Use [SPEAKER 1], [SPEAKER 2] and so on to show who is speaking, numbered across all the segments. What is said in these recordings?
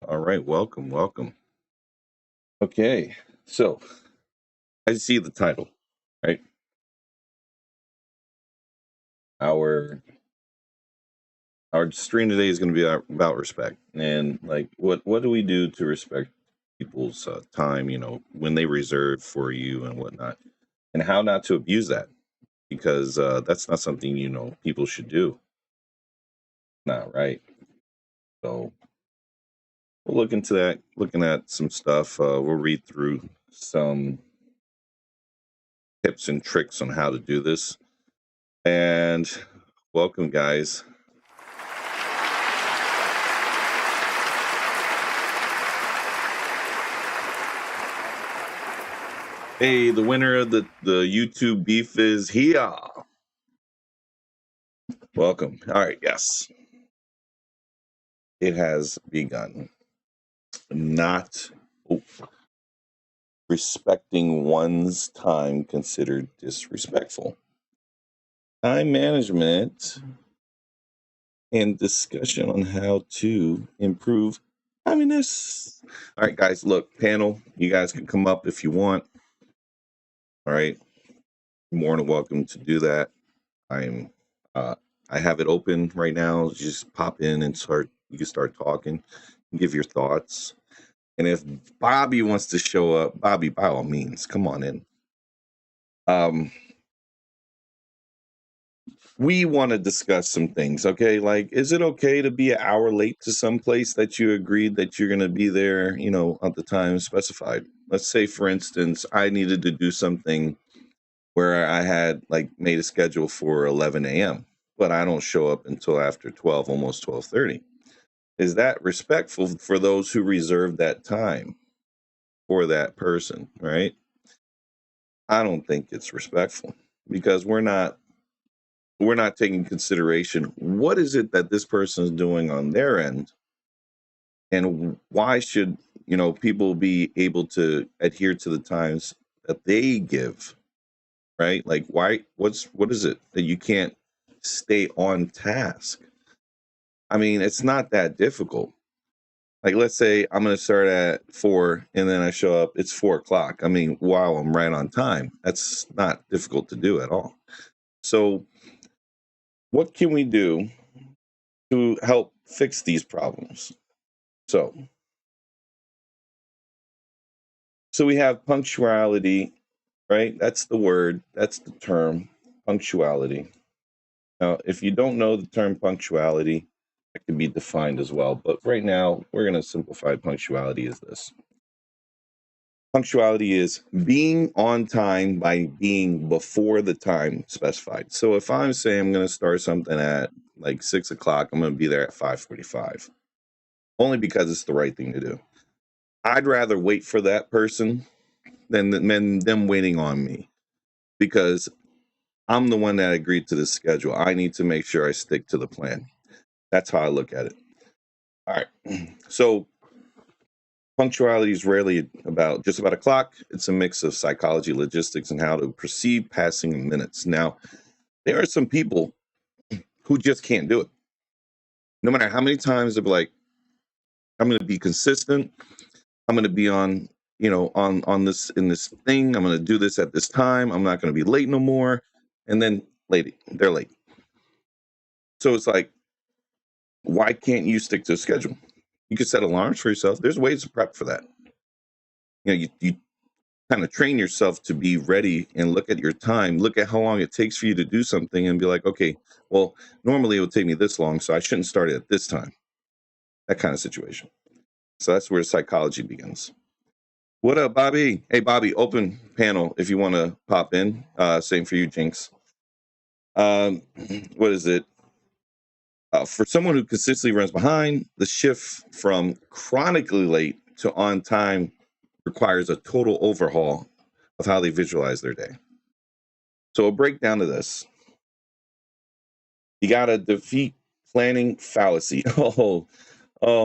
[SPEAKER 1] All right, welcome. Okay, so I see the title, right? Our our stream today is going to be about respect, and like, what do we do to respect people's time? When they reserve for you and whatnot, and how not to abuse that because that's not something people should do. Not right. So we'll look into that. Looking at some stuff. We'll read through some tips and tricks on how to do this. And welcome, guys. Hey, the winner of the YouTube beef is here. Welcome. All right, yes. It has begun. Not respecting one's time considered disrespectful. Time management and discussion on how to improve timeliness. All right, guys, look, panel, you guys can come up if you want. All right. More than welcome to do that. I'm I have it open right now. Just pop in and you can start talking, give your thoughts. And if Bobby wants to show up, Bobby, by all means, come on in. We want to discuss some things, okay? Like, is it okay to be an hour late to some place that you agreed that you're going to be there, at the time specified? Let's say, for instance, I needed to do something where I had like made a schedule for 11 a.m., but I don't show up until after 12, almost 12:30. Is that respectful for those who reserve that time for that person, right? I don't think it's respectful because we're not taking consideration what is it that this person is doing on their end, and why should people be able to adhere to the times that they give, right? Like, what is it that you can't stay on task? I mean, it's not that difficult. Like, let's say I'm going to start at 4 and then I show up, it's 4 o'clock. I mean, wow, I'm right on time. That's not difficult to do at all. So what can we do to help fix these problems? So we have punctuality, right? That's the word, that's the term, punctuality. Now, if you don't know the term punctuality, it can be defined as well. But right now, we're going to simplify punctuality as this. Punctuality is being on time by being before the time specified. So if I'm saying I'm going to start something at like 6 o'clock, I'm going to be there at 5:45, only because it's the right thing to do. I'd rather wait for that person than them waiting on me because I'm the one that agreed to the schedule. I need to make sure I stick to the plan. That's how I look at it. All right. So punctuality is rarely just about a clock. It's a mix of psychology, logistics, and how to perceive passing of minutes. Now, there are some people who just can't do it. No matter how many times they'll be like, I'm going to be consistent. I'm going to be on this in this thing. I'm going to do this at this time. I'm not going to be late no more. And then they're late. So it's like, why can't you stick to a schedule? You could set alarms for yourself. There's ways to prep for that. You kind of train yourself to be ready and look at your time, look at how long it takes for you to do something and be like, okay, well, normally it would take me this long, so I shouldn't start it at this time. That kind of situation. So that's where psychology begins. What up, Bobby? Hey, Bobby, open panel if you want to pop in. Same for you, Jinx. Um, what is it? For someone who consistently runs behind, the shift from chronically late to on time requires a total overhaul of how they visualize their day. So a breakdown of this. You got to defeat planning fallacy. Oh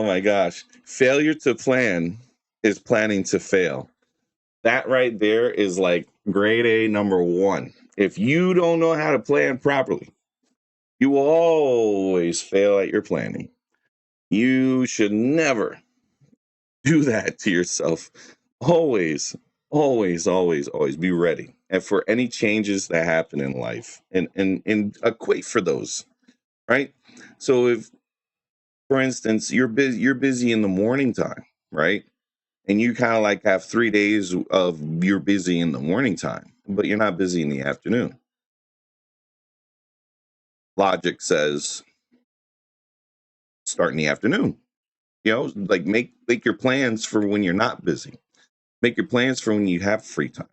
[SPEAKER 1] my gosh. Failure to plan is planning to fail. That right there is like grade A number one. If you don't know how to plan properly, you will always fail at your planning. You should never, Do that to yourself. Always, always, always, always be ready. And for any changes that happen in life and equate for those, right? So if, for instance, you're busy in the morning time, right? And you kind of like have 3 days of you're busy in the morning time, but you're not busy in the afternoon. Logic says start in the afternoon. Like make your plans for when you're not busy. Make your plans for when you have free time.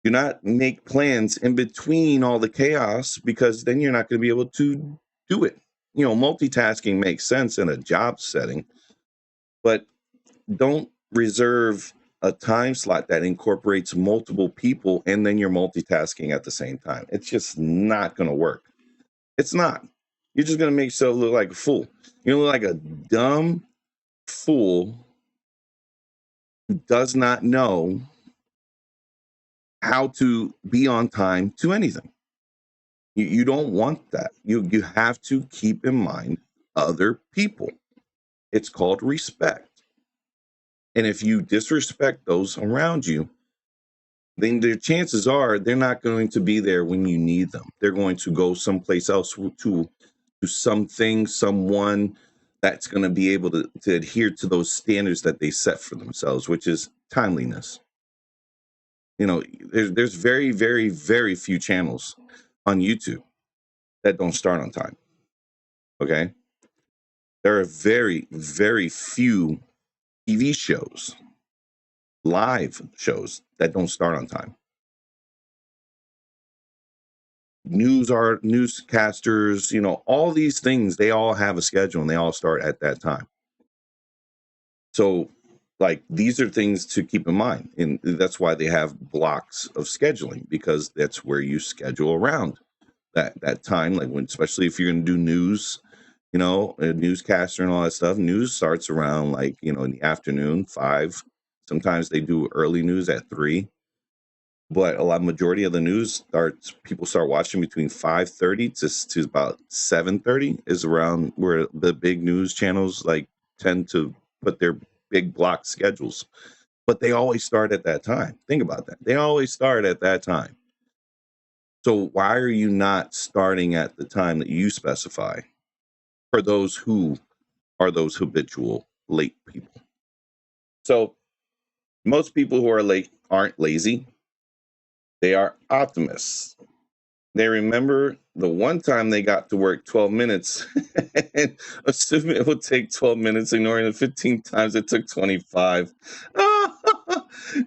[SPEAKER 1] Do not make plans in between all the chaos because then you're not going to be able to do it. Multitasking makes sense in a job setting, but don't reserve a time slot that incorporates multiple people and then you're multitasking at the same time. It's just not going to work. It's not. You're just going to make yourself look like a fool. You look like a dumb fool who does not know how to be on time to anything. You don't want that. You have to keep in mind other people. It's called respect. And if you disrespect those around you, then the chances are they're not going to be there when you need them. They're going to go someplace else to something, someone that's going to be able to adhere to those standards that they set for themselves, which is timeliness. There's very, very, very few channels on YouTube that don't start on time. Okay. There are very, very few TV shows, live shows that don't start on time. Newscasters, all these things, they all have a schedule and they all start at that time. So, like, these are things to keep in mind. And that's why they have blocks of scheduling, because that's where you schedule around that time. Like, especially if you're going to do news, a newscaster and all that stuff, news starts around, like, in the afternoon, 5. Sometimes they do early news at 3. But a lot majority of the news people start watching between 5:30 to about 7:30 is around where the big news channels like tend to put their big block schedules. But they always start at that time. Think about that. They always start at that time. So why are you not starting at the time that you specify for those who are those habitual late people? So most people who are late aren't lazy. They are optimists. They remember the one time they got to work 12 minutes and assume it would take 12 minutes, ignoring the 15 times it took 25.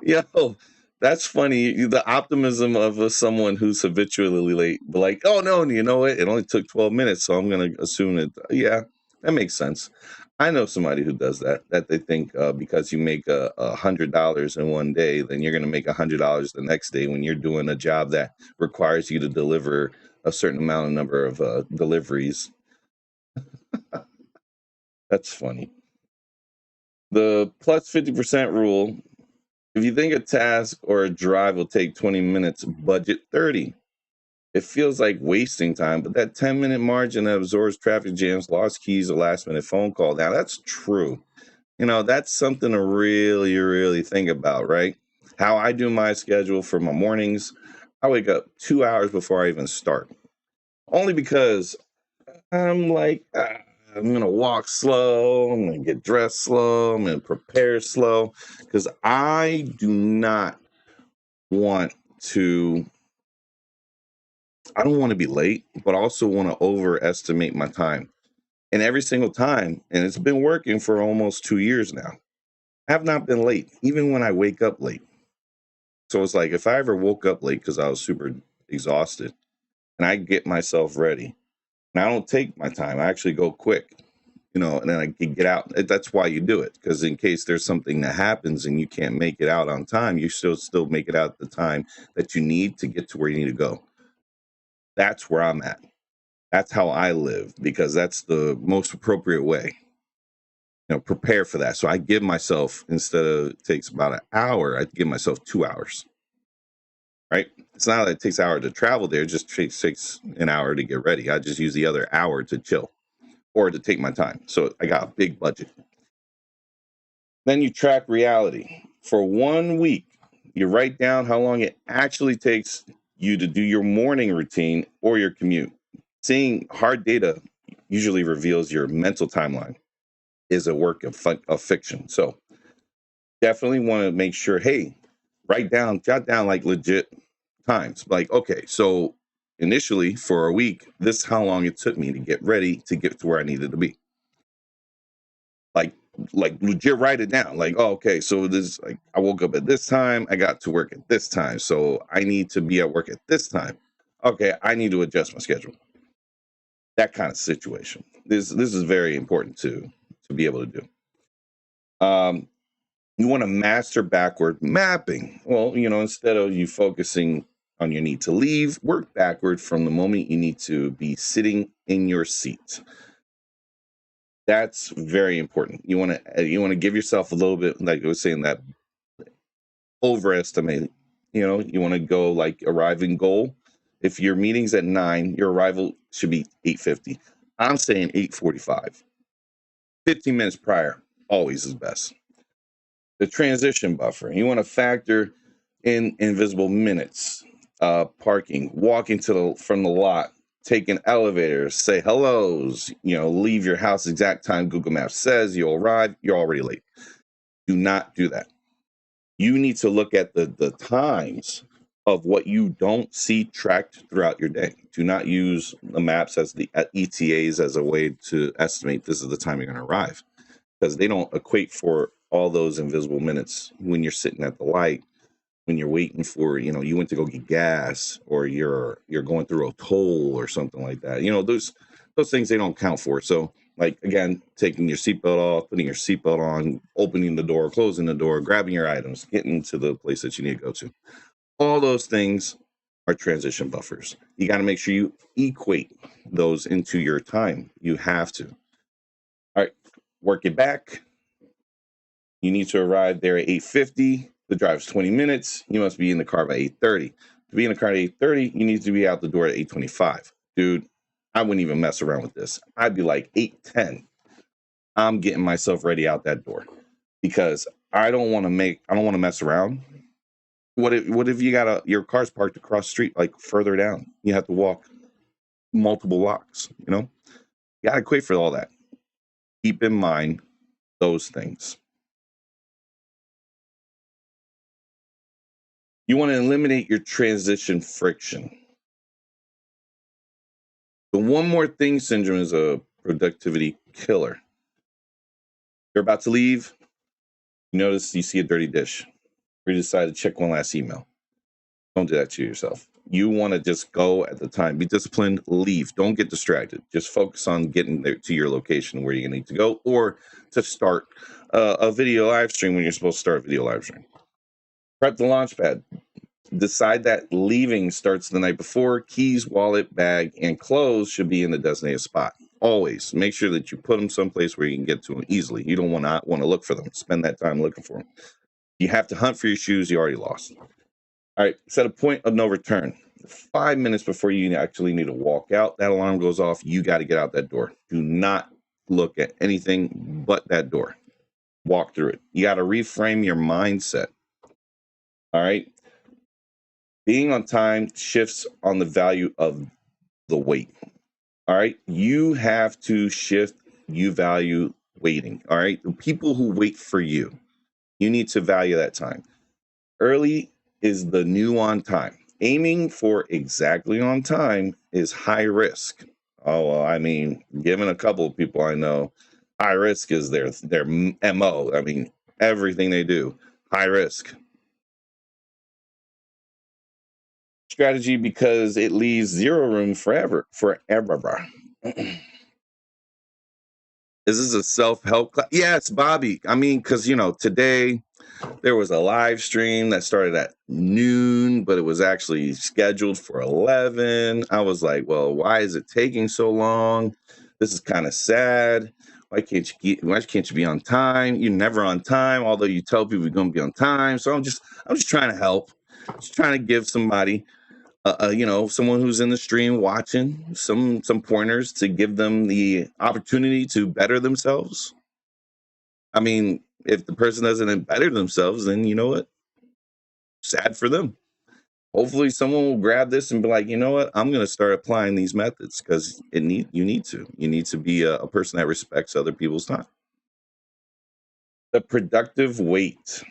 [SPEAKER 1] Yo, that's funny. The optimism of someone who's habitually late, but like, oh no, you know what? It only took 12 minutes, so I'm going to assume that, yeah, that makes sense. I know somebody who does that they think because you make $100 in one day, then you're going to make $100 the next day when you're doing a job that requires you to deliver a certain amount of number of deliveries. That's funny. The plus 50% rule. If you think a task or a drive will take 20 minutes, budget 30. It feels like wasting time, but that 10-minute margin that absorbs traffic jams, lost keys, a last minute phone call. Now that's true. That's something to really, really think about, right? How I do my schedule for my mornings, I wake up 2 hours before I even start. Only because I'm like, I'm going to walk slow. I'm going to get dressed slow. I'm going to prepare slow because I do not want to, I don't want to be late, but also want to overestimate my time. And every single time, and it's been working for almost 2 years now, I have not been late, even when I wake up late. So it's like if I ever woke up late because I was super exhausted and I get myself ready and I don't take my time, I actually go quick, and then I can get out. That's why you do it, because in case there's something that happens and you can't make it out on time, you still make it out the time that you need to get to where you need to go. That's where I'm at. That's how I live, because that's the most appropriate way. Prepare for that. So I give myself, instead of it takes about an hour, I give myself 2 hours. Right? It's not that it takes an hour to travel there, it just takes an hour to get ready. I just use the other hour to chill or to take my time. So I got a big budget. Then you track reality. For 1 week, you write down how long it actually takes you to do your morning routine or your commute. Seeing hard data usually reveals your mental timeline is a work of fiction. So definitely want to make sure, hey, jot down like legit times. Like, okay, so initially for a week, this is how long it took me to get ready to get to where I needed to be. Like, legit write it down. Like, oh, okay, so this like I woke up at this time, I got to work at this time, so I need to be at work at this time. Okay, I need to adjust my schedule. That kind of situation. This is very important to be able to do. You want to master backward mapping. Well, instead of you focusing on your need to leave, work backward from the moment you need to be sitting in your seat. That's very important. You want to give yourself a little bit, like I was saying, that overestimate. You want to go like arriving goal. If your meeting's at 9, your arrival should be 8:50. I'm saying 8:45. 15 minutes prior always is best. The transition buffer. You want to factor in invisible minutes, parking, walking from the lot, taking elevators, say hellos, leave your house exact time Google Maps says you'll arrive, you're already late. Do not do that. You need to look at the times of what you don't see tracked throughout your day. Do not use the maps as the ETAs as a way to estimate this is the time you're going to arrive, because they don't equate for all those invisible minutes when you're sitting at the light, when you're waiting for, you went to go get gas, or you're going through a toll or something like that. Those things they don't count for. So, like, again, taking your seatbelt off, putting your seatbelt on, opening the door, closing the door, grabbing your items, getting to the place that you need to go to. All those things are transition buffers. You got to make sure you equate those into your time. You have to. All right, work it back. You need to arrive there at 8:50. The drive's 20 minutes. You must be in the car by 8:30. To be in the car at 8:30, you need to be out the door at 8:25. Dude, I wouldn't even mess around with this. I'd be like 8:10. I'm getting myself ready out that door, because I don't want to mess around. What if you got your car's parked across the street, like further down? You have to walk multiple blocks, You got to equate for all that. Keep in mind those things. You want to eliminate your transition friction. The one more thing syndrome is a productivity killer. You're about to leave, you see a dirty dish. You decide to check one last email. Don't do that to yourself. You want to just go at the time. Be disciplined, leave. Don't get distracted. Just focus on getting there to your location where you need to go, or to start a video live stream when you're supposed to start a video live stream. Prep the launch pad. Decide that leaving starts the night before. Keys, wallet, bag, and clothes should be in the designated spot. Always make sure that you put them someplace where you can get to them easily. You don't want to look for them. Spend that time looking for them. You have to hunt for your shoes. You already lost. All right, set a point of no return. 5 minutes before you actually need to walk out, that alarm goes off. You got to get out that door. Do not look at anything but that door. Walk through it. You got to reframe your mindset. All right. Being on time shifts on the value of the wait. All right. You have to shift, you value waiting. All right. The people who wait for you, you need to value that time. Early is the new on time. Aiming for exactly on time is high risk. Oh, well, I mean, given a couple of people I know, high risk is their MO. I mean, everything they do, high risk. Strategy, because it leaves zero room forever. Is this a self-help class? Yes, Bobby. I mean, because today there was a live stream that started at noon, but it was actually scheduled for 11. I was like, well, why is it taking so long? This is kind of sad. Why can't you be on time? You're never on time, although you tell people you're going to be on time. So I'm just trying to help. Just trying to give somebody, someone who's in the stream watching, some pointers to give them the opportunity to better themselves. I mean, If the person doesn't better themselves, then you know what? Sad for them. Hopefully someone will grab this and be like, you know what? I'm going to start applying these methods because you need to. You need to be a person that respects other people's time. The productive wait.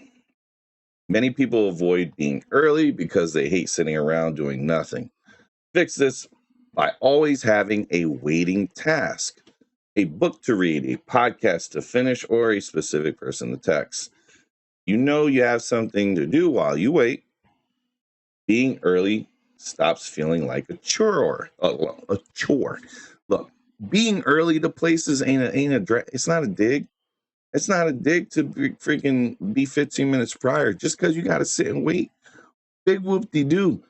[SPEAKER 1] Many people avoid being early because they hate sitting around doing nothing. Fix this by always having a waiting task, a book to read, a podcast to finish, or a specific person to text. You know you have something to do while you wait. Being early stops feeling like a chore. A chore. Look, being early to places it's not a dig. It's not a dig to be 15 minutes prior just because you got to sit and wait. Big whoop de doo.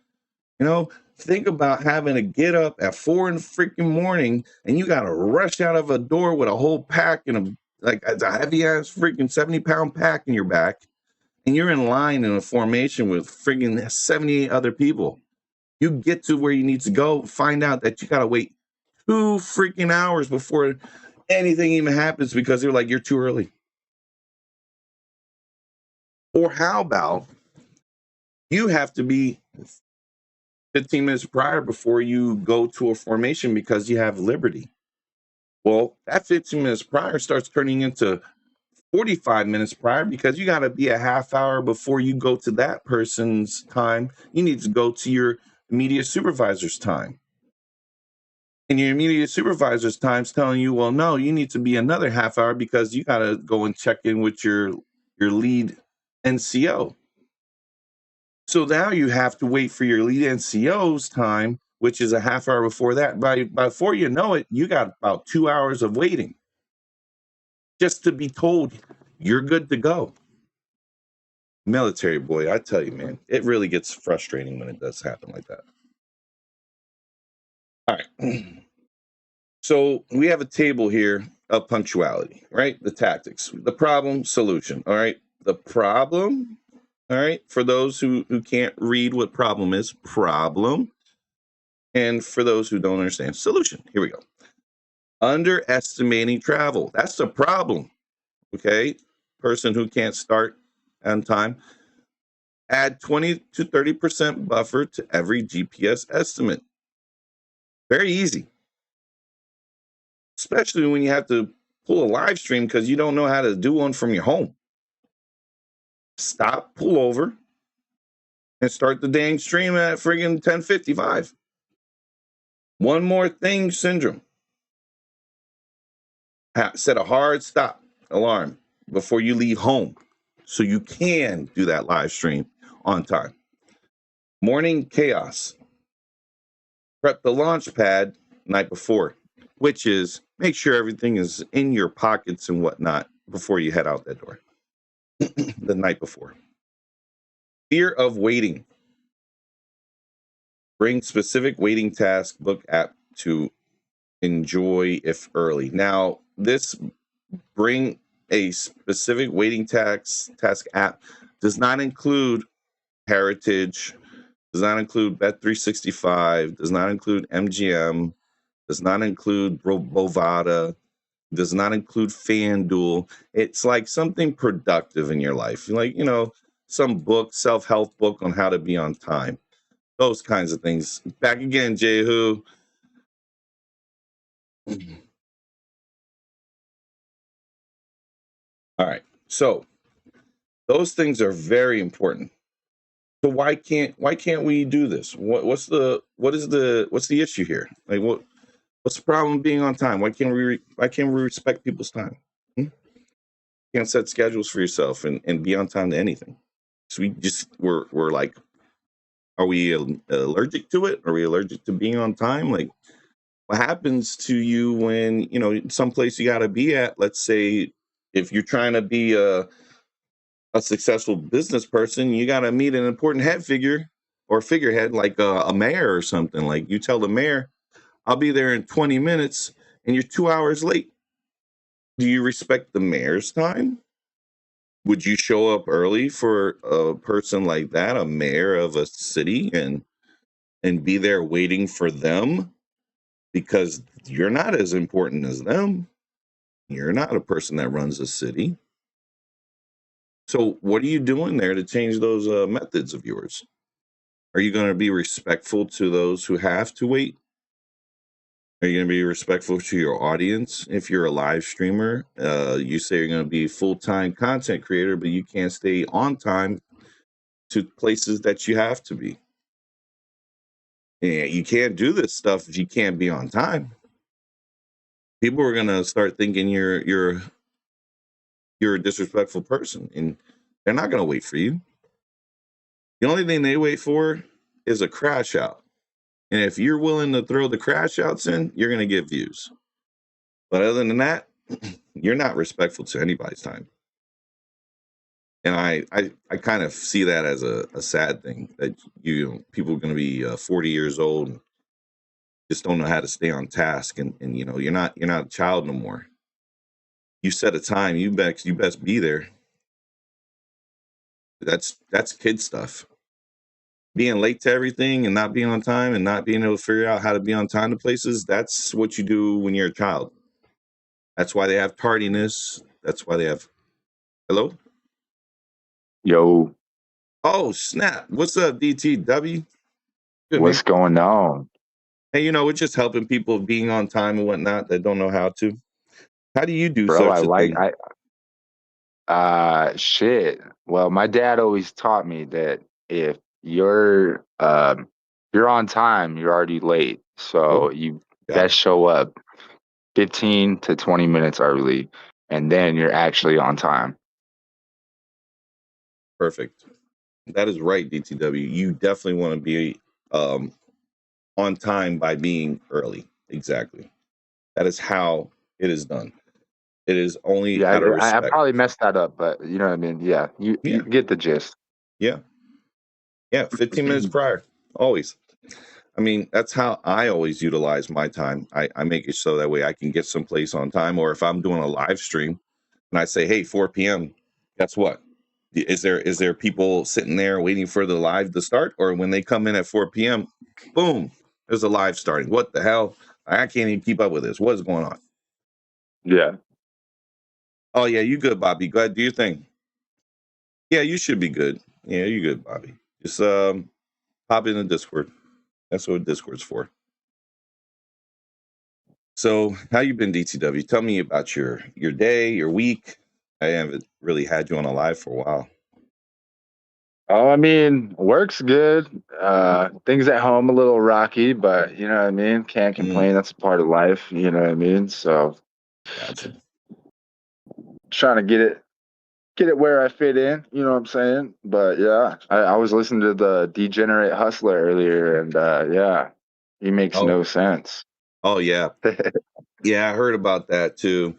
[SPEAKER 1] You know, think about having to get up at 4 in the freaking morning and you got to rush out of a door with a whole pack and a heavy ass freaking 70-pound pack in your back. And you're in line in a formation with freaking 78 other people. You get to where you need to go, find out that you got to wait 2 freaking hours before anything even happens because they're like, you're too early. Or how about you have to be 15 minutes prior before you go to a formation because you have liberty. Well, that 15 minutes prior starts turning into 45 minutes prior because you got to be a half hour before you go to that person's time. You need to go to your immediate supervisor's time. And your immediate supervisor's time's telling you, well, no, you need to be another half hour because you got to go and check in with your lead NCO. So now you have to wait for your lead NCO's time, which is a half hour before that. Before you know it, you got about 2 hours of waiting just to be told you're good to go. Military boy, I tell you, man, it really gets frustrating when it does happen like that. All right. So we have a table here of punctuality, right? The tactics, the problem, solution. All right. The problem, all right, for those who can't read what problem is, problem. And for those who don't understand, solution. Here we go. Underestimating travel. That's the problem. Okay. Person who can't start on time. Add 20 to 30% buffer to every GPS estimate. Very easy. Especially when you have to pull a live stream because you don't know how to do one from your home. Stop, pull over, and start the dang stream at friggin' 10:55. One more thing syndrome. Set a hard stop alarm before you leave home so you can do that live stream on time. Morning chaos. Prep the launch pad night before, which is make sure everything is in your pockets and whatnot before you head out that door the night before. Fear of waiting. Bring specific waiting task book app to enjoy if early. Now, this bring a specific waiting task app does not include Heritage, does not include Bet365, does not include MGM, does not include Bovada, does not include FanDuel. It's like something productive in your life. Like, some book, self-help book on how to be on time. Those kinds of things. Back again, Jehu. All right. So those things are very important. So why can't we do this? What's the issue here? Like what's the problem being on time? Why can't we respect people's time? Hmm? Can't set schedules for yourself and be on time to anything. So we're like, are we allergic to it? Are we allergic to being on time? Like, what happens to you when someplace you got to be at? Let's say if you're trying to be a successful business person, you got to meet an important head figure or figurehead like a mayor or something. Like you tell the mayor, I'll be there in 20 minutes and you're 2 hours late. Do you respect the mayor's time? Would you show up early for a person like that, a mayor of a city, and be there waiting for them because you're not as important as them? You're not a person that runs a city. So what are you doing there to change those methods of yours? Are you going to be respectful to those who have to wait? Are you going to be respectful to your audience? If you're a live streamer, you say you're going to be a full-time content creator, but you can't stay on time to places that you have to be. Yeah, you can't do this stuff if you can't be on time. People are going to start thinking you're a disrespectful person, and they're not going to wait for you. The only thing they wait for is a crash out. And if you're willing to throw the crash outs in, you're going to get views. But other than that, you're not respectful to anybody's time. And I kind of see that as a sad thing, that people are going to be 40 years old and just don't know how to stay on task. And you're not a child no more. You set a time, you best be there. That's kid stuff. Being late to everything and not being on time and not being able to figure out how to be on time to places, that's what you do when you're a child. That's why they have tardiness. That's why they have... Hello?
[SPEAKER 2] Yo,
[SPEAKER 1] Oh, snap. What's up, DTW? Good, man.
[SPEAKER 2] what's going on?
[SPEAKER 1] Hey, we're just helping people being on time and whatnot that don't know how to. How do you do
[SPEAKER 2] Bro,
[SPEAKER 1] such a thing?
[SPEAKER 2] Shit. Well, my dad always taught me that if you're on time, you're already late.
[SPEAKER 1] Oh,
[SPEAKER 2] So you
[SPEAKER 1] got
[SPEAKER 2] best
[SPEAKER 1] it.
[SPEAKER 2] show up 15 to 20 minutes early, and then you're actually on time.
[SPEAKER 1] Perfect. That is right, DTW. You definitely want to be um, on time by being early. Exactly. That is how it is done. It is only
[SPEAKER 2] Yeah,
[SPEAKER 1] out of
[SPEAKER 2] I
[SPEAKER 1] respect.
[SPEAKER 2] probably messed that up, but you know what I mean? Yeah, you
[SPEAKER 1] Yeah.
[SPEAKER 2] get the gist.
[SPEAKER 1] Yeah. Yeah. 15 minutes prior. Always. I mean, that's how I always utilize my time. I make it so that way I can get someplace on time. Or if I'm doing a live stream and I say, hey, 4 p.m., guess what? Is there people sitting there waiting for the live to start? Or when they come in at 4 p.m., boom, there's a live starting. What the hell? I can't even keep up with this. What is going on?
[SPEAKER 2] Yeah.
[SPEAKER 1] Oh, yeah, you good, Bobby. Go ahead, do your thing. Yeah, you should be good. Yeah, you good, Bobby. Just pop in the Discord. That's what Discord's for. So, how you been, DTW? Tell me about your day, your week. I haven't really had you on a live for a while.
[SPEAKER 2] Oh, I mean, work's good. Things at home a little rocky, but you know what I mean? Can't complain. That's a part of life, you know what I mean? So
[SPEAKER 1] Gotcha.
[SPEAKER 2] trying to get it where I fit in, you know what I'm saying? But yeah, I was listening to the Degenerate Hustler earlier, and yeah, he makes
[SPEAKER 1] Oh,
[SPEAKER 2] no sense.
[SPEAKER 1] yeah. Yeah, I heard about that too.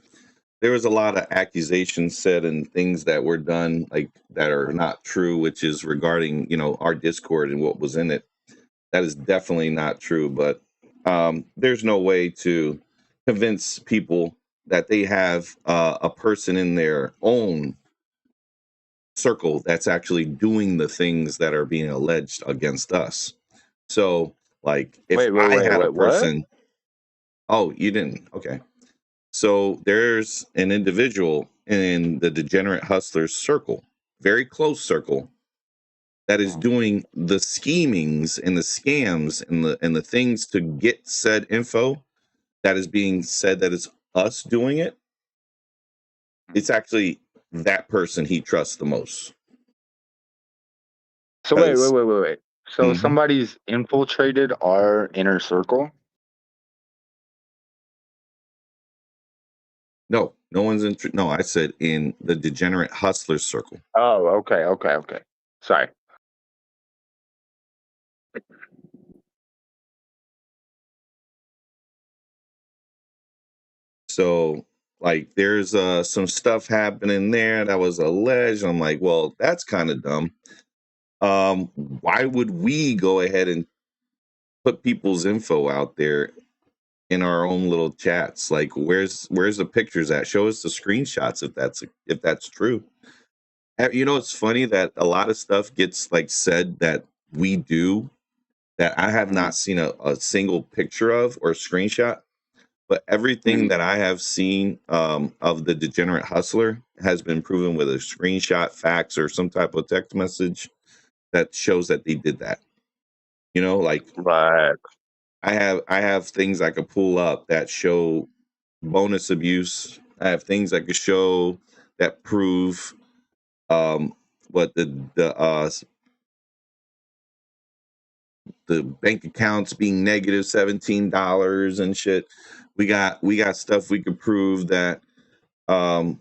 [SPEAKER 1] There was a lot of accusations said and things that were done like that are not true, which is regarding, our Discord and what was in it. That is definitely not true, but there's no way to convince people that they have a person in their own circle that's actually doing the things that are being alleged against us. So, like, if I had a
[SPEAKER 2] Wait, what?
[SPEAKER 1] person... Oh, you didn't? Okay. So there's an individual in the degenerate hustlers circle, very close circle, that is doing the schemings and the scams and the things to get said info that is being said that it's us doing it. It's actually that person he trusts the most.
[SPEAKER 2] So
[SPEAKER 1] Because
[SPEAKER 2] wait. So somebody's infiltrated our inner circle?
[SPEAKER 1] no one's in. No, I said in the degenerate hustlers circle.
[SPEAKER 2] Oh, okay. Sorry.
[SPEAKER 1] So, like, there's some stuff happening there that was alleged. I'm like, well, that's kind of dumb. Why would we go ahead and put people's info out there in our own little chats? Like, where's the pictures at? Show us the screenshots if that's true. It's funny that a lot of stuff gets like said that we do that I have not seen a single picture of or screenshot. but everything
[SPEAKER 2] Mhm.
[SPEAKER 1] that I have seen of the degenerate hustler has been proven with a screenshot, fax, or some type of text message that shows that they did that. Like
[SPEAKER 2] Right.
[SPEAKER 1] I have things I could pull up that show bonus abuse. I have things I could show that prove um what the bank accounts being negative $17 and shit. We got stuff we could prove um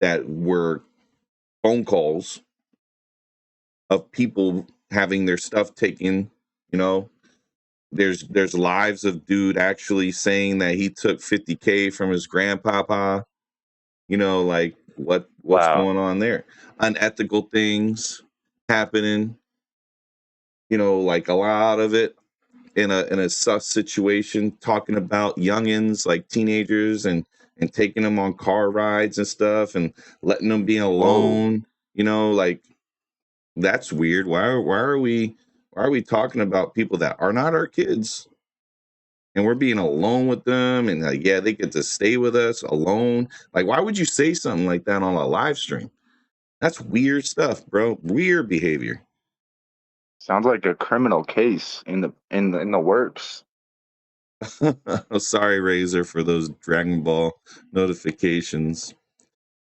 [SPEAKER 1] that were phone calls of people having their stuff taken. You know, there's lives of dude actually saying that he took 50K from his grandpapa. Like what's
[SPEAKER 2] Wow.
[SPEAKER 1] going on there? Unethical things happening. Like a lot of it in a sus situation, talking about youngins like teenagers and taking them on car rides and stuff and letting them be
[SPEAKER 2] Whoa.
[SPEAKER 1] alone. Like that's weird. Why are we talking about people that are not our kids and we're being alone with them and like, yeah, they get to stay with us alone? Like, why would you say something like that on a live stream? That's weird stuff, bro. Weird behavior.
[SPEAKER 2] Sounds like a criminal case in the works.
[SPEAKER 1] Sorry, Razor, for those Dragon Ball notifications.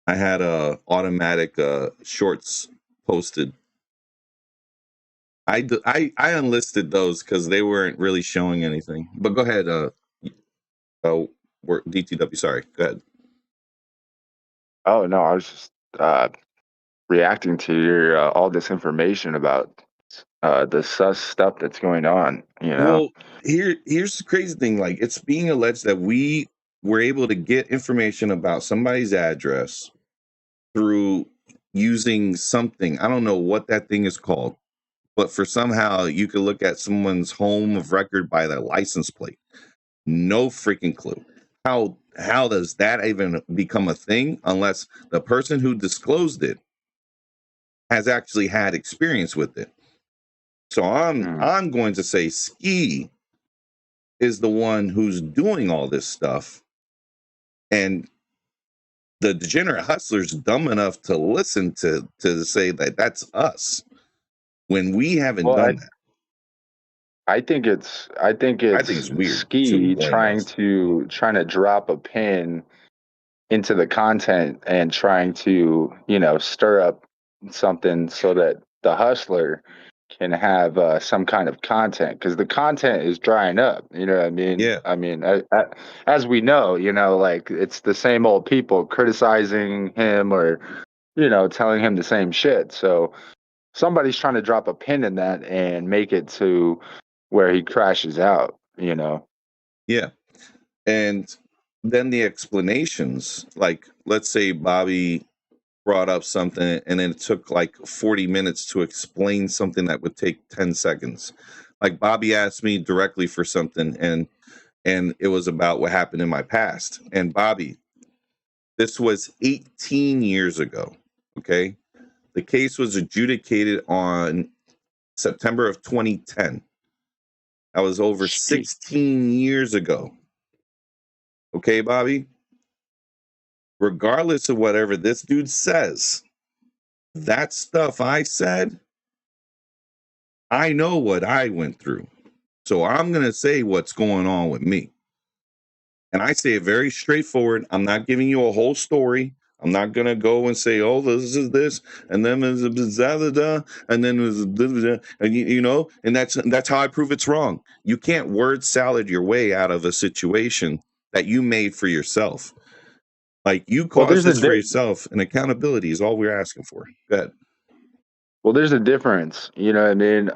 [SPEAKER 1] I had automatic shorts posted. I unlisted those because they weren't really showing anything. But go ahead, we're DTW. Sorry, go ahead.
[SPEAKER 2] Oh no, I was just reacting to your all this information about the sus stuff that's going on.
[SPEAKER 1] Well, here's the crazy thing. Like, it's being alleged that we were able to get information about somebody's address through using something. I don't know what that thing is called, but for somehow you could look at someone's home of record by their license plate. No freaking clue. How does that even become a thing unless the person who disclosed it has actually had experience with it? So
[SPEAKER 2] Mm.
[SPEAKER 1] I'm going to say Ski is the one who's doing all this stuff, and the degenerate hustler's dumb enough to listen to say that that's us when we haven't
[SPEAKER 2] Well, I
[SPEAKER 1] done that.
[SPEAKER 2] I think it's I think
[SPEAKER 1] I think
[SPEAKER 2] it's
[SPEAKER 1] it's weird to
[SPEAKER 2] Ski
[SPEAKER 1] blame
[SPEAKER 2] trying
[SPEAKER 1] us.
[SPEAKER 2] to drop a pin into the content and trying to, stir up something so that the hustler can have some kind of content because the content is drying up. You know what I mean?
[SPEAKER 1] Yeah,
[SPEAKER 2] I mean, as we know, like it's the same old people criticizing him or, telling him the same shit. So somebody's trying to drop a pin in that and make it to where he crashes out.
[SPEAKER 1] yeah. And then the explanations, like let's say Bobby brought up something and then it took like 40 minutes to explain something that would take 10 seconds. Like Bobby asked me directly for something and it was about what happened in my past. And Bobby, this was 18 years ago. Okay. The case was adjudicated on September of 2010. That was over
[SPEAKER 2] Shit.
[SPEAKER 1] 16 years ago. Okay, Bobby? Regardless of whatever this dude says, that stuff I said, I know what I went through. So I'm going to say what's going on with me. And I say it very straightforward. I'm not giving you a whole story. I'm not going to go and say, oh, this is this, and then there's a da, and then there's a, and and that's how I prove it's wrong. You can't word salad your way out of a situation that you made for yourself. Like, you
[SPEAKER 2] Well,
[SPEAKER 1] caused
[SPEAKER 2] there's a
[SPEAKER 1] this for
[SPEAKER 2] di-
[SPEAKER 1] yourself, and accountability is all we're asking for. Go ahead.
[SPEAKER 2] Well, there's a difference. You know what I mean?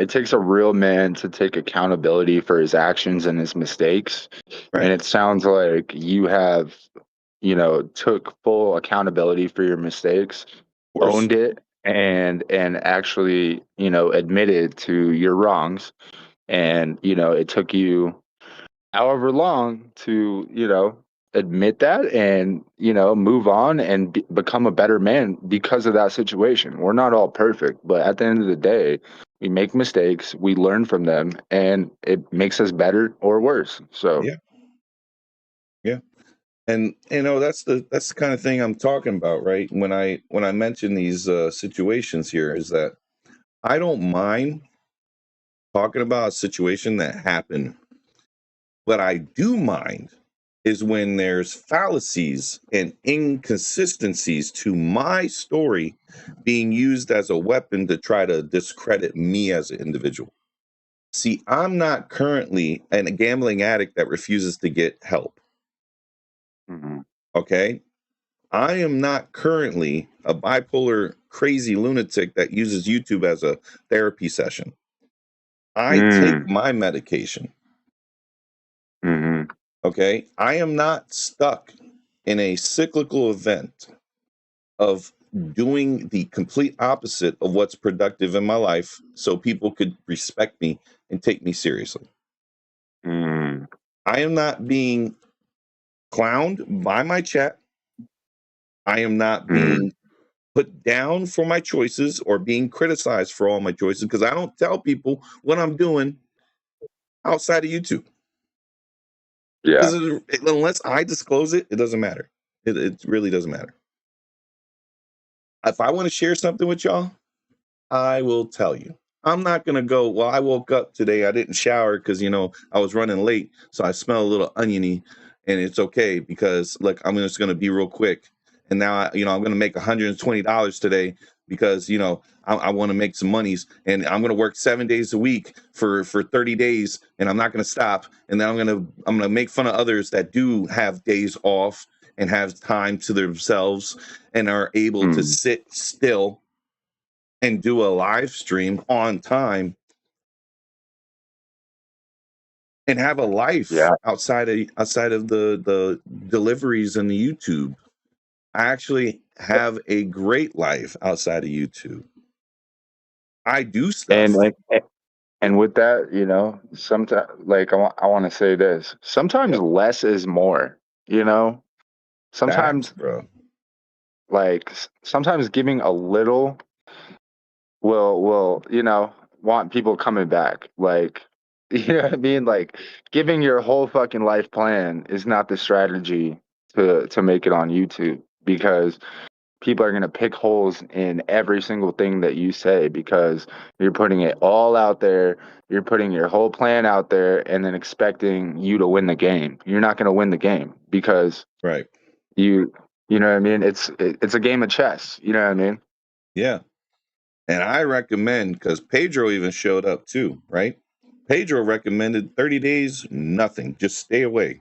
[SPEAKER 2] It takes a real man to take accountability for his actions and his mistakes.
[SPEAKER 1] Right.
[SPEAKER 2] And it sounds like you have, took full accountability for your mistakes,
[SPEAKER 1] Of course.
[SPEAKER 2] owned it, and actually, admitted to your wrongs. And, it took you however long to, admit that and, move on and become a better man because of that situation. We're not all perfect, but at the end of the day, we make mistakes, we learn from them, and it makes us better or worse. So
[SPEAKER 1] Yeah. Yeah. And that's the kind of thing I'm talking about, right? When I mention these situations here, is that I don't mind talking about a situation that happened. What I do mind is when there's fallacies and inconsistencies to my story being used as a weapon to try to discredit me as an individual. See, I'm not currently a gambling addict that refuses to get help.
[SPEAKER 2] mhm.
[SPEAKER 1] Okay. I am not currently a bipolar crazy lunatic that uses YouTube as a therapy session. I take
[SPEAKER 2] Mm,
[SPEAKER 1] my medication.
[SPEAKER 2] mhm.
[SPEAKER 1] Okay. I am not stuck in a cyclical event of doing the complete opposite of what's productive in my life so people could respect me and take me seriously.
[SPEAKER 2] Mm,
[SPEAKER 1] I am not being clowned by my chat. I am not
[SPEAKER 2] mm.
[SPEAKER 1] being put down for my choices or being criticized for all my choices because I don't tell people what I'm doing outside of YouTube.
[SPEAKER 2] Yeah.
[SPEAKER 1] Because unless I disclose it, it doesn't matter. It really doesn't matter. If I want to share something with y'all, I will tell you. I'm not going to go, well, I woke up today. I didn't shower because, I was running late. So I smell a little oniony and it's okay because, look, I'm just going to be real quick. And now, I'm going to make $120 today because, I want to make some monies and I'm going to work 7 days a week for 30 days and I'm not going to stop. And then I'm going to make fun of others that do have days off and have time to themselves and are able to
[SPEAKER 2] Mm,
[SPEAKER 1] sit still and do a live stream on time and have a life
[SPEAKER 2] yeah.
[SPEAKER 1] outside of the deliveries and the YouTube. I actually have a great life outside of YouTube. I do
[SPEAKER 2] And
[SPEAKER 1] stuff.
[SPEAKER 2] and with that, sometimes like I want to say this. Sometimes
[SPEAKER 1] Yep.
[SPEAKER 2] less is more, you know?
[SPEAKER 1] Facts,
[SPEAKER 2] Sometimes
[SPEAKER 1] bro.
[SPEAKER 2] sometimes giving a little will want people coming back, like you know what I mean, like giving your whole fucking life plan is not the strategy to make it on YouTube, because people are going to pick holes in every single thing that you say, because you're putting it all out there, you're putting your whole plan out there and then expecting you to win the game. You're not going to win the game because
[SPEAKER 1] Right.
[SPEAKER 2] you you know what I mean, it's a game of chess, you know what I mean.
[SPEAKER 1] Yeah. And I recommend, because Pedro even showed up too, right? Pedro recommended 30 days, nothing, just stay away.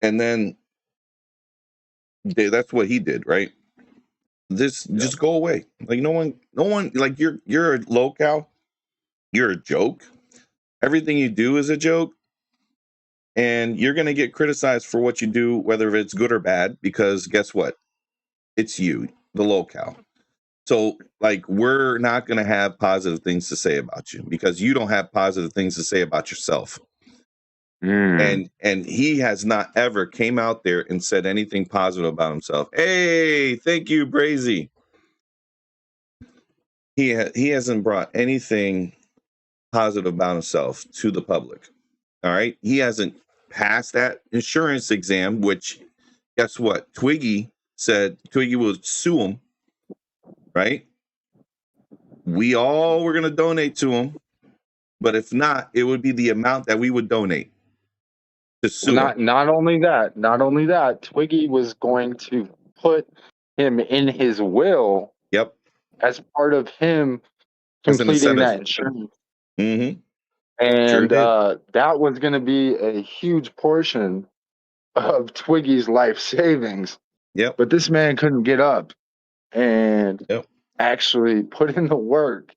[SPEAKER 1] And then that's what he did, right? This
[SPEAKER 2] Yeah.
[SPEAKER 1] just go away. Like no one, like you're a locale, you're a joke. Everything you do is a joke, and you're gonna get criticized for what you do, whether it's good or bad, because guess what? It's you, the locale. So like we're not gonna have positive things to say about you because you don't have positive things to say about yourself.
[SPEAKER 2] Mm,
[SPEAKER 1] And he has not ever came out there and said anything positive about himself. Hey, thank you, Brazy. He hasn't brought anything positive about himself to the public. All right. He hasn't passed that insurance exam, which guess what? Twiggy said Twiggy will sue him, right? We all were going to donate to him, but if not, it would be the amount that we would donate to
[SPEAKER 2] well,
[SPEAKER 1] sue him.
[SPEAKER 2] not only that, Twiggy was going to put him in his will
[SPEAKER 1] Yep.
[SPEAKER 2] as part of him
[SPEAKER 1] As an
[SPEAKER 2] completing
[SPEAKER 1] incentive.
[SPEAKER 2] that insurance.
[SPEAKER 1] Mm-hmm. Sure
[SPEAKER 2] And
[SPEAKER 1] did.
[SPEAKER 2] that was going to be a huge portion of Twiggy's life savings.
[SPEAKER 1] Yep.
[SPEAKER 2] But this man couldn't get up and
[SPEAKER 1] Yep.
[SPEAKER 2] actually put in the work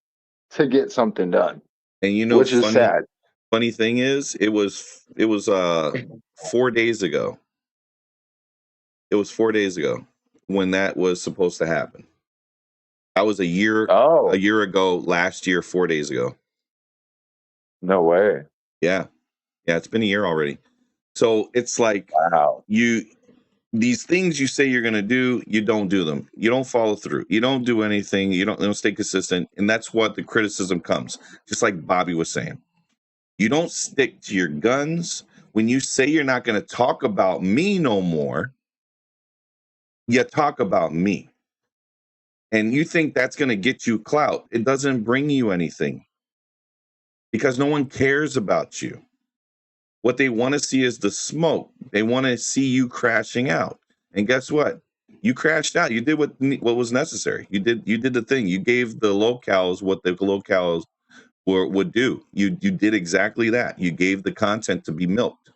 [SPEAKER 2] to get something done,
[SPEAKER 1] And
[SPEAKER 2] which is
[SPEAKER 1] funny
[SPEAKER 2] sad.
[SPEAKER 1] thing is, it was 4 days ago. It was 4 days ago when that was supposed to happen. That was a
[SPEAKER 2] Oh,
[SPEAKER 1] year ago, last year, 4 days ago.
[SPEAKER 2] no way.
[SPEAKER 1] Yeah. Yeah, it's been a year already. So it's like
[SPEAKER 2] Wow.
[SPEAKER 1] you these things you say you're going to do, you don't do them. You don't follow through. You don't do anything. You don't stay consistent. And that's what the criticism comes. Just like Bobby was saying, you don't stick to your guns. When you say you're not going to talk about me no more, you talk about me. And you think that's going to get you clout. It doesn't bring you anything because no one cares about you. What they want to see is the smoke. They want to see you crashing out. And guess what? You crashed out. You did what was necessary. You did the thing. You gave the locales what the locales would do. You did exactly that. You gave the content to be milked.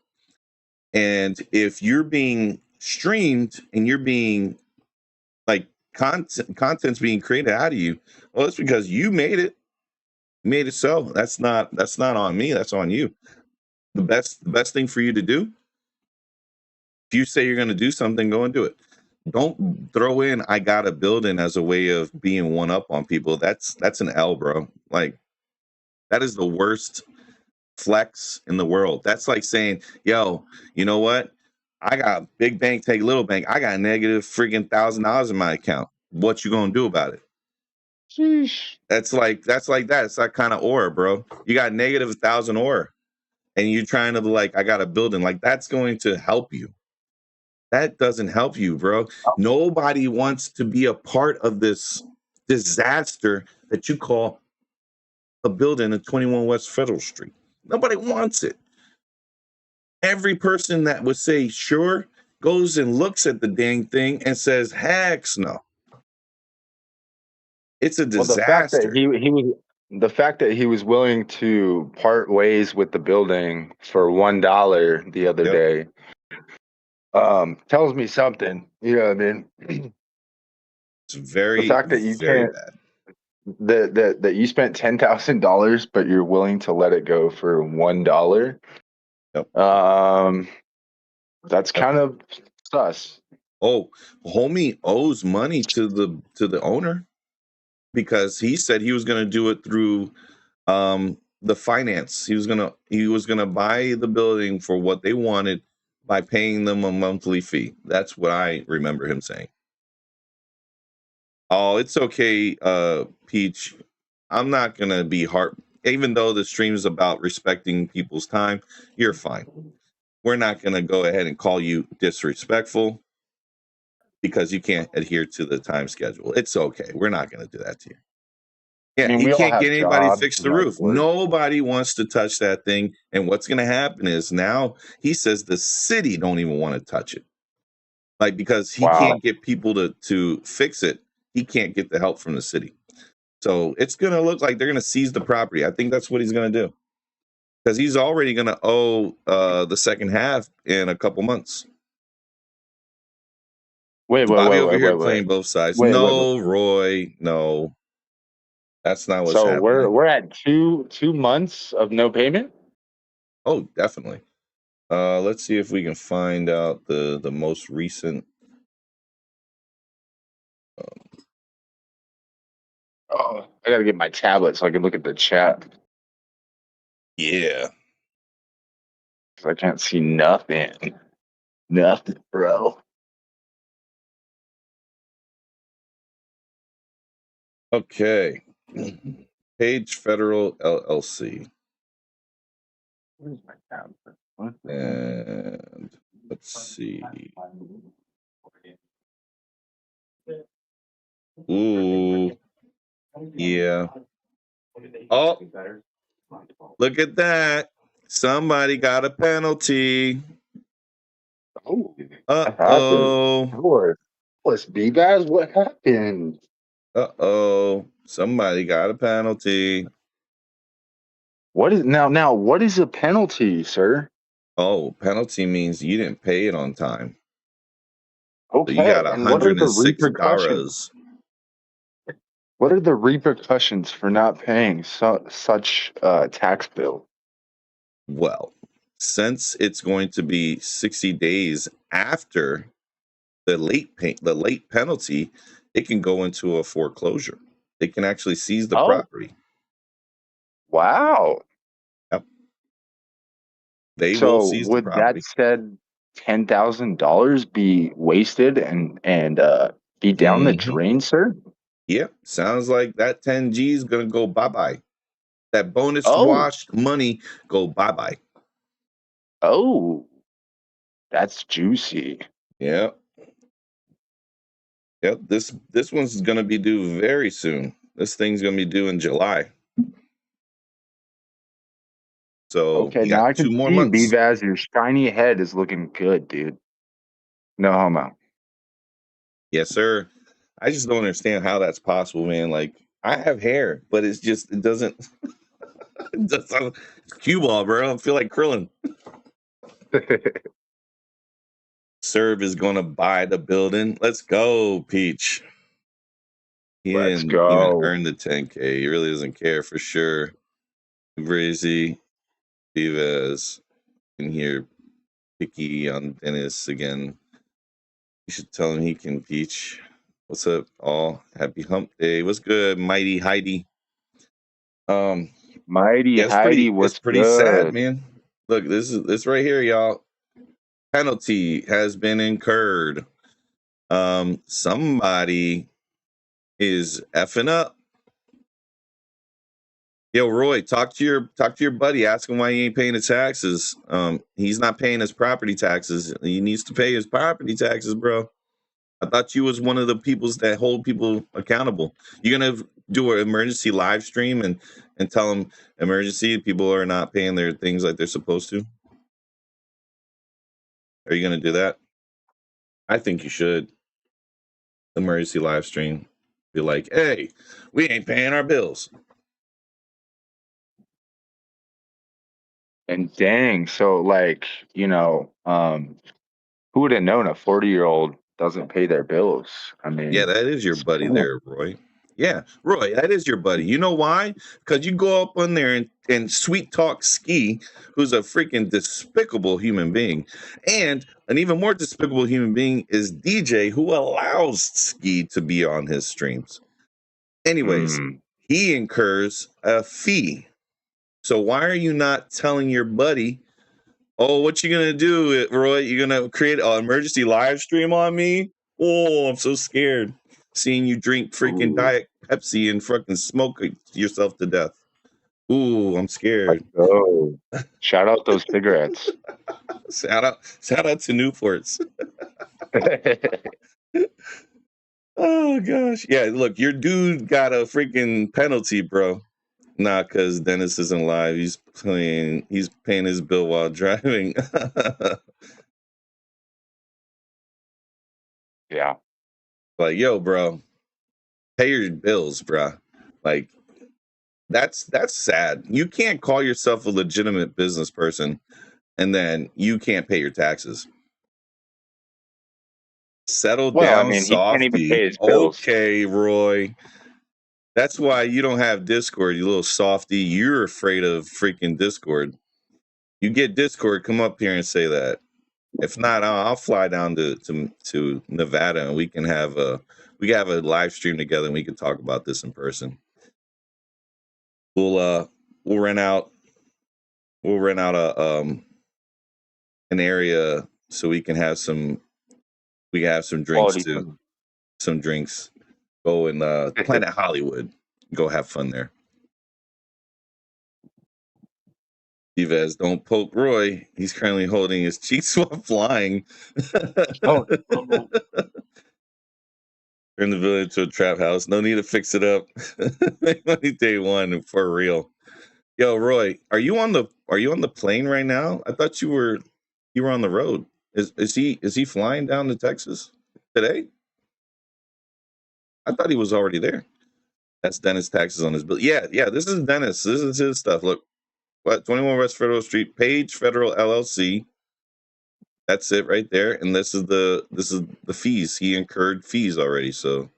[SPEAKER 1] And if you're being streamed and you're being like content's being created out of you, well, it's because you made it. You made it so. That's not on me. That's on you. The best thing for you to do, if you say you're going to do something, go and do it. Don't throw in I got a building as a way of being one up on people. That's an L, bro. Like, that is the worst flex in the world. That's like saying, yo, you know what? I got big bank, take little bank. I got negative freaking $1,000 in my account. What you gonna do about it?
[SPEAKER 2] Sheesh.
[SPEAKER 1] That's like that. It's that kind of aura, bro. You got negative 1,000 aura, and you're trying to like, I got a building. Like, that's going to help you. That doesn't help you, bro. Nobody wants to be a part of this disaster that you call a building at 21 West Federal Street. Nobody wants it. Every person that would say sure goes and looks at the dang thing and says, heck no. It's a disaster.
[SPEAKER 2] The fact that he was willing to part ways with the building for $1 the other day tells me something. You know what I mean?
[SPEAKER 1] It's very,
[SPEAKER 2] the fact that you
[SPEAKER 1] very
[SPEAKER 2] can't
[SPEAKER 1] bad.
[SPEAKER 2] that you spent $10,000 but you're willing to let it go for $1.
[SPEAKER 1] Yep.
[SPEAKER 2] That's kind of sus.
[SPEAKER 1] Oh, homie owes money to the owner because he said he was going to do it through the finance. He was gonna buy the building for what they wanted by paying them a monthly fee. That's what I remember him saying. Oh, it's okay, Peach. I'm not gonna be even though the stream is about respecting people's time, you're fine. We're not gonna go ahead and call you disrespectful because you can't adhere to the time schedule. It's okay. We're not gonna do that to you. Yeah,
[SPEAKER 2] I mean,
[SPEAKER 1] he
[SPEAKER 2] we all
[SPEAKER 1] can't
[SPEAKER 2] have
[SPEAKER 1] get anybody to
[SPEAKER 2] jobs,
[SPEAKER 1] fix the roof.
[SPEAKER 2] work.
[SPEAKER 1] Nobody wants to touch that thing. And what's going to happen is now he says the city don't even want to touch it. Like, because he can't get people to fix it. He can't get the help from the city. So it's going to look like they're going to seize the property. I think that's what he's going to do. Because he's already going to owe the second half in a couple months. Bobby over here playing both sides. No, Roy, no. That's not what's happening.
[SPEAKER 2] So we're at two months of no payment?
[SPEAKER 1] Oh, definitely. Let's see if we can find out the most recent.
[SPEAKER 2] I gotta get my tablet so I can look at the chat.
[SPEAKER 1] Yeah.
[SPEAKER 2] I can't see nothing. Nothing, bro.
[SPEAKER 1] Okay. Page Federal LLC.
[SPEAKER 2] Where's my tablet?
[SPEAKER 1] And let's see. Ooh. Yeah. Oh, look at that. Somebody got a penalty.
[SPEAKER 2] Oh,
[SPEAKER 1] uh-oh.
[SPEAKER 2] Let's be bad. What happened?
[SPEAKER 1] Uh-oh. Somebody got a penalty.
[SPEAKER 2] What is a penalty, sir?
[SPEAKER 1] Oh, penalty means you didn't pay it on time.
[SPEAKER 2] Okay.
[SPEAKER 1] So you got
[SPEAKER 2] and what are the
[SPEAKER 1] $106.
[SPEAKER 2] What are the repercussions for not paying such tax bill?
[SPEAKER 1] Well, since it's going to be 60 days after the late penalty, it can go into a foreclosure. They can actually seize the property.
[SPEAKER 2] Wow.
[SPEAKER 1] Yep. They will seize the property.
[SPEAKER 2] $10,000 be wasted and be down the
[SPEAKER 1] Mm-hmm.
[SPEAKER 2] drain, sir?
[SPEAKER 1] Yep. Sounds like that 10G is gonna go bye-bye. That bonus
[SPEAKER 2] Oh,
[SPEAKER 1] wash money go bye-bye.
[SPEAKER 2] oh, that's juicy.
[SPEAKER 1] Yep. Yep. This one's gonna be due very soon. This thing's gonna be due in July. So
[SPEAKER 2] Okay,
[SPEAKER 1] you
[SPEAKER 2] now
[SPEAKER 1] got
[SPEAKER 2] I can
[SPEAKER 1] 2 more
[SPEAKER 2] see
[SPEAKER 1] months.
[SPEAKER 2] Vivaz, your shiny head is looking good, dude. No homo.
[SPEAKER 1] Yes, sir. I just don't understand how that's possible, man. Like I have hair, but it doesn't it doesn't it's cue ball, bro. I feel like Krillin. Serve is gonna buy the building. Let's go, Peach. He
[SPEAKER 2] Let's
[SPEAKER 1] didn't even
[SPEAKER 2] go.
[SPEAKER 1] earn the 10K. He really doesn't care for sure. Brazy, Vivas, in here, picky on Dennis again. You should tell him he can Peach. What's up, all? Happy hump day. What's good, mighty Heidi? Um,
[SPEAKER 2] Mighty
[SPEAKER 1] yeah,
[SPEAKER 2] Heidi,
[SPEAKER 1] it's
[SPEAKER 2] what's
[SPEAKER 1] pretty sad,
[SPEAKER 2] good?
[SPEAKER 1] man. Look, this right here, y'all. Penalty has been incurred. Somebody is effing up. Yo, Roy, talk to your buddy. Ask him why he ain't paying his taxes. He's not paying his property taxes. He needs to pay his property taxes, bro. I thought you was one of the peoples that hold people accountable. You gonna do an emergency live stream and tell them emergency people are not paying their things like they're supposed to? Are you gonna do that? I think you should. Emergency live stream. Be like, hey, we ain't paying our bills.
[SPEAKER 2] And dang, so like, who would have known a 40-year-old doesn't pay their bills? I
[SPEAKER 1] Yeah,
[SPEAKER 2] mean,
[SPEAKER 1] that is your buddy
[SPEAKER 2] scam.
[SPEAKER 1] there, Roy. Yeah, Roy, that is your buddy. You know why? Because you go up on there and sweet talk Ski, who's a freaking despicable human being. And an even more despicable human being is DJ, who allows Ski to be on his streams. Anyways,
[SPEAKER 2] Mm.
[SPEAKER 1] he incurs a fee. So why are you not telling your buddy, oh, what you gonna do, Roy? You gonna create an emergency live stream on me? Oh, I'm so scared. Seeing you drink freaking
[SPEAKER 2] Ooh,
[SPEAKER 1] Diet Pepsi and fucking smoke yourself to death. Ooh, I'm
[SPEAKER 2] let's
[SPEAKER 1] scared.
[SPEAKER 2] go. Shout out those cigarettes.
[SPEAKER 1] Shout out to Newports. Oh gosh. Yeah, look, your dude got a freaking penalty, bro. Nah, because Dennis isn't live. He's paying his bill while driving.
[SPEAKER 2] Yeah.
[SPEAKER 1] Like, yo, bro, pay your bills, bro. Like, that's sad. You can't call yourself a legitimate business person and then you can't pay your taxes. Settle
[SPEAKER 2] Well, I
[SPEAKER 1] down,
[SPEAKER 2] mean, he can't even pay
[SPEAKER 1] softy.
[SPEAKER 2] his bills.
[SPEAKER 1] Okay, Roy. That's why you don't have Discord, you little softy. You're afraid of freaking Discord. You get Discord, come up here and say that. If not, I'll fly down to Nevada and we can have a live stream together and we can talk about this in person. We'll uh we'll rent out a an area so we can have some drinks
[SPEAKER 2] Quality
[SPEAKER 1] too.
[SPEAKER 2] time.
[SPEAKER 1] Some drinks. Go and Planet Hollywood. Go have fun there. Yves, don't poke Roy. He's currently holding his cheeks while flying.
[SPEAKER 2] Oh, no.
[SPEAKER 1] Turn the village to a trap house. No need to fix it up. Make money day one for real. Yo, Roy, are you on the plane right now? I thought you were on the road. Is he flying down to Texas today? I thought he was already there. That's Dennis taxes on his bill. Yeah, yeah. This is Dennis. This is his stuff. Look, what 21 West Federal Street, Page Federal LLC. That's it right there. And this is the fees. He incurred fees already. So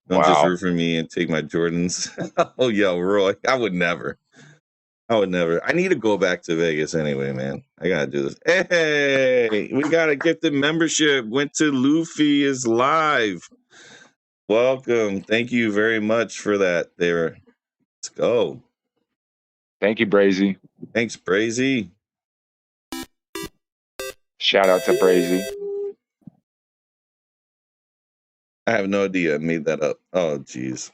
[SPEAKER 1] don't just
[SPEAKER 2] Wow.
[SPEAKER 1] root for me and take my Jordans. Oh, yo, Roy, I would never. I would never. I need to go back to Vegas anyway, man. I gotta do this. Hey, we got a gifted membership. Went to Luffy is live. Welcome. Thank you very much for that. There. Let's go.
[SPEAKER 2] Thank you, Brazy.
[SPEAKER 1] Thanks, Brazy.
[SPEAKER 2] Shout out to Brazy.
[SPEAKER 1] I have no idea. I made that up. Oh, jeez.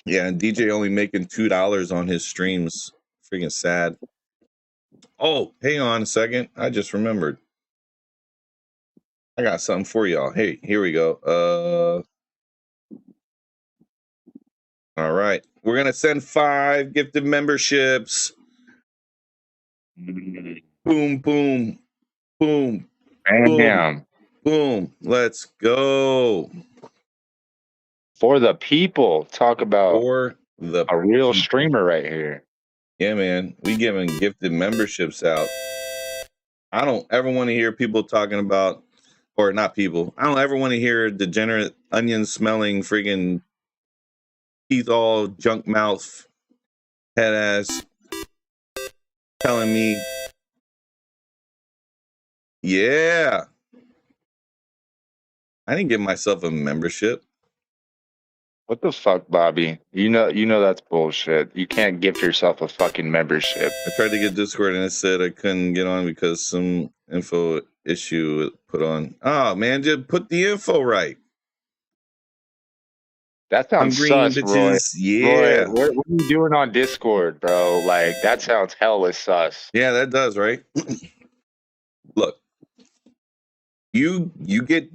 [SPEAKER 1] Yeah, and DJ only making $2 on his streams. Freaking sad. Oh, hang on a second. I just remembered. I got something for y'all. Hey, here we go. All right. We're gonna send 5 gifted memberships. Boom, boom, boom, boom,
[SPEAKER 2] Damn.
[SPEAKER 1] boom. Let's go.
[SPEAKER 2] For the people. Talk about
[SPEAKER 1] For the
[SPEAKER 2] a real
[SPEAKER 1] people.
[SPEAKER 2] streamer right here.
[SPEAKER 1] Yeah, man. We giving gifted memberships out. I don't ever want to hear people talking about, or not people. I don't ever want to hear degenerate onion smelling freaking teeth all junk mouth head ass telling me, yeah, I didn't give myself a membership.
[SPEAKER 2] What the fuck, Bobby? You know that's bullshit. You can't gift yourself a fucking membership.
[SPEAKER 1] I tried to get Discord and it said I couldn't get on because some info issue put on. Oh man, just put the info right.
[SPEAKER 2] That
[SPEAKER 1] I'm
[SPEAKER 2] sounds
[SPEAKER 1] green
[SPEAKER 2] sus, Roy.
[SPEAKER 1] bitches.
[SPEAKER 2] Roy,
[SPEAKER 1] Yeah.
[SPEAKER 2] what are you doing on Discord, bro? Like, that sounds hella sus.
[SPEAKER 1] Yeah, that does, right? Look, you get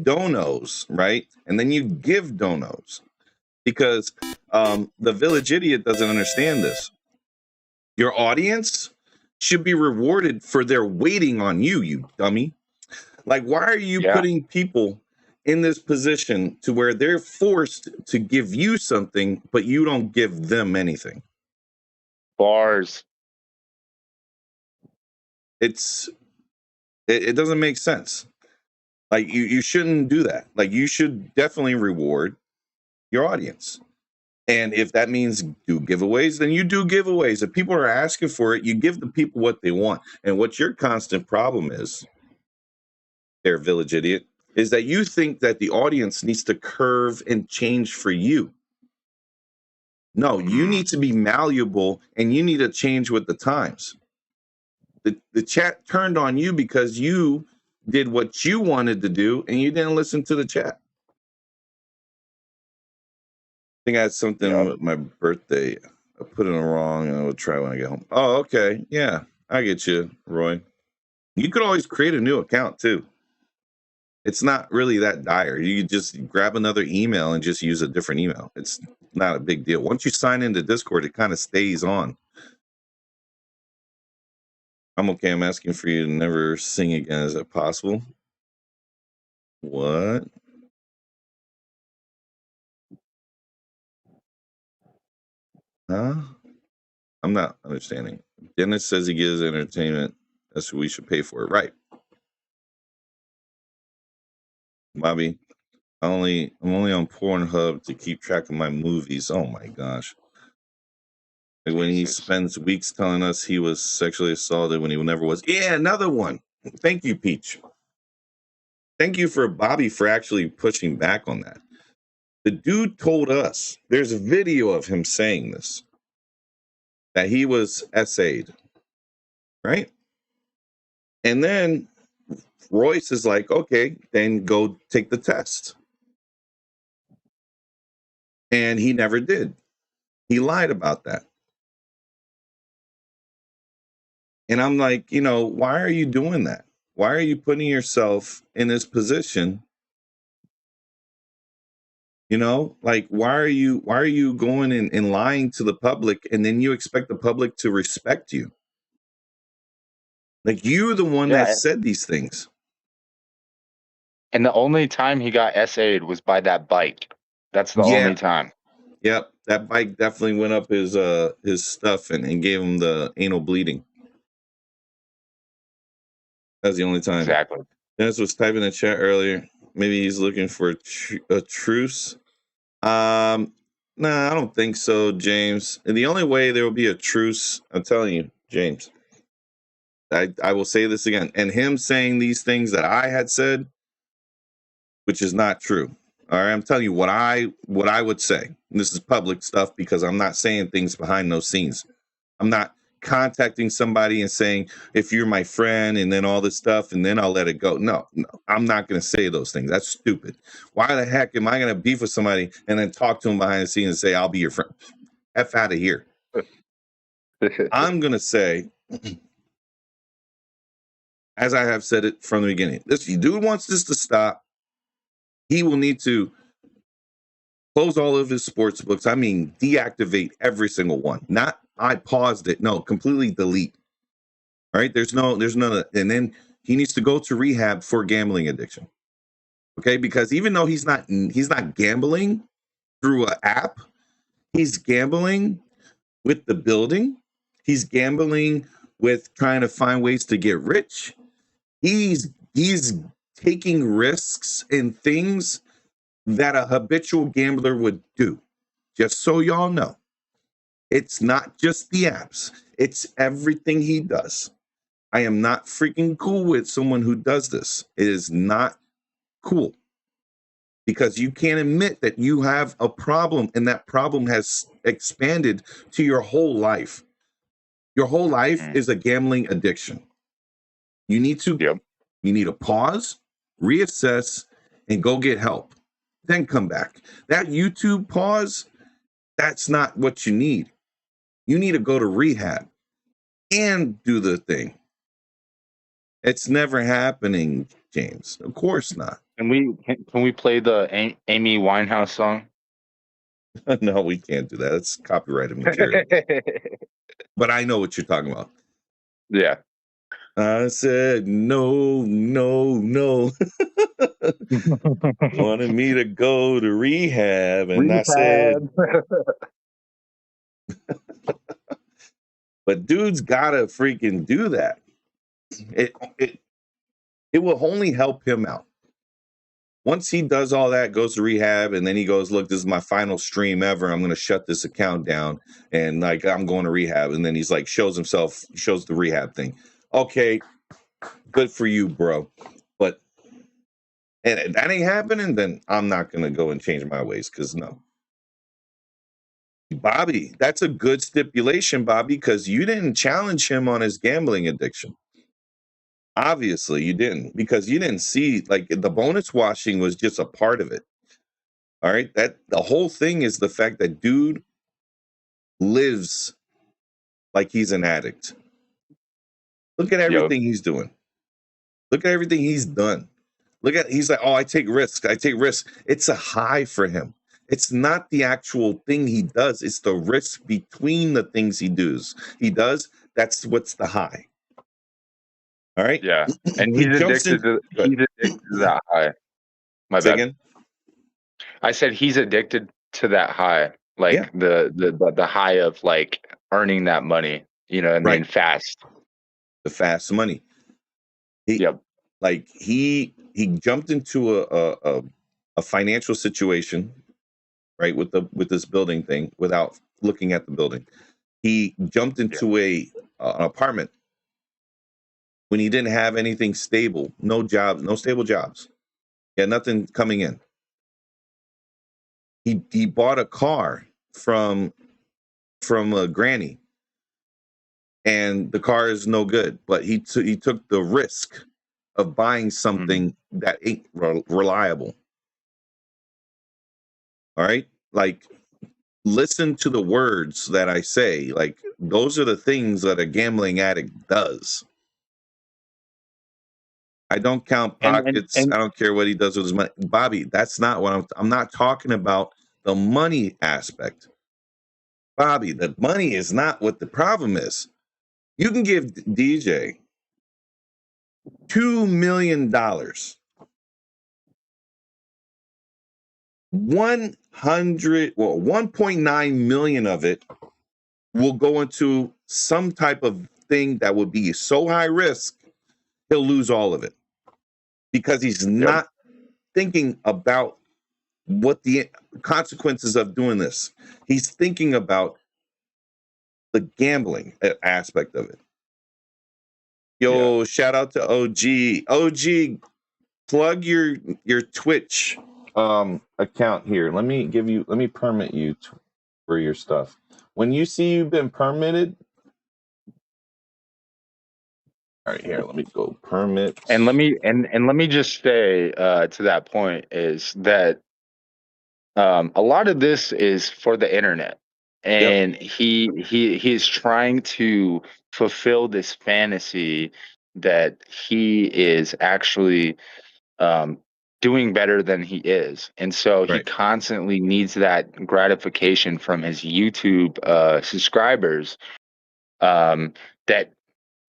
[SPEAKER 1] donos, right? And then you give donos because the village idiot doesn't understand this. Your audience should be rewarded for their waiting on you, you dummy. Like, why are you putting people in this position to where they're forced to give you something, but you don't give them anything?
[SPEAKER 2] Bars.
[SPEAKER 1] It doesn't make sense. Like, you shouldn't do that. Like, you should definitely reward your audience. And if that means do giveaways, then you do giveaways. If people are asking for it, you give the people what they want. And what your constant problem is, there, village idiot, is that you think that the audience needs to curve and change for you. No, you need to be malleable and you need to change with the times. The chat turned on you because you did what you wanted to do and you didn't listen to the chat. I think I had something with my birthday. I put it wrong and I will try when I get home. Oh, okay. Yeah, I get you, Roy. You could always create a new account too. It's not really that dire. You could just grab another email and just use a different email. It's not a big deal. Once you sign into Discord, it kind of stays on. I'm okay. I'm asking for you to never sing again. Is it possible? What? Huh? I'm not understanding. Dennis says he gives entertainment. That's what we should pay for it. Right. Bobby, I'm only on Pornhub to keep track of my movies. Oh my gosh. Like when he spends weeks telling us he was sexually assaulted when he never was. Yeah, another one. Thank you, Peach. Thank you for Bobby for actually pushing back on that. The dude told us, there's a video of him saying this, that he was essayed, right? And then Royce is like, okay, then go take the test. And he never did. He lied about that. And I'm like, why are you doing that? Why are you putting yourself in this position? Like, why are you going and lying to the public and then you expect the public to respect you? Like, you're the one that said these things.
[SPEAKER 2] And the only time he got essayed was by that bike. That's the only time.
[SPEAKER 1] Yep. That bike definitely went up his stuff and gave him the anal bleeding. That's the only time.
[SPEAKER 2] Exactly.
[SPEAKER 1] Dennis was typing in the chat earlier. Maybe he's looking for a truce. Nah, I don't think so, James. And the only way there will be a truce, I'm telling you, James, I will say this again, and him saying these things that I had said, which is not true. All right, I'm telling you what I would say. And this is public stuff because I'm not saying things behind those scenes. I'm not contacting somebody and saying, if you're my friend, and then all this stuff, and then I'll let it go. No, I'm not going to say those things. That's stupid. Why the heck am I going to beef with somebody and then talk to them behind the scenes and say, I'll be your friend? F out of here. I'm going to say, as I have said it from the beginning, this dude wants this to stop. He will need to close all of his sports books. I mean, deactivate every single one. Not I paused it. No, completely delete. All right. There's none of, and then he needs to go to rehab for gambling addiction. Okay, because even though he's not gambling through an app, he's gambling with the building. He's gambling with trying to find ways to get rich. He's taking risks in things that a habitual gambler would do. Just so y'all know, it's not just the apps, it's everything he does. I am not freaking cool with someone who does this. It is not cool, because you can't admit that you have a problem, and that problem has expanded to your whole life. Your whole life is a gambling addiction. You need to pause, reassess, and go get help. Then come back. That YouTube pause, that's not what you need. You need to go to rehab and do the thing. It's never happening, James. Of course not.
[SPEAKER 2] Can we play the Amy Winehouse song?
[SPEAKER 1] No, we can't do that. It's copyrighted material. But I know what you're talking about.
[SPEAKER 2] Yeah.
[SPEAKER 1] I said no. Wanted me to go to rehab, and I said, but dude's gotta freaking do that. It will only help him out. Once he does all that, goes to rehab, and then he goes, look, this is my final stream ever. I'm going to shut this account down, and like I'm going to rehab. And then he's like, shows the rehab thing. Okay, good for you, bro. But and that ain't happening, then I'm not going to go and change my ways, because no. Bobby, that's a good stipulation, Bobby, because you didn't challenge him on his gambling addiction. Obviously, you didn't, because you didn't see, like, the bonus washing was just a part of it. All right, that the whole thing is the fact that dude lives like he's an addict. Look at everything he's doing. Look at everything he's done. He's like, oh, I take risks. It's a high for him. It's not the actual thing he does. It's the risk between the things he does. That's what's the high. All right.
[SPEAKER 2] Yeah, and he's addicted to that high. My bad. Again? I said he's addicted to that high, like the high of like earning that money, you know, and then fast.
[SPEAKER 1] The fast money. Like he jumped into a financial situation, right, with this building thing without looking at the building. He jumped into an apartment when he didn't have anything stable, no stable jobs. He had nothing coming in. He bought a car from a granny, and the car is no good, but he took the risk of buying something that ain't reliable. All right, like, listen to the words that I say. Like, those are the things that a gambling addict does. I don't count pockets. I don't care what he does with his money. Bobby, that's not what I'm not talking about the money aspect. Bobby, the money is not what the problem is. You can give DJ $2 million. 1.9 million of it will go into some type of thing that would be so high risk, he'll lose all of it, because he's not thinking about what the consequences of doing this. He's thinking about the gambling aspect of it. Yo, shout out to OG. OG, plug your Twitch account here. Let me permit you for your stuff. When you see you've been permitted, All right, here, let me go permits.
[SPEAKER 2] And let me just say to that point is that a lot of this is for the internet,
[SPEAKER 1] Yep.
[SPEAKER 2] and he's trying to fulfill this fantasy that he is actually um, doing better than he is, and so he
[SPEAKER 1] Right.
[SPEAKER 2] constantly needs that gratification from his YouTube subscribers, that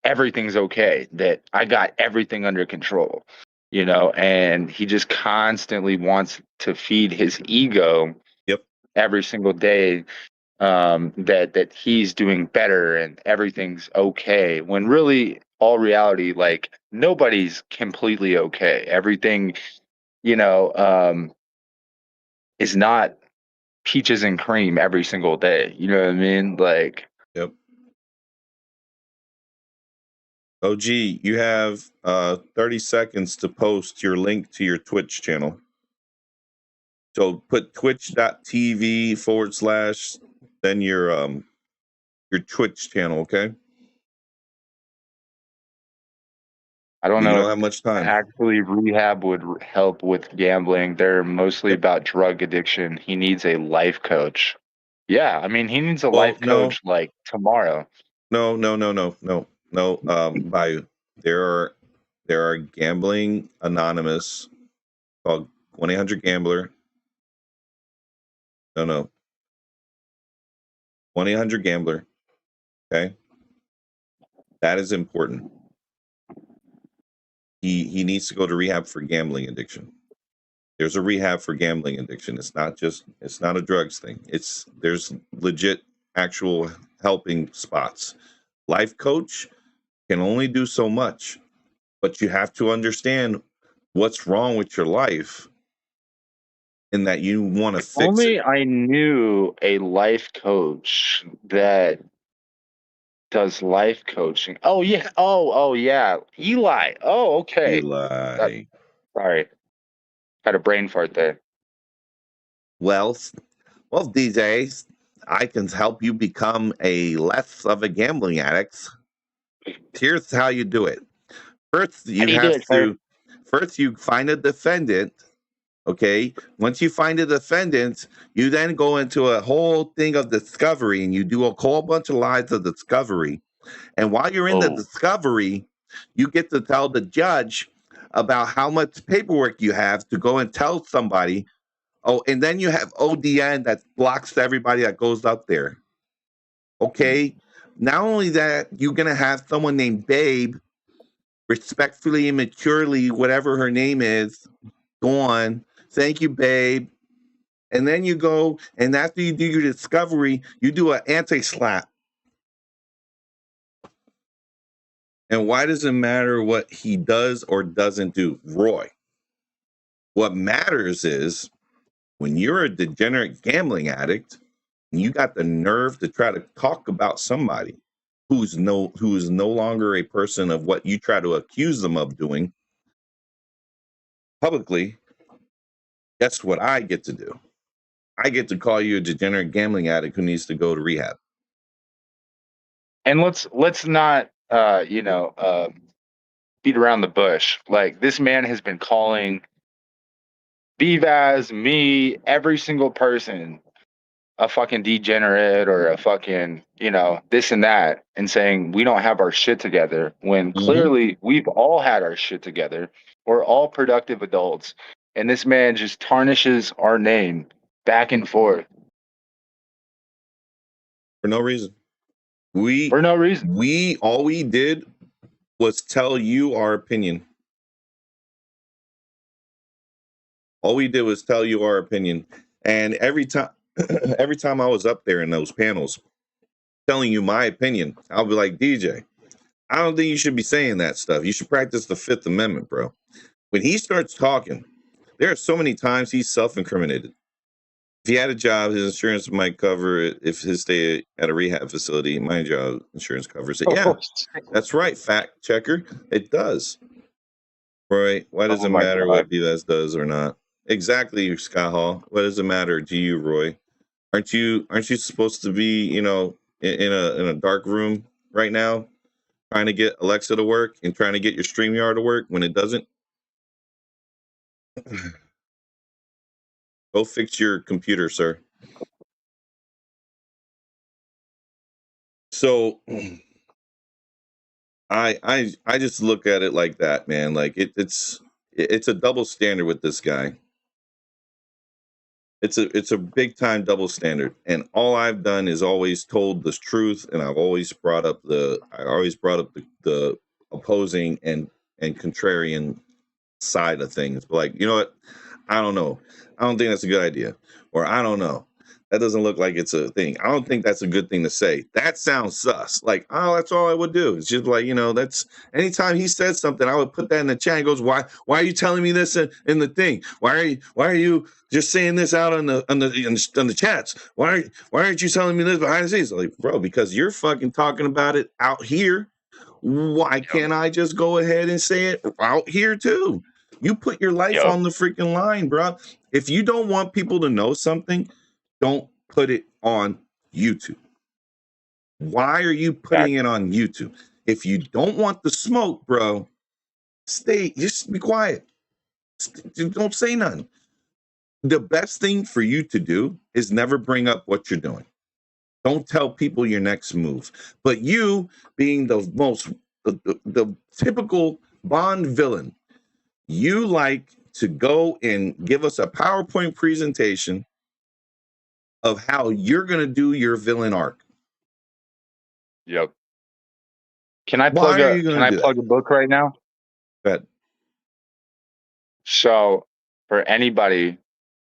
[SPEAKER 2] everything's okay, that I got everything under control, and he just constantly wants to feed his ego
[SPEAKER 1] Yep.
[SPEAKER 2] every single day, that he's doing better and everything's okay, when really all reality, like, nobody's completely okay. Everything, you know, um, is not peaches and cream every single day. You know what I mean? Like,
[SPEAKER 1] Yep. OG, you have 30 seconds to post your link to your Twitch channel. So put twitch.tv/ then your Twitch channel, okay?
[SPEAKER 2] I don't
[SPEAKER 1] You
[SPEAKER 2] know
[SPEAKER 1] don't
[SPEAKER 2] if
[SPEAKER 1] have much time.
[SPEAKER 2] actually rehab would help with gambling. They're mostly
[SPEAKER 1] Yep.
[SPEAKER 2] about drug addiction. He needs a life coach. Yeah, I mean, he needs a
[SPEAKER 1] Well,
[SPEAKER 2] life
[SPEAKER 1] no,
[SPEAKER 2] coach like tomorrow.
[SPEAKER 1] no. By there are gambling anonymous called 1-800-GAMBLER. No. 1-800-GAMBLER. Okay. That is important. He needs to go to rehab for gambling addiction. There's a rehab for gambling addiction. It's not a drugs thing. There's legit actual helping spots. Life coach can only do so much, but you have to understand what's wrong with your life and that you want to
[SPEAKER 2] If
[SPEAKER 1] fix it.
[SPEAKER 2] only I knew a life coach that does life coaching. Oh yeah. Oh yeah. Eli. Oh, okay. That,
[SPEAKER 1] Eli.
[SPEAKER 2] sorry. Had a brain fart there.
[SPEAKER 1] Well, DJs, I can help you become a less of a gambling addict. Here's how you do it. First,
[SPEAKER 2] How do you do it, sir?
[SPEAKER 1] you find a defendant. Okay. Once you find a defendant, you then go into a whole thing of discovery and you do a whole bunch of lies of discovery. And while you're in the
[SPEAKER 2] Oh.
[SPEAKER 1] discovery, you get to tell the judge about how much paperwork you have to go and tell somebody. Oh, and then you have ODN that blocks everybody that goes up there. Okay. Not only that, you're going to have someone named Babe, respectfully and maturely, whatever her name is, go on. Thank you, Babe. And then you go, and after you do your discovery, you do an anti-slap. And why does it matter what he does or doesn't do? Roy, what matters is when you're a degenerate gambling addict and you got the nerve to try to talk about somebody who is no longer a person of what you try to accuse them of doing publicly, guess what I get to do? I get to call you a degenerate gambling addict who needs to go to rehab.
[SPEAKER 2] And let's not beat around the bush. Like, this man has been calling Bivaz, me, every single person a fucking degenerate or a fucking, this and that, and saying we don't have our shit together, when
[SPEAKER 1] Mm-hmm.
[SPEAKER 2] clearly we've all had our shit together. We're all productive adults. And this man just tarnishes our name back and forth
[SPEAKER 1] For no reason. We
[SPEAKER 2] for no reason.
[SPEAKER 1] all we did was tell you our opinion. All we did was tell you our opinion. And every time every time I was up there in those panels telling you my opinion, I'll be like, DJ, I don't think you should be saying that stuff. You should practice the Fifth Amendment, bro. When he starts talking, there are so many times he's self-incriminated. If he had a job, his insurance might cover it. If his stay at a rehab facility, my job insurance covers it. Yeah, that's right, fact checker. It does. Right. Why does
[SPEAKER 2] Oh
[SPEAKER 1] it
[SPEAKER 2] my
[SPEAKER 1] matter
[SPEAKER 2] god.
[SPEAKER 1] what Diaz does or not? Exactly, Scott Hall. What does it matter to you, Roy? Aren't you supposed to be, in a dark room right now, trying to get Alexa to work and trying to get your StreamYard to work when it doesn't. Go fix your computer, sir. So I just look at it like that, man. Like it's a double standard with this guy. It's a big time double standard, and all I've done is always told the truth, and I've always brought up the opposing and contrarian side of things. But like, you know what? I don't know. I don't think that's a good idea. Or I don't know. That doesn't look like it's a thing. I don't think that's a good thing to say. That sounds sus. Like, oh, that's all I would do. It's just like, that's anytime he says something, I would put that in the chat. He goes, why are you telling me this in the thing? Why are you just saying this out on the chats? Why aren't you telling me this behind the scenes? Like, bro, because you're fucking talking about it out here. Why can't I just go ahead and say it out here too? You put your life on the freaking line, bro. If you don't want people to know something, don't put it on YouTube. Why are you putting it on YouTube? If you don't want the smoke, bro, just be quiet. Don't say nothing. The best thing for you to do is never bring up what you're doing. Don't tell people your next move. But you, being the typical Bond villain, you like to go and give us a PowerPoint presentation of how you're going to do your villain arc.
[SPEAKER 2] Yep. Can I plug a book right now?
[SPEAKER 1] Go ahead.
[SPEAKER 2] So for anybody,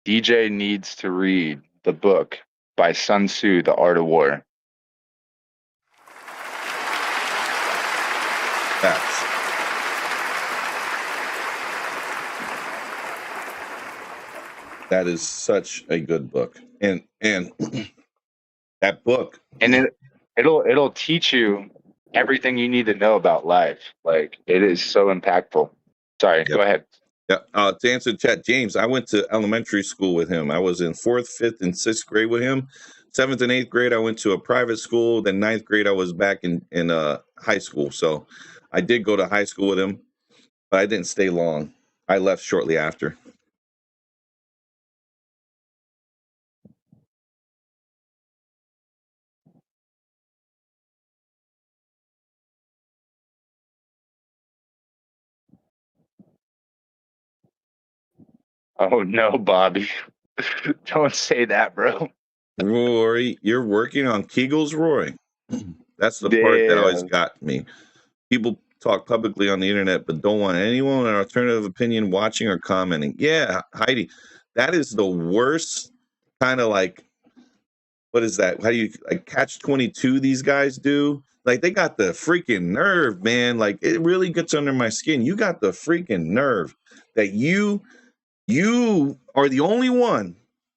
[SPEAKER 2] DJ needs to read the book by Sun Tzu, The Art of War.
[SPEAKER 1] Facts. That is such a good book. And that book.
[SPEAKER 2] And it'll teach you everything you need to know about life. Like, it is so impactful. Sorry, Go ahead.
[SPEAKER 1] Yeah. To answer the chat, James, I went to elementary school with him. I was in 4th, 5th, and 6th grade with him. 7th and 8th grade, I went to a private school. Then 9th grade, I was back in high school. So I did go to high school with him, but I didn't stay long. I left shortly after.
[SPEAKER 2] Oh no, Bobby. Don't say that, bro.
[SPEAKER 1] Rory, you're working on Kegel's Rory. That's the part that always got me. People talk publicly on the internet, but don't want anyone with an alternative opinion watching or commenting. Yeah, Heidi, that is the worst kind of like, what is that? How do you like catch 22 these guys do? Like, they got the freaking nerve, man. Like, it really gets under my skin. You got the freaking nerve that you are the only one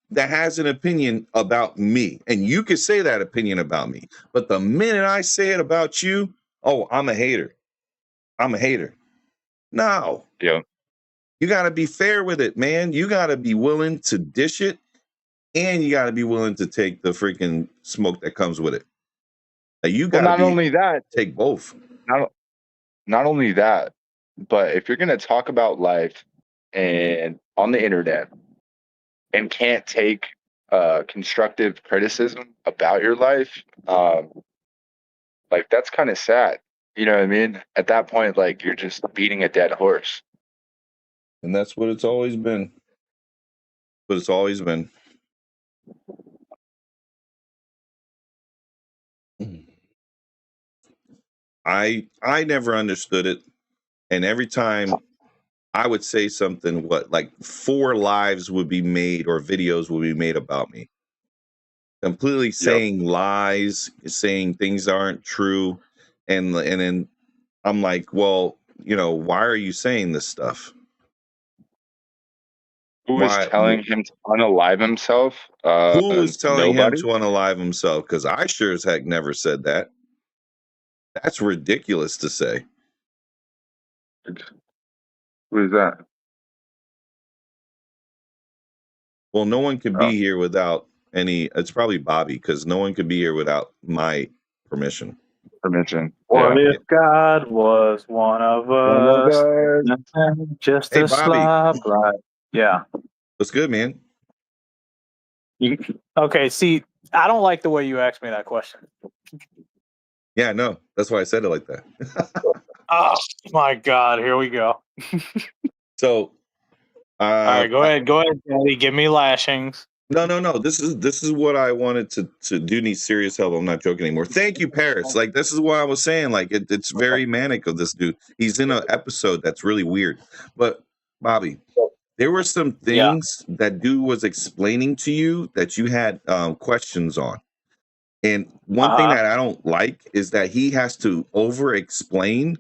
[SPEAKER 1] that has an opinion about me. And you can say that opinion about me. But the minute I say it about you, oh, I'm a hater. I'm a hater. No.
[SPEAKER 2] Yeah.
[SPEAKER 1] You got to be fair with it, man. You got to be willing to dish it, and you got to be willing to take the freaking smoke that comes with it. Like, you got to take both.
[SPEAKER 2] Not only that, but if you're going to talk about life and on the internet and can't take constructive criticism about your life, like, that's kind of sad. You know what I mean? At that point, like, you're just beating a dead horse.
[SPEAKER 1] And that's what it's always been. But it's always been. I never understood it. And every time I would say something, like 4 lives would be made or videos would be made about me. Completely saying lies, saying things aren't true. And then I'm like, well, why are you saying this stuff?
[SPEAKER 2] Who was telling him to unalive himself?
[SPEAKER 1] Who was telling him
[SPEAKER 2] nobody?
[SPEAKER 1] to unalive himself? Because I sure as heck never said that. That's ridiculous to say.
[SPEAKER 2] Who is that?
[SPEAKER 1] Well, no one could be here without it's probably Bobby, because no one could be here without my permission.
[SPEAKER 2] permission.
[SPEAKER 3] What
[SPEAKER 2] Yeah.
[SPEAKER 3] if God was one of us? Just
[SPEAKER 1] Hey,
[SPEAKER 3] a
[SPEAKER 1] Bobby.
[SPEAKER 3] slop right. Yeah.
[SPEAKER 1] What's good, man?
[SPEAKER 3] Okay, see, I don't like the way you asked me that question.
[SPEAKER 1] Yeah, no, that's why I said it like that.
[SPEAKER 3] Oh my God, here we go.
[SPEAKER 1] So,
[SPEAKER 3] All right, go ahead, Daddy. Give me lashings.
[SPEAKER 1] no. This is what I wanted to do. Need serious help. I'm not joking anymore. Thank you, Paris. Like, this is what I was saying. Like, it's very manic of this dude. He's in an episode that's really weird. But Bobby, there were some things that dude was explaining to you that you had questions on. And one thing that I don't like is that he has to over explain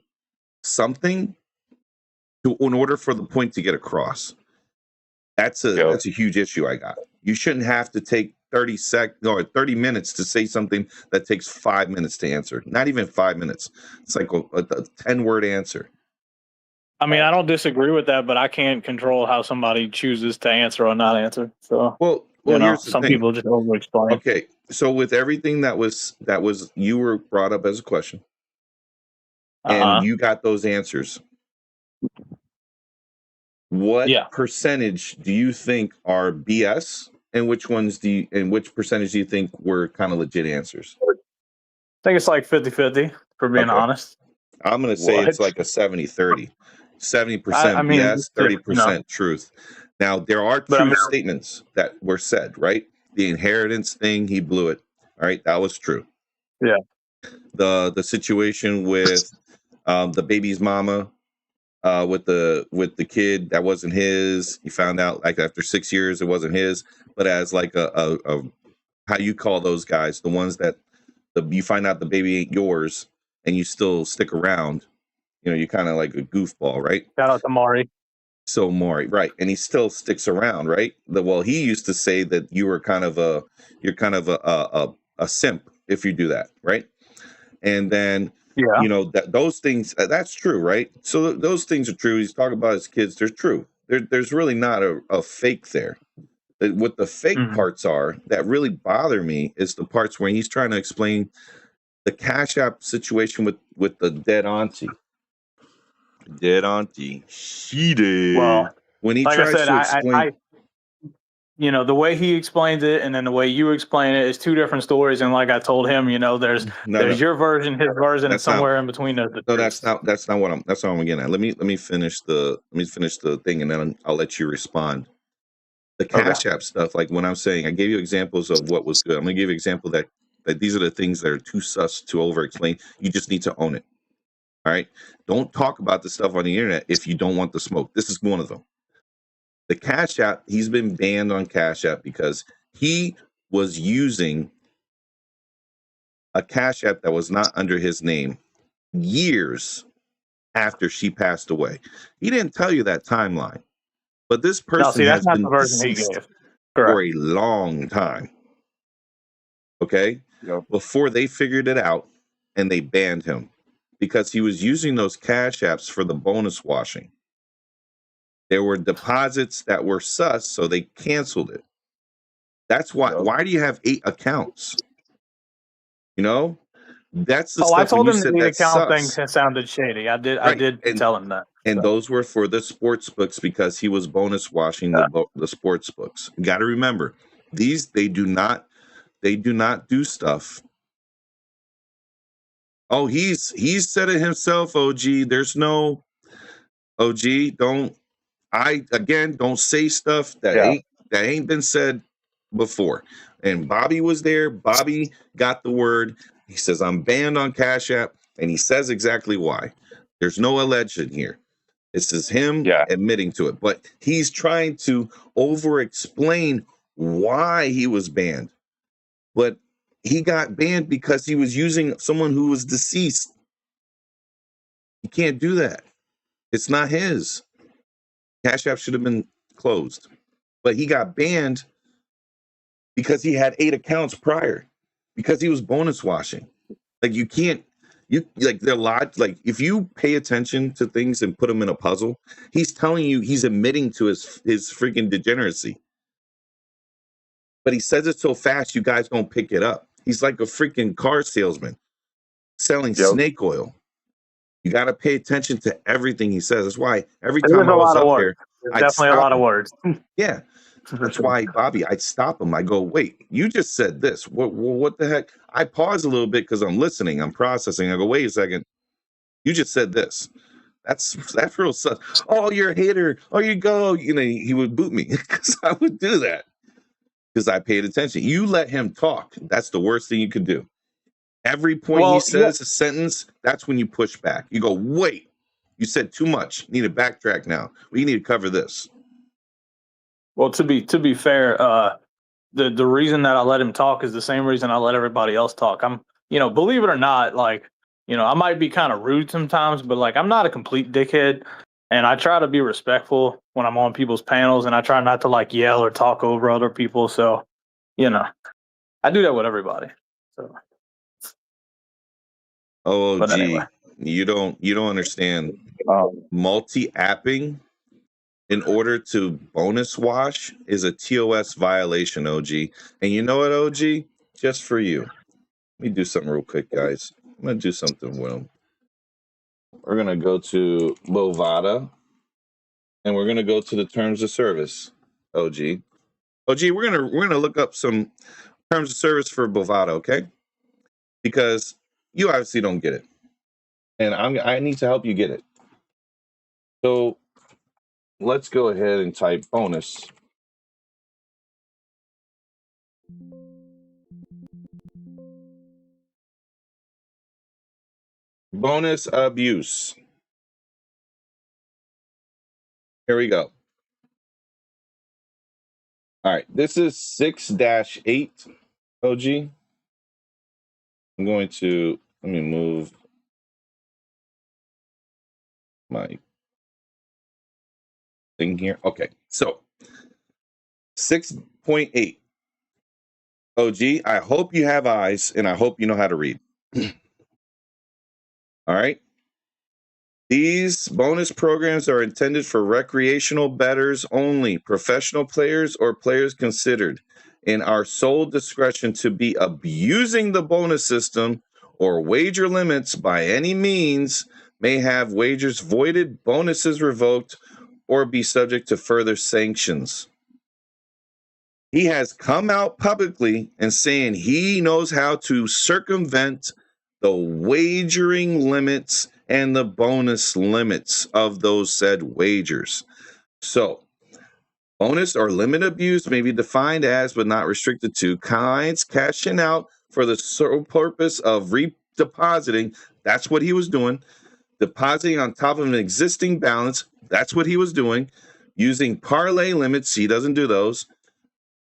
[SPEAKER 1] something in order for the point to get across. That's a huge issue I got. You shouldn't have to take 30 minutes to say something that takes 5 minutes to answer. Not even 5 minutes. It's like a 10-word answer.
[SPEAKER 3] I mean, I don't disagree with that, but I can't control how somebody chooses to answer or not answer. So,
[SPEAKER 1] well, here's the
[SPEAKER 3] some
[SPEAKER 1] thing.
[SPEAKER 3] people just over explain.
[SPEAKER 1] Okay, so with everything that was you were brought up as a question, and you got those answers. What percentage do you think are BS, and which percentage do you think were kind of legit answers?
[SPEAKER 3] I think it's like 50-50, for being honest.
[SPEAKER 1] I'm going to say it's like a 70-30. 70% BS, 30% truth. Now, there are true statements that were said, right? The inheritance thing, he blew it. All right, that was true.
[SPEAKER 3] Yeah.
[SPEAKER 1] The situation with the baby's mama, with the kid, that wasn't his. You found out like after 6 years it wasn't his, but as like a how you call those guys, the ones that you find out the baby ain't yours and you still stick around. You're kind of like a goofball, right?
[SPEAKER 3] Shout out to Maury.
[SPEAKER 1] So Maury, right? And he still sticks around, right? He used to say that you're kind of a simp if you do that, right? And then that those things, that's true, right? So those things are true. He's talking about his kids. They're true. There's really not a fake there. What the fake parts are that really bother me is the parts where he's trying to explain the Cash App situation with the dead auntie. Dead auntie. She did.
[SPEAKER 3] Well,
[SPEAKER 1] when he
[SPEAKER 3] like
[SPEAKER 1] tries
[SPEAKER 3] I said,
[SPEAKER 1] to explain,
[SPEAKER 3] the way he explains it and then the way you explain it is two different stories. And like I told him, there's your version, his version, and somewhere in between those.
[SPEAKER 1] No, that's not what I'm getting at. Let me finish the thing, and then I'll let you respond. The Cash App stuff, like when I'm saying, I gave you examples of what was good. I'm gonna give you an example that these are the things that are too sus to over explain. You just need to own it. All right. Don't talk about the stuff on the internet if you don't want the smoke. This is one of them. The Cash App, he's been banned on Cash App because he was using a Cash App that was not under his name years after she passed away. He didn't tell you that timeline, but this person has been deceased for a long time. Okay?
[SPEAKER 2] Yep.
[SPEAKER 1] Before they figured it out and they banned him because he was using those Cash Apps for the bonus washing. There were deposits that were sus, so they canceled it. That's why.
[SPEAKER 2] Yep.
[SPEAKER 1] Why do you have 8 accounts? That's the
[SPEAKER 3] stuff. I told him the account thing sounded shady. I did tell him that.
[SPEAKER 1] And those were for the sports books because he was bonus washing the sports books. You got to remember, they do not do stuff. Oh, he's said it himself. OG, there's no OG. Don't say stuff that ain't been said before. And Bobby was there. Bobby got the word. He says, I'm banned on Cash App. And he says exactly why. There's no alleged here. This is him admitting to it. But he's trying to over-explain why he was banned. But he got banned because he was using someone who was deceased. You can't do that. It's not his. Cash App should have been closed. But he got banned because he had 8 accounts prior, because he was bonus washing. Like they're lot, like if you pay attention to things and put them in a puzzle, he's telling you, he's admitting to his freaking degeneracy. But he says it so fast, you guys don't pick it up. He's like a freaking car salesman selling snake oil. You got to pay attention to everything he says. That's why every
[SPEAKER 3] There's
[SPEAKER 1] time I was up there, I'd
[SPEAKER 3] definitely a lot of words.
[SPEAKER 1] Yeah. That's why, Bobby, I'd stop him. I go, wait, you just said this. What the heck? I pause a little bit because I'm listening. I'm processing. I go, wait a second. You just said this. That's real sus. Oh, you're a hater. Oh, you go. You know, he would boot me because I would do that because I paid attention. You let him talk. That's the worst thing you could do. Every point he says, a sentence, that's when you push back. You go, wait, you said too much. You need to backtrack now. We need to cover this.
[SPEAKER 3] Well, to be fair, the reason that I let him talk is the same reason I let everybody else talk. I'm, believe it or not, like, I might be kind of rude sometimes, but like I'm not a complete dickhead, and I try to be respectful when I'm on people's panels, and I try not to like yell or talk over other people. So, I do that with everybody. So.
[SPEAKER 1] Oh, gee, anyway. You don't understand. Multi-apping in order to bonus wash is a TOS violation, OG. And you know what, OG? Just for you. Let me do something real quick, guys. I'm going to do something with them. We're going to go to Bovada, and we're going to go to the terms of service, OG. OG, we're going to look up some terms of service for Bovada, okay? Because you obviously don't get it. And I need to help you get it. So let's go ahead and type bonus. Bonus abuse. Here we go. All right, this is 6-8 OG. I'm going to, let me move my thing here. Okay, so 6.8. OG, I hope you have eyes and I hope you know how to read. All right. These bonus programs are intended for recreational bettors only, professional players or players considered in our sole discretion to be abusing the bonus system or wager limits by any means may have wagers voided, bonuses revoked, or be subject to further sanctions. He has come out publicly and saying he knows how to circumvent the wagering limits and the bonus limits of those said wagers. So, bonus or limit abuse may be defined as, but not restricted to, clients cashing out for the sole purpose of redepositing. That's what he was doing. Depositing on top of an existing balance. That's what he was doing. Using parlay limits. He doesn't do those.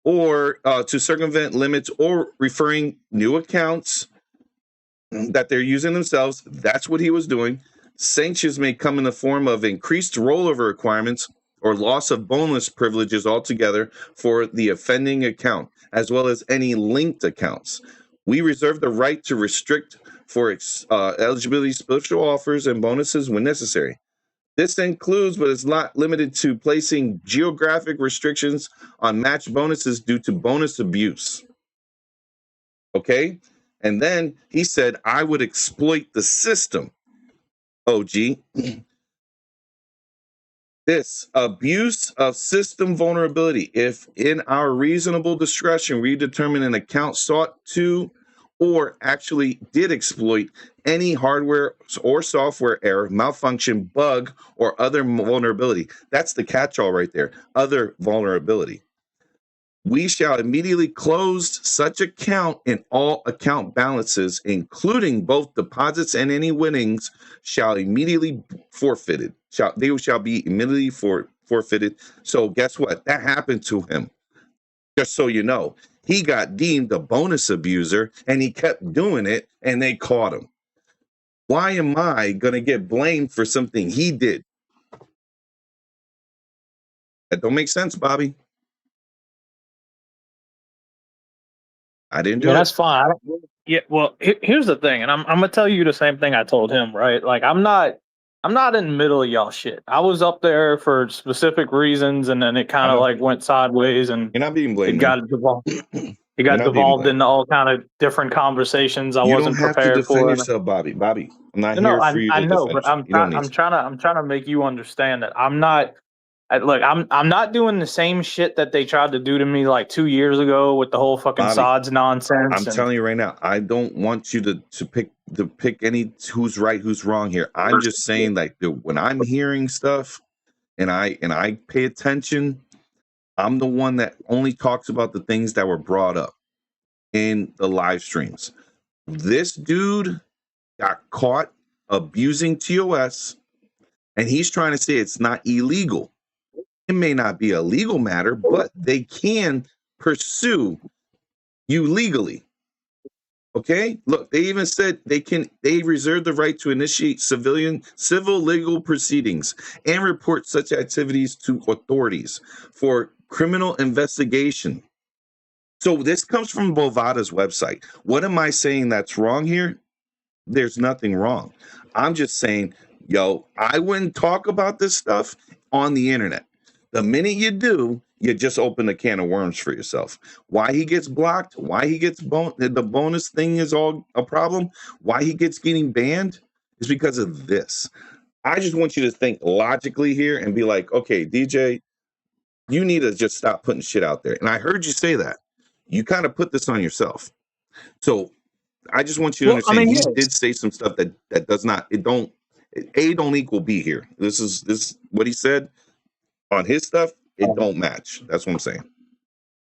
[SPEAKER 1] Or to circumvent limits or referring new accounts that they're using themselves. That's what he was doing. Sanctions may come in the form of increased rollover requirements or loss of bonus privileges altogether for the offending account, as well as any linked accounts. We reserve the right to restrict for eligibility special offers and bonuses when necessary. This includes, but is not limited to, placing geographic restrictions on match bonuses due to bonus abuse. Okay? And then he said, I would exploit the system. OG. This abuse of system vulnerability, if in our reasonable discretion we determine an account sought to or actually did exploit any hardware or software error, malfunction, bug, or other vulnerability. That's the catch-all right there, other vulnerability. We shall immediately close such account, and all account balances, including both deposits and any winnings, shall immediately forfeited. They shall be immediately forfeited. So guess what? That happened to him. Just so you know, he got deemed a bonus abuser, and he kept doing it, and they caught him. Why am I going to get blamed for something he did? That don't make sense, Bobby. I didn't do it.
[SPEAKER 3] That's fine. Yeah. Well, here's the thing, and I'm gonna tell you the same thing I told him. Right? Like I'm not in the middle of y'all shit. I was up there for specific reasons, and then it kind of like went sideways, and
[SPEAKER 1] you're not being blamed.
[SPEAKER 3] It got involved. It got devolved into all kind of different conversations I
[SPEAKER 1] You
[SPEAKER 3] wasn't
[SPEAKER 1] don't have to
[SPEAKER 3] prepared
[SPEAKER 1] defend
[SPEAKER 3] for.
[SPEAKER 1] yourself, Bobby. Bobby, I'm not
[SPEAKER 3] No,
[SPEAKER 1] here for you
[SPEAKER 3] I
[SPEAKER 1] to
[SPEAKER 3] know,
[SPEAKER 1] defend
[SPEAKER 3] but
[SPEAKER 1] yourself. You don't need to.
[SPEAKER 3] I'm trying to make you understand that I'm not. Look, I'm not doing the same shit that they tried to do to me like 2 years ago with the whole fucking
[SPEAKER 1] Bobby,
[SPEAKER 3] sods nonsense.
[SPEAKER 1] I'm telling you right now, I don't want you to pick any who's right, who's wrong here. I'm just saying, like, when I'm hearing stuff and I pay attention, I'm the one that only talks about the things that were brought up in the live streams. This dude got caught abusing TOS, and he's trying to say it's not illegal. It may not be a legal matter, but they can pursue you legally. Okay, look, they even said they reserve the right to initiate civil legal proceedings and report such activities to authorities for criminal investigation. So this comes from Bovada's website. What am I saying that's wrong here? There's nothing wrong. I'm just saying, yo, I wouldn't talk about this stuff on the internet. The minute you do, you just open a can of worms for yourself. Why he gets blocked, why he gets the bonus thing is all a problem, why he gets getting banned is because of this. I just want you to think logically here and be like, okay, DJ, you need to just stop putting shit out there. And I heard you say that. You kind of put this on yourself. So I just want you to understand he did say some stuff that does not, don't equal B here. This is what he said on his stuff. It don't match. That's what I'm saying.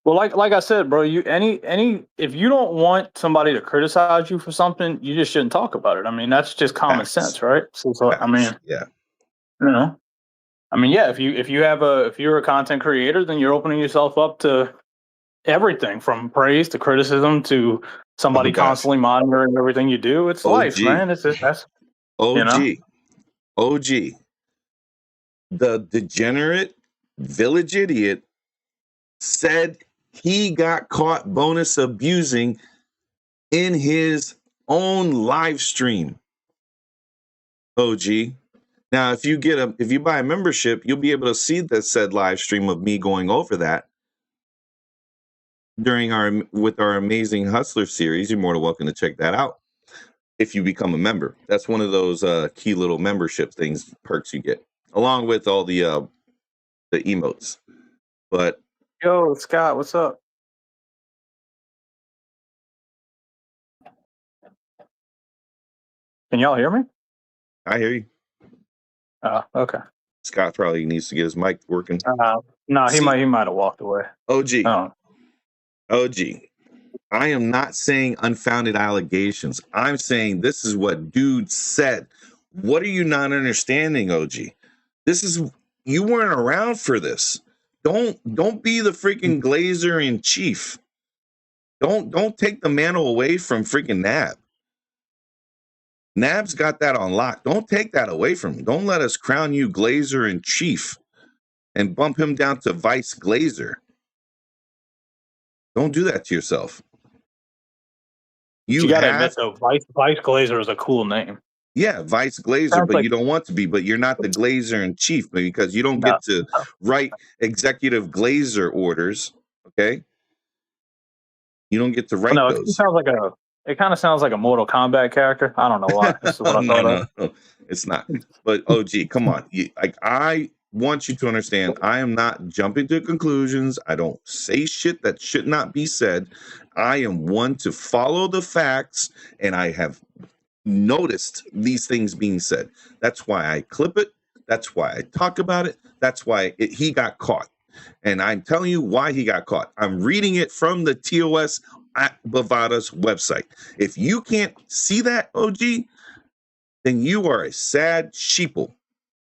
[SPEAKER 3] Well, like I said, bro, if you don't want somebody to criticize you for something, you just shouldn't talk about it. I mean, that's just common sense, right? So I mean,
[SPEAKER 1] yeah,
[SPEAKER 3] you know, I mean, yeah, if you're a content creator, then you're opening yourself up to everything from praise to criticism to somebody constantly monitoring everything you do. It's life, man. That's
[SPEAKER 1] OG. The degenerate village idiot said he got caught bonus abusing in his own live stream. OG. Now, if you buy a membership, you'll be able to see the said live stream of me going over that with our Amazing Hustler series. You're more than welcome to check that out if you become a member. That's one of those key little membership things, perks you get, along with all the emotes. But
[SPEAKER 3] yo, Scott, what's up? Can y'all hear me?
[SPEAKER 1] I hear you.
[SPEAKER 3] Okay.
[SPEAKER 1] Scott probably needs to get his mic working.
[SPEAKER 3] No, he might have walked away.
[SPEAKER 1] OG. I am not saying unfounded allegations. I'm saying this is what dude said. What are you not understanding, OG? You weren't around for this. Don't be the freaking Glazer in chief. Don't take the mantle away from freaking Nab. Nab's got that on lock. Don't take that away from him. Don't let us crown you Glazer in chief and bump him down to Vice Glazer. Don't do that to yourself.
[SPEAKER 3] You gotta admit though, Vice Glazer is a cool name.
[SPEAKER 1] Yeah, Vice Glazer, but you don't want to be. But you're not the Glazer in chief because you don't get to write executive Glazer orders. Okay, you don't get to write those.
[SPEAKER 3] It kind of sounds like a Mortal Kombat character. I don't know why. This is what I thought
[SPEAKER 1] no, it's not. But OG, come on. I want you to understand, I am not jumping to conclusions. I don't say shit that should not be said. I am one to follow the facts, and I have noticed these things being said. That's why I clip it. That's why I talk about it. That's why he got caught. And I'm telling you why he got caught. I'm reading it from the TOS at Bovada's website. If you can't see that, OG, then you are a sad sheeple.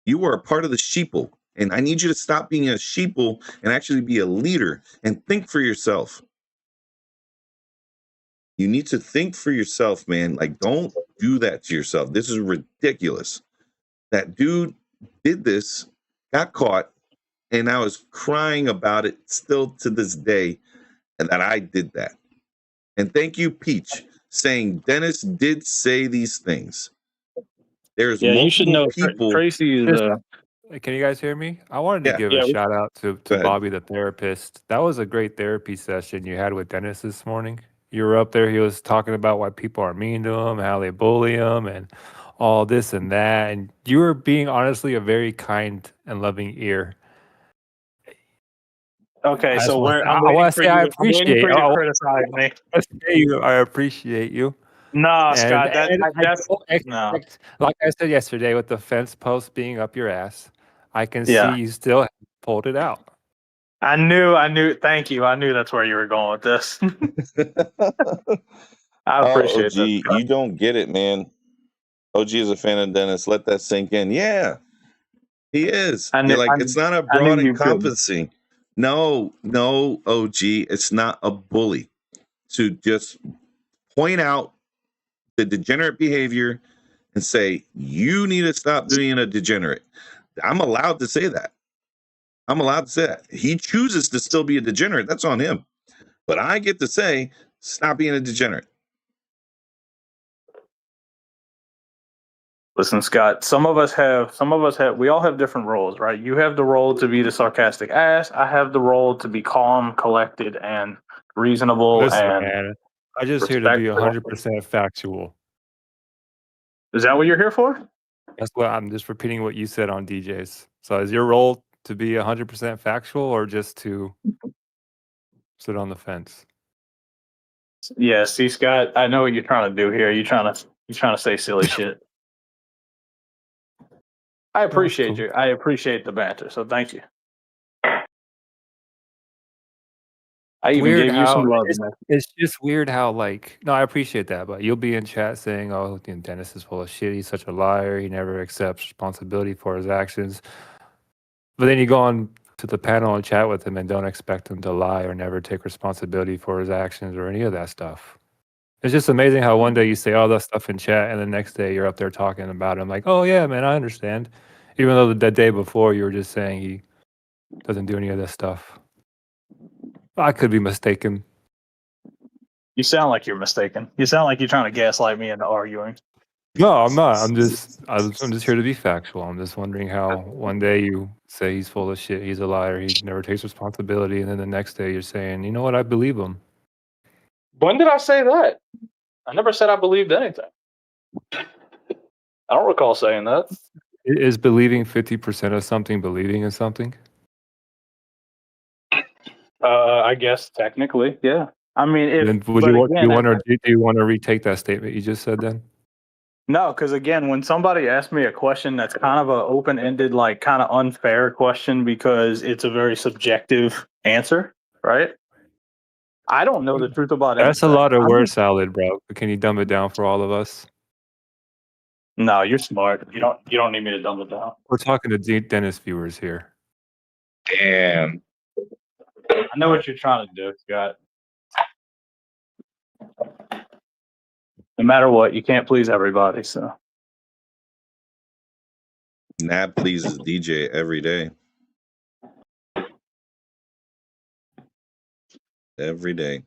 [SPEAKER 1] You are a part of the sheeple. And I need you to stop being a sheeple and actually be a leader and think for yourself. You need to think for yourself, man. Like, don't do that to yourself. This is ridiculous. That dude did this, got caught, and I was crying about it still to this day, and that I did that. And thank you, Peach, saying Dennis did say these things. There's multiple
[SPEAKER 3] you should know
[SPEAKER 1] people.
[SPEAKER 3] Tracy is
[SPEAKER 4] Can you guys hear me? I wanted to
[SPEAKER 1] Yeah,
[SPEAKER 4] give
[SPEAKER 3] Yeah,
[SPEAKER 4] a shout out to
[SPEAKER 1] go ahead.
[SPEAKER 4] Bobby the therapist. That was a great therapy session you had with Dennis this morning. You were up there. He was talking about why people are mean to him, how they bully him, and all this and that. And you were being honestly a very kind and loving ear.
[SPEAKER 3] Okay,
[SPEAKER 4] I just
[SPEAKER 3] so
[SPEAKER 4] want.
[SPEAKER 3] I'm
[SPEAKER 4] I
[SPEAKER 3] waiting
[SPEAKER 4] want
[SPEAKER 3] for
[SPEAKER 4] to say I
[SPEAKER 3] you. I'm waiting
[SPEAKER 4] appreciate.
[SPEAKER 3] for you to criticize me.
[SPEAKER 4] I say you. I appreciate you.
[SPEAKER 3] Nah,
[SPEAKER 4] And,
[SPEAKER 3] Scott,
[SPEAKER 4] and I
[SPEAKER 3] that's
[SPEAKER 4] don't
[SPEAKER 3] no.
[SPEAKER 4] expect, like I said yesterday, with the fence post being up your ass, I can see
[SPEAKER 3] Yeah,
[SPEAKER 4] you still haven't pulled it out.
[SPEAKER 3] I knew. Thank you. I knew that's where you were going with this. I
[SPEAKER 1] Oh,
[SPEAKER 3] appreciate
[SPEAKER 1] OG,
[SPEAKER 3] that.
[SPEAKER 1] you don't get it, man. OG is a fan of Dennis. Let that sink in. Yeah, he is.
[SPEAKER 3] I
[SPEAKER 1] You're
[SPEAKER 3] knew.
[SPEAKER 1] like, it's not a
[SPEAKER 3] I knew
[SPEAKER 1] broad
[SPEAKER 3] you couldn't.
[SPEAKER 1] encompassing. No, OG, it's not a bully to just point out the degenerate behavior and say, you need to stop being a degenerate. I'm allowed to say that. I'm allowed to say that. He chooses to still be a degenerate. That's on him. But I get to say, stop being a degenerate.
[SPEAKER 3] Listen, Scott, some of us have, we all have different roles, right? You have the role to be the sarcastic ass. I have the role to be calm, collected, and reasonable
[SPEAKER 4] Listen,
[SPEAKER 3] and
[SPEAKER 4] man, I'm just here to be
[SPEAKER 3] respectful.
[SPEAKER 4] 100% factual.
[SPEAKER 3] Is that what you're here for?
[SPEAKER 4] That's what I'm just repeating what you said on DJs. So is your role to be 100% factual or just to sit on the fence?
[SPEAKER 3] Yeah, see, Scott, I know what you're trying to do here. You're trying to say silly shit. I appreciate
[SPEAKER 4] cool.
[SPEAKER 3] you. I appreciate the banter. So thank you. I even
[SPEAKER 4] Weird
[SPEAKER 3] gave you some
[SPEAKER 4] how
[SPEAKER 3] love.
[SPEAKER 4] it's just weird how, like, no, I appreciate that, but you'll be in chat saying, "Oh, Dennis is full of shit. He's such a liar. He never accepts responsibility for his actions." But then you go on to the panel and chat with him and don't expect him to lie or never take responsibility for his actions or any of that stuff. It's just amazing how one day you say all that stuff in chat and the next day you're up there talking about him like, "Oh yeah, man, I understand," even though the day before you were just saying he doesn't do any of this stuff. I could be mistaken.
[SPEAKER 3] You sound like you're mistaken. You sound like you're trying to gaslight me into arguing.
[SPEAKER 4] No, I'm not. I'm just here to be factual. I'm just wondering how one day you say he's full of shit, he's a liar, he never takes responsibility, and then the next day you're saying, you know what, I believe him.
[SPEAKER 3] When did I say that? I never said I believed anything. I don't recall saying that.
[SPEAKER 4] Is believing 50% of something believing in something?
[SPEAKER 3] I guess technically, yeah. I mean,
[SPEAKER 4] Then do you want to retake that statement you just said then?
[SPEAKER 3] No, because again, when somebody asks me a question that's kind of an open-ended, like kind of unfair question because it's a very subjective answer, right? I don't know the truth about anything.
[SPEAKER 4] That's a lot of word salad, bro. Can you dumb it down for all of us?
[SPEAKER 3] No, you're smart. You don't need me to dumb it down.
[SPEAKER 4] We're talking to Dennis viewers here.
[SPEAKER 1] Damn.
[SPEAKER 3] I know what you're trying to do, Scott. No matter what, you can't please everybody, so.
[SPEAKER 1] Nab pleases DJ every day. Every day.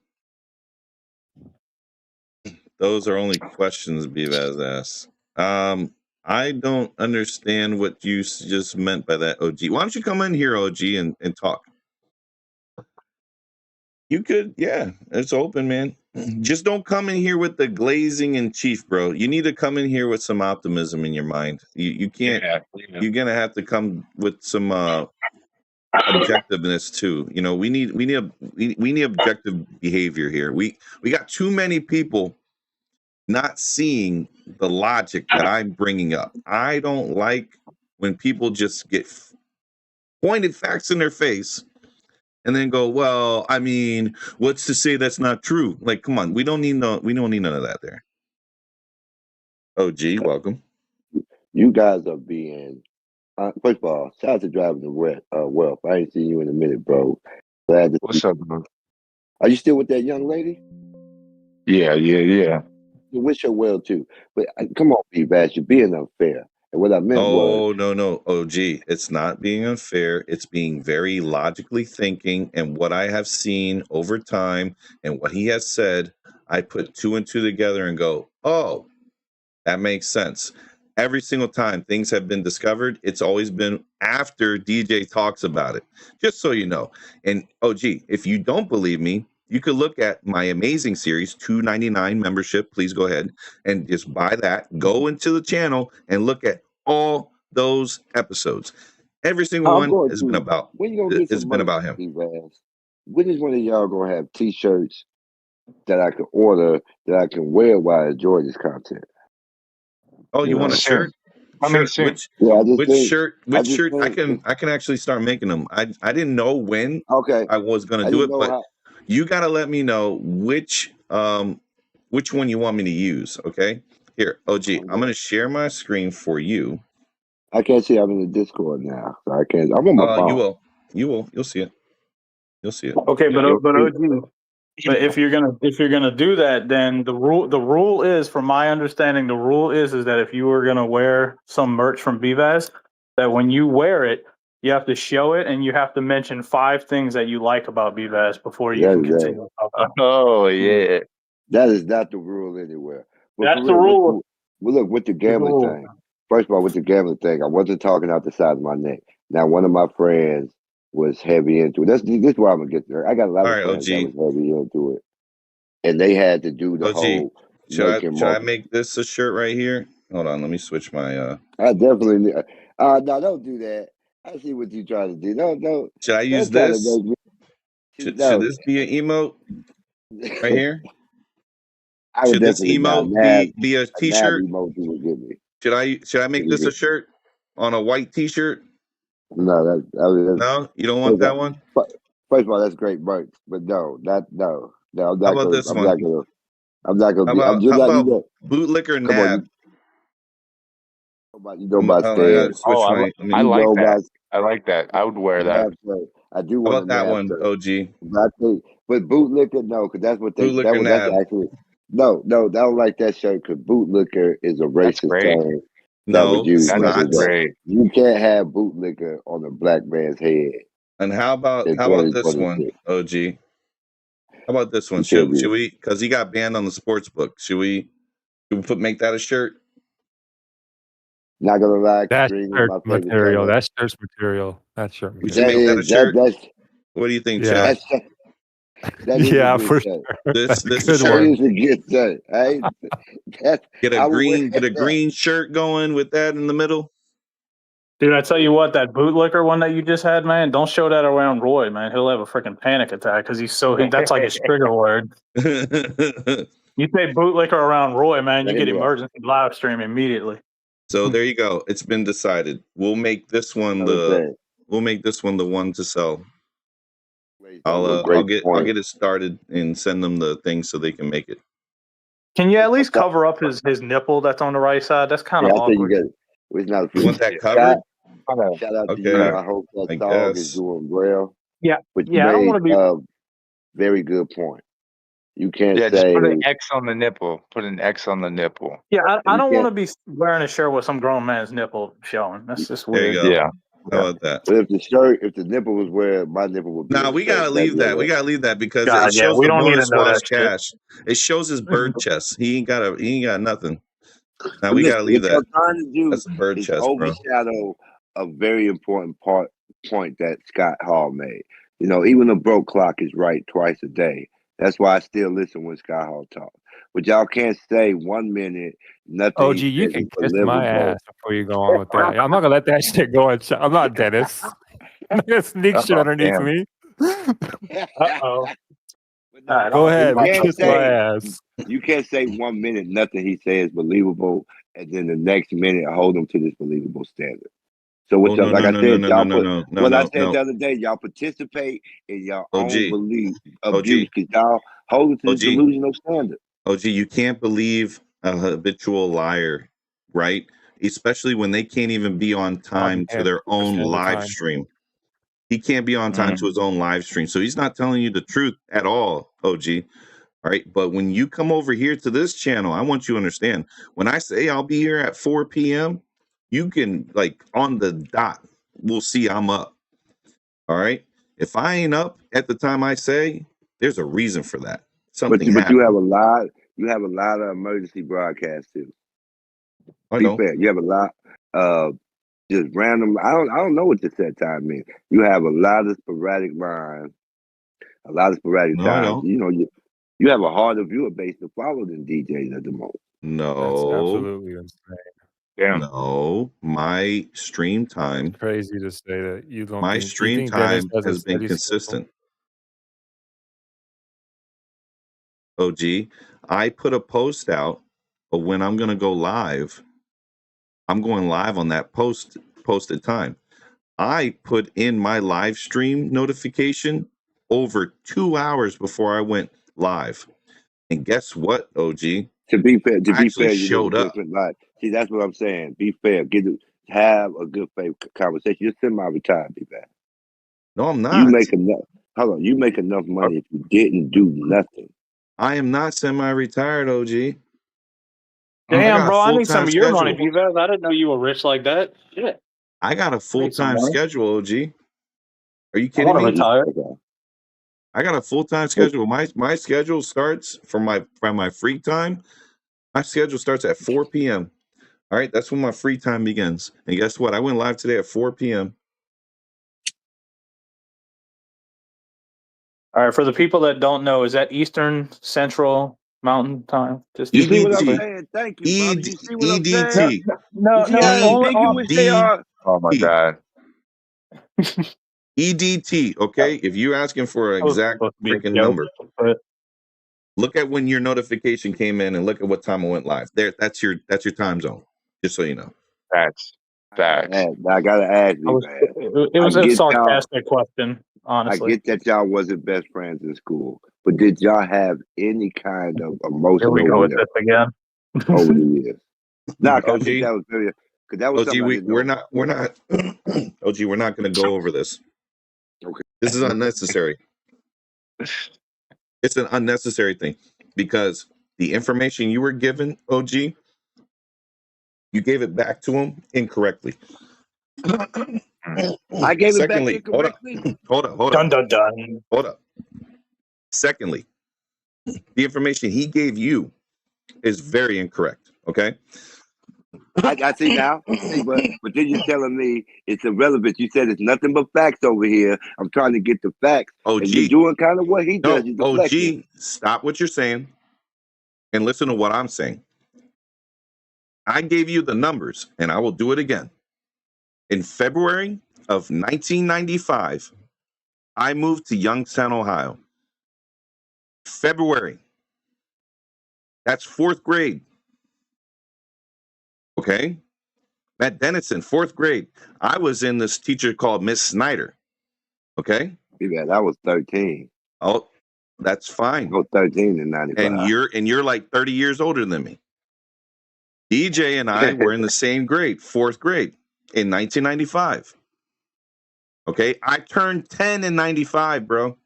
[SPEAKER 1] Those are only questions Bivaz asks. I don't understand what you just meant by that, OG. Why don't you come in here, OG, and talk? You could, yeah. It's open, man. Just don't come in here with the glazing in chief, bro. You need to come in here with some optimism in your mind. You can't. Yeah. You're gonna have to come with some objectiveness too. You know, we need objective behavior here. We got too many people not seeing the logic that I'm bringing up. I don't like when people just get pointed facts in their face and then go, well, I mean, what's to say that's not true? Like, come on, we don't need none of that there. OG, welcome.
[SPEAKER 5] You guys are being first of all, shout out to driving the wealth. I ain't seen you in a minute, bro. Glad to
[SPEAKER 2] What's up, bro?
[SPEAKER 5] Are you still with that young lady?
[SPEAKER 2] Yeah.
[SPEAKER 5] You wish her well too. But come on, B-Bash, you're being unfair. And what I meant was
[SPEAKER 1] no, OG. It's not being unfair. It's being very logically thinking. And what I have seen over time and what he has said, I put two and two together and go, oh, that makes sense. Every single time things have been discovered, it's always been after DJ talks about it. Just so you know. And OG, if you don't believe me, you could look at my amazing series, $2.99 membership. Please go ahead and just buy that. Go into the channel and look at all those episodes. Every single
[SPEAKER 5] I'm
[SPEAKER 1] one
[SPEAKER 5] going
[SPEAKER 1] has
[SPEAKER 5] to.
[SPEAKER 1] been about
[SPEAKER 5] When you gonna get
[SPEAKER 1] it's
[SPEAKER 5] some
[SPEAKER 1] been
[SPEAKER 5] merch,
[SPEAKER 1] about him.
[SPEAKER 5] D-Vaz? When is one of y'all gonna have T-shirts that I can order that I can wear while I enjoy this content?
[SPEAKER 1] Oh, you want a
[SPEAKER 2] Soon.
[SPEAKER 1] shirt?
[SPEAKER 2] Coming
[SPEAKER 1] Sure.
[SPEAKER 2] soon.
[SPEAKER 5] Yeah, I just think.
[SPEAKER 1] Which shirt I can actually start making them. I didn't know when
[SPEAKER 5] Okay,
[SPEAKER 1] I was gonna
[SPEAKER 5] I
[SPEAKER 1] do
[SPEAKER 5] didn't
[SPEAKER 1] it,
[SPEAKER 5] know
[SPEAKER 1] but
[SPEAKER 5] how.
[SPEAKER 1] you gotta let me know which one you want me to use. Okay. Here, OG, I'm gonna share my screen for you.
[SPEAKER 5] I can't see. I'm in the Discord now, so I can't. I'm on my phone.
[SPEAKER 1] You'll see it. You'll see it.
[SPEAKER 3] Okay, but
[SPEAKER 5] Feel free.
[SPEAKER 3] OG, but if you're gonna do that, then the rule is, from my understanding, the rule is that if you were gonna wear some merch from BVAS, that when you wear it, you have to show it and you have to mention 5 things that you like about BVAS before you
[SPEAKER 5] That
[SPEAKER 3] can
[SPEAKER 5] is that.
[SPEAKER 3] continue.
[SPEAKER 2] Oh yeah.
[SPEAKER 5] That is not the rule anywhere. But
[SPEAKER 3] That's
[SPEAKER 5] for
[SPEAKER 3] the
[SPEAKER 5] real,
[SPEAKER 3] rule.
[SPEAKER 5] look with the
[SPEAKER 3] That's the
[SPEAKER 5] gambling
[SPEAKER 3] rule.
[SPEAKER 5] thing. First of all, with the gambling thing, I wasn't talking out the side of my neck. Now, one of my friends was heavy into it. This is where I'm gonna get there. I got a lot
[SPEAKER 1] All
[SPEAKER 5] of
[SPEAKER 1] right,
[SPEAKER 5] friends that
[SPEAKER 1] OG.
[SPEAKER 5] was heavy into it, and they had to do the
[SPEAKER 1] OG.
[SPEAKER 5] whole making
[SPEAKER 1] Should I
[SPEAKER 5] multiple.
[SPEAKER 1] make this a shirt right here? Hold on, let me switch my
[SPEAKER 5] I definitely. No, don't do that. I see what you're trying to do. No,
[SPEAKER 1] should I use
[SPEAKER 5] don't try to
[SPEAKER 1] this?
[SPEAKER 5] make me.
[SPEAKER 1] Should
[SPEAKER 5] No,
[SPEAKER 1] this be an emote right here?
[SPEAKER 5] I would
[SPEAKER 1] Should this
[SPEAKER 5] definitely not.
[SPEAKER 1] emote
[SPEAKER 5] Nav,
[SPEAKER 1] be a
[SPEAKER 5] a nav
[SPEAKER 1] t-shirt?
[SPEAKER 5] emoji would give me.
[SPEAKER 1] Should I make this a shirt on a white t-shirt?
[SPEAKER 5] No, that's
[SPEAKER 1] No, you don't want that one?
[SPEAKER 5] first of all, that's great merch, but no. I'm
[SPEAKER 1] How
[SPEAKER 5] not
[SPEAKER 1] about
[SPEAKER 5] gonna.
[SPEAKER 1] this one?
[SPEAKER 5] I'm not gonna
[SPEAKER 1] How
[SPEAKER 5] be. I'm
[SPEAKER 1] about
[SPEAKER 5] just not. You know,
[SPEAKER 1] bootlicker
[SPEAKER 5] come on.
[SPEAKER 1] nab?
[SPEAKER 5] You know about
[SPEAKER 1] I gotta
[SPEAKER 5] standards.
[SPEAKER 1] switch
[SPEAKER 2] Oh,
[SPEAKER 1] my.
[SPEAKER 2] I
[SPEAKER 5] You
[SPEAKER 2] like
[SPEAKER 5] know
[SPEAKER 2] that.
[SPEAKER 5] about
[SPEAKER 2] I like that. I would wear that.
[SPEAKER 5] nav shirt. I do
[SPEAKER 1] How
[SPEAKER 5] want a
[SPEAKER 1] about that
[SPEAKER 5] nav
[SPEAKER 1] one,
[SPEAKER 5] shirt.
[SPEAKER 1] OG?
[SPEAKER 5] But I think, but bootlicker, no, because that's what they.
[SPEAKER 1] Bootlicker
[SPEAKER 5] That's
[SPEAKER 1] nab.
[SPEAKER 5] actually no. I don't like that shirt because bootlicker is a
[SPEAKER 2] That's
[SPEAKER 5] racist
[SPEAKER 2] great.
[SPEAKER 5] term that was
[SPEAKER 1] No,
[SPEAKER 5] used
[SPEAKER 1] it's
[SPEAKER 5] the
[SPEAKER 2] That's
[SPEAKER 5] other
[SPEAKER 1] not.
[SPEAKER 5] day.
[SPEAKER 2] great.
[SPEAKER 5] You can't have bootlicker on a black man's head
[SPEAKER 1] And how about
[SPEAKER 5] in
[SPEAKER 1] this one,
[SPEAKER 5] 2026.
[SPEAKER 1] OG? How about this one?
[SPEAKER 5] You can't
[SPEAKER 1] Should
[SPEAKER 5] do.
[SPEAKER 1] we? Because he got banned on the sports book. Should we make that a shirt?
[SPEAKER 5] Not gonna lie,
[SPEAKER 4] That's
[SPEAKER 5] green is
[SPEAKER 4] shirt
[SPEAKER 5] my favorite
[SPEAKER 4] material.
[SPEAKER 5] color.
[SPEAKER 4] That's shirt material. That's shirt
[SPEAKER 1] We should
[SPEAKER 4] material.
[SPEAKER 1] make that a shirt.
[SPEAKER 5] That's
[SPEAKER 1] What do you think,
[SPEAKER 4] Yeah.
[SPEAKER 1] Chad?
[SPEAKER 5] that is a
[SPEAKER 4] Yeah,
[SPEAKER 5] good
[SPEAKER 4] for
[SPEAKER 5] shirt.
[SPEAKER 4] sure.
[SPEAKER 1] This
[SPEAKER 4] That's
[SPEAKER 1] a
[SPEAKER 4] a good
[SPEAKER 5] That
[SPEAKER 1] shirt.
[SPEAKER 4] one.
[SPEAKER 5] is a good shirt. I would wear
[SPEAKER 1] Get a
[SPEAKER 5] that.
[SPEAKER 1] green shirt going with that in the middle.
[SPEAKER 3] Dude, I tell you what, that bootlicker one that you just had, man, don't show that around Roy, man. He'll have a freaking panic attack because that's like his trigger word. You say bootlicker around Roy, man, you
[SPEAKER 5] Hit
[SPEAKER 3] get
[SPEAKER 5] me up.
[SPEAKER 3] emergency live stream immediately.
[SPEAKER 1] So there you go. It's been decided. We'll make this one the one to sell. I'll get it started and send them the thing so they can make it.
[SPEAKER 3] Can you at least cover up his nipple that's on the right side? That's kind of
[SPEAKER 5] I think you
[SPEAKER 3] awkward.
[SPEAKER 5] get it. It's not
[SPEAKER 1] You want that covered?
[SPEAKER 5] Shout out to
[SPEAKER 1] Okay.
[SPEAKER 5] you. I hope that
[SPEAKER 1] I
[SPEAKER 5] dog is
[SPEAKER 1] guess.
[SPEAKER 5] doing well.
[SPEAKER 3] Yeah,
[SPEAKER 5] But you
[SPEAKER 3] yeah, I don't
[SPEAKER 5] made
[SPEAKER 3] want to be.
[SPEAKER 5] a very good point. You can't
[SPEAKER 2] Yeah,
[SPEAKER 5] say
[SPEAKER 2] just put an X on the nipple. Put an X on the nipple.
[SPEAKER 3] Yeah, I
[SPEAKER 5] you
[SPEAKER 3] don't want to
[SPEAKER 5] can't.
[SPEAKER 3] be wearing a shirt with some grown man's nipple showing. That's just
[SPEAKER 1] There you
[SPEAKER 3] weird.
[SPEAKER 1] go.
[SPEAKER 2] Yeah.
[SPEAKER 1] How about that?
[SPEAKER 5] But if the nipple was where my nipple would be.
[SPEAKER 1] Nah,
[SPEAKER 5] in the
[SPEAKER 1] we
[SPEAKER 5] shirt,
[SPEAKER 1] gotta leave that. We gotta leave that because
[SPEAKER 3] God,
[SPEAKER 1] it
[SPEAKER 3] yeah,
[SPEAKER 1] shows
[SPEAKER 3] we
[SPEAKER 1] the
[SPEAKER 3] don't need to
[SPEAKER 1] bonus
[SPEAKER 3] know
[SPEAKER 1] wash
[SPEAKER 3] that shit.
[SPEAKER 1] cash. It shows his bird chest. He ain't got nothing. Now
[SPEAKER 5] But
[SPEAKER 1] we
[SPEAKER 5] listen,
[SPEAKER 1] gotta leave
[SPEAKER 5] what y'all
[SPEAKER 1] that.
[SPEAKER 5] trying to do
[SPEAKER 1] That's a bird
[SPEAKER 5] is
[SPEAKER 1] chest, bro.
[SPEAKER 5] overshadow a very important point that Scott Hall made. You know, even a broke clock is right twice a day. That's why I still listen when Scott Hall talks. But y'all can't say 1 minute nothing
[SPEAKER 4] OG,
[SPEAKER 5] he
[SPEAKER 4] you
[SPEAKER 5] says
[SPEAKER 4] can
[SPEAKER 5] is
[SPEAKER 4] kiss my
[SPEAKER 5] believable.
[SPEAKER 4] ass before you go on with that. I'm not gonna let that shit go. I'm not Dennis. I'm not gonna sneak shit underneath
[SPEAKER 2] damn.
[SPEAKER 4] me.
[SPEAKER 3] Uh-oh.
[SPEAKER 5] But
[SPEAKER 3] All right,
[SPEAKER 4] Go
[SPEAKER 3] I'm
[SPEAKER 4] ahead,
[SPEAKER 3] gonna
[SPEAKER 5] you
[SPEAKER 3] keep
[SPEAKER 5] can't
[SPEAKER 4] kiss my
[SPEAKER 5] say
[SPEAKER 4] ass.
[SPEAKER 5] you can't say 1 minute nothing he says is believable, and then the next minute hold him to this believable standard. So what y'all, like I said, y'all put what I said the other day, y'all participate in your own belief of views because y'all hold it to this delusional standard.
[SPEAKER 1] OG, you can't believe a habitual liar, right? Especially when they can't even be on time to their own
[SPEAKER 4] 100% of the
[SPEAKER 1] live
[SPEAKER 4] time.
[SPEAKER 1] stream. He can't be on time to his own live stream. So he's not telling you the truth at all, OG. All right. But when you come over here to this channel, I want you to understand when I say I'll be here at 4 p.m., you can, like, on the dot, we'll see I'm up. All right. If I ain't up at the time I say, there's a reason for that. Something
[SPEAKER 5] But
[SPEAKER 1] happened.
[SPEAKER 5] you have a lot of emergency broadcasts too. Be fair. You have a lot of just random. I don't know what the set time means. You have a lot of sporadic lines, a lot of sporadic
[SPEAKER 1] No, I
[SPEAKER 5] times.
[SPEAKER 1] don't.
[SPEAKER 5] You know, you have a harder viewer base to follow than DJs at the moment.
[SPEAKER 4] That's
[SPEAKER 1] No,
[SPEAKER 4] absolutely insane.
[SPEAKER 2] Damn.
[SPEAKER 1] no. My stream time,
[SPEAKER 4] Crazy to say that you don't
[SPEAKER 1] my
[SPEAKER 4] think you
[SPEAKER 1] stream
[SPEAKER 4] think Dennis
[SPEAKER 1] time
[SPEAKER 4] has a
[SPEAKER 1] has been
[SPEAKER 4] steady schedule?
[SPEAKER 1] consistent. OG, I put a post out, but when I'm gonna go live, I'm going live on that posted time. I put in my live stream notification over 2 hours before I went live. And guess what, OG?
[SPEAKER 5] To be fair,
[SPEAKER 1] I actually
[SPEAKER 5] you live
[SPEAKER 1] showed
[SPEAKER 5] a
[SPEAKER 1] up.
[SPEAKER 5] different life. See, that's what I'm saying. Be fair. Have a good faith conversation. You're semi-retired, be fair.
[SPEAKER 1] No, I'm
[SPEAKER 5] You
[SPEAKER 1] not.
[SPEAKER 5] make enough. Hold on. You make enough money if you didn't do nothing.
[SPEAKER 1] I am not semi-retired, OG.
[SPEAKER 3] Damn, bro, I need some
[SPEAKER 1] full-time
[SPEAKER 3] of your money,
[SPEAKER 1] schedule.
[SPEAKER 3] Vivez. I didn't know you were rich like that. Shit.
[SPEAKER 1] I got a
[SPEAKER 3] Make some
[SPEAKER 1] full-time
[SPEAKER 3] money.
[SPEAKER 1] schedule, OG. Are you
[SPEAKER 3] I
[SPEAKER 1] kidding
[SPEAKER 3] want to
[SPEAKER 1] me?
[SPEAKER 3] retire.
[SPEAKER 1] I got a full-time schedule. My schedule starts from my free time. My schedule starts at 4 p.m. All right, that's when my free time begins. And guess what? I went live today at 4 p.m.
[SPEAKER 3] All right, for the people that don't know, is that Eastern, Central, Mountain Time? Just
[SPEAKER 5] You see what I'm
[SPEAKER 1] EDT.
[SPEAKER 5] saying? Thank you, brother. You see what I'm saying?
[SPEAKER 1] EDT.
[SPEAKER 3] No,
[SPEAKER 5] You see how ambiguous they are?
[SPEAKER 2] Oh my god.
[SPEAKER 1] EDT. Okay, if you're asking for an exact freaking number, look at when your notification came in and look at what time I went live. There, that's your time zone. Just so you know.
[SPEAKER 2] Facts.
[SPEAKER 5] I gotta ask you, man.
[SPEAKER 3] It was a sarcastic question, honestly.
[SPEAKER 5] I get that y'all wasn't best friends in school, but did y'all have any kind of emotional
[SPEAKER 3] Here we go with this again.
[SPEAKER 5] over the years? No, I
[SPEAKER 1] OG,
[SPEAKER 5] think that was very, because that was
[SPEAKER 1] OG,
[SPEAKER 5] something I didn't know
[SPEAKER 1] we're
[SPEAKER 5] about.
[SPEAKER 1] not OG, we're not going to go over this.
[SPEAKER 5] Okay.
[SPEAKER 1] This is unnecessary. It's an unnecessary thing because the information you were given, OG, you gave it back to him incorrectly.
[SPEAKER 5] I gave it back incorrectly.
[SPEAKER 1] Hold up.
[SPEAKER 3] Dun dun dun.
[SPEAKER 1] Hold up. Secondly, the information he gave you is very incorrect. Okay.
[SPEAKER 5] I see now. See, but then you're telling me it's irrelevant. You said it's nothing but facts over here. I'm trying to get the facts.
[SPEAKER 1] OG,
[SPEAKER 5] and you're doing kind of what he does.
[SPEAKER 1] No, OG, stop what you're saying and listen to what I'm saying. I gave you the numbers, and I will do it again. In February of 1995, I moved to Youngstown, Ohio. February. That's 4th grade. Okay. Matt Dennison, 4th grade. I was in this teacher called Miss Snyder. Okay.
[SPEAKER 5] Yeah, that was 13.
[SPEAKER 1] Oh, that's fine.
[SPEAKER 5] I was 13 in 95.
[SPEAKER 1] And you're like 30 years older than me. DJ and I were in the same grade, 4th grade in 1995. Okay. I turned 10 in 95, bro.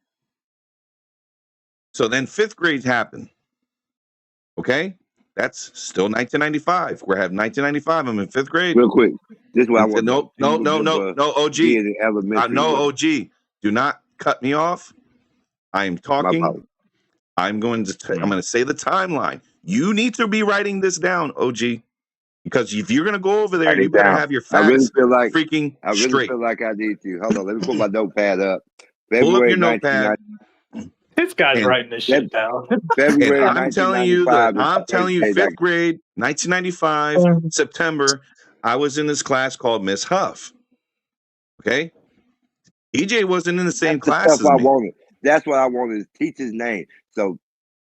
[SPEAKER 1] So then 5th grade happened. Okay. That's still 1995. We're having 1995. I'm in 5th grade.
[SPEAKER 5] Real quick. This is what I want
[SPEAKER 1] No, OG. No, OG. Do not cut me off. I am talking. I'm going to say the timeline. You need to be writing this down, OG. Because if you're going to go over there, you better have your facts freaking straight.
[SPEAKER 5] Feel like I need to. Hold on. Let me put my notepad up.
[SPEAKER 1] Pull up your notepad.
[SPEAKER 3] This guy's writing this shit down.
[SPEAKER 5] February
[SPEAKER 1] I'm telling you, 5th grade, 1995, September, I was in this class called Miss Huff. Okay? EJ wasn't in the same class as me.
[SPEAKER 5] That's what I wanted, his teacher's name. So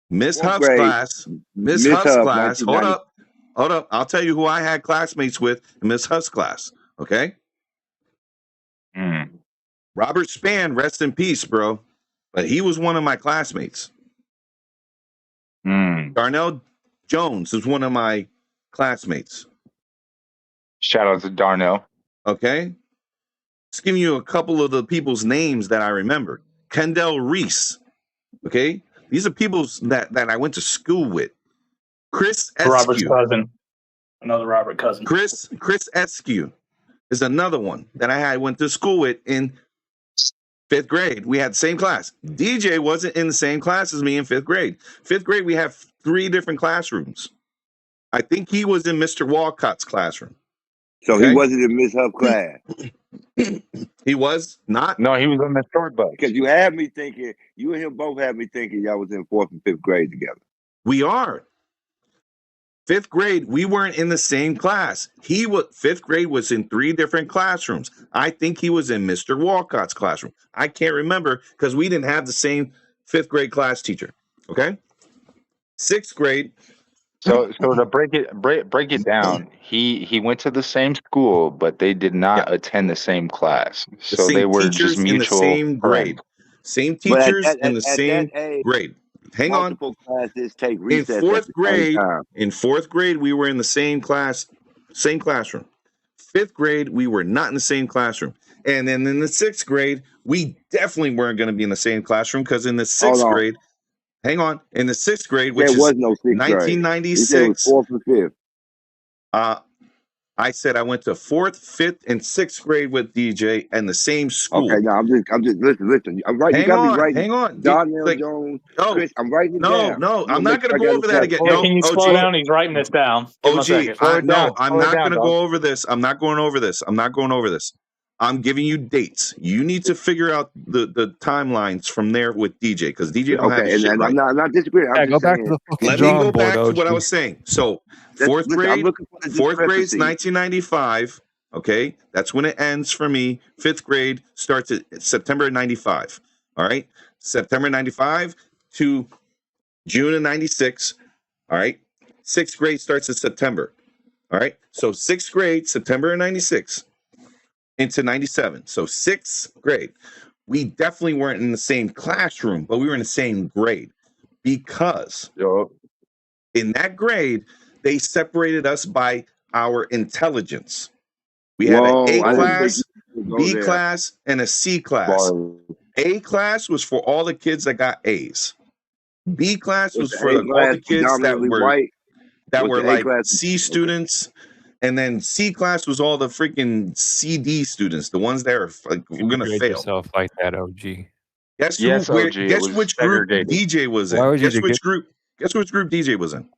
[SPEAKER 1] Miss Huff's class. Miss Huff's class. Hold up. I'll tell you who I had classmates with in Miss Huff's class. Okay? Robert Spann, rest in peace, bro. But he was one of my classmates. Darnell Jones is one of my classmates.
[SPEAKER 2] Shout out to Darnell.
[SPEAKER 1] Okay. Just giving you a couple of the people's names that I remember. Kendall Reese. Okay. These are people that I went to school with. Chris Eskew.
[SPEAKER 3] Robert's cousin. Another Robert cousin.
[SPEAKER 1] Chris Eskew is another one that I went to school with in 5th grade. We had the same class. DJ wasn't in the same class as me in 5th grade. 5th grade, we have 3 different classrooms. I think he was in Mr. Walcott's classroom.
[SPEAKER 5] So he wasn't in Miss Huff's class.
[SPEAKER 1] He was not.
[SPEAKER 2] No, he was in the short bus.
[SPEAKER 5] Because you had me thinking, you and him both had me thinking y'all was in 4th and 5th grade together.
[SPEAKER 1] We are. 5th grade, we weren't in the same class. 5th grade was in 3 different classrooms. I think he was in Mr. Walcott's classroom. I can't remember because we didn't have the same 5th grade class teacher. Okay. 6th grade.
[SPEAKER 2] So to break it down, he went to the same school, but they did not attend the same class. So they were just mutual
[SPEAKER 1] in the same grade.
[SPEAKER 2] friends.
[SPEAKER 1] Same teachers in the same grade. Hang on.
[SPEAKER 5] Multiple classes take recess
[SPEAKER 1] in 4th grade.
[SPEAKER 5] time.
[SPEAKER 1] In 4th grade, we were in the same class, same classroom. 5th grade, we were not in the same classroom. And then in the 6th grade, we definitely weren't going to be in the same classroom because in the 6th grade, hang on, in the 6th grade, which
[SPEAKER 5] there was
[SPEAKER 1] is
[SPEAKER 5] no 6th
[SPEAKER 1] 1996.
[SPEAKER 5] Grade. It was 4th and 5th.
[SPEAKER 1] I said I went to 4th, 5th, and 6th grade with DJ and the same school.
[SPEAKER 5] Okay, no, I'm just listen. I'm right.
[SPEAKER 1] Hang on.
[SPEAKER 5] Donnell Jones, Chris, I'm writing it down.
[SPEAKER 1] No, I'm not going to go over that again.
[SPEAKER 3] Yeah,
[SPEAKER 1] no,
[SPEAKER 3] can you slow down? He's writing this down. Give him a second.
[SPEAKER 1] I'm not going to go over this. I'm not going over this. I'm giving you dates. You need to figure out the timelines from there with DJ because DJ don't have his shit right.
[SPEAKER 5] I'm not disagreeing.
[SPEAKER 4] Yeah, go back to the fucking
[SPEAKER 1] Let me go back to what I was saying. So 4th grade is 1995. Okay, that's when it ends for me. 5th grade starts at September 95. All right, September 95 to June of 96. All right, 6th grade starts in September. All right, so 6th grade, September of 96 into 97. So 6th grade, we definitely weren't in the same classroom, but we were in the same grade because in that grade, they separated us by our intelligence. We had an A class, B class, and a C class. A class was for all the kids that got A's. B class was for all the kids that were like C students. And then C class was all the freaking CD students, the ones that are like, we're going to fail.
[SPEAKER 4] Yourself like that, OG.
[SPEAKER 1] Guess which group DJ was in? Guess which group DJ was in?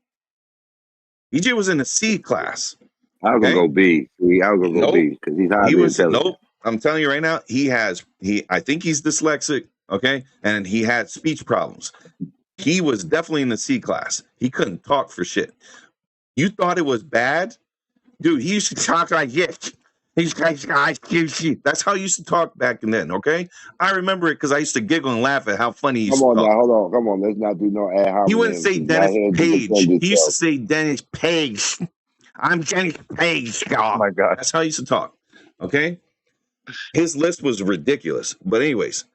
[SPEAKER 1] DJ was in the C class.
[SPEAKER 5] I was gonna go B. I was gonna go B because he's highly intelligent.
[SPEAKER 1] Nope. I'm telling you right now, I think he's dyslexic, okay? And he had speech problems. He was definitely in the C class. He couldn't talk for shit. You thought it was bad? Dude, he used to talk like this. That's how he used to talk back then, okay? I remember it because I used to giggle and laugh at how funny he used to talk.
[SPEAKER 5] Come on. Let's not do no ad hominem.
[SPEAKER 1] He wouldn't say Dennis Page. He used to say Dennis Page. I'm Dennis Page.
[SPEAKER 2] Oh my God.
[SPEAKER 1] That's how he used to talk, okay? His list was ridiculous. But anyways,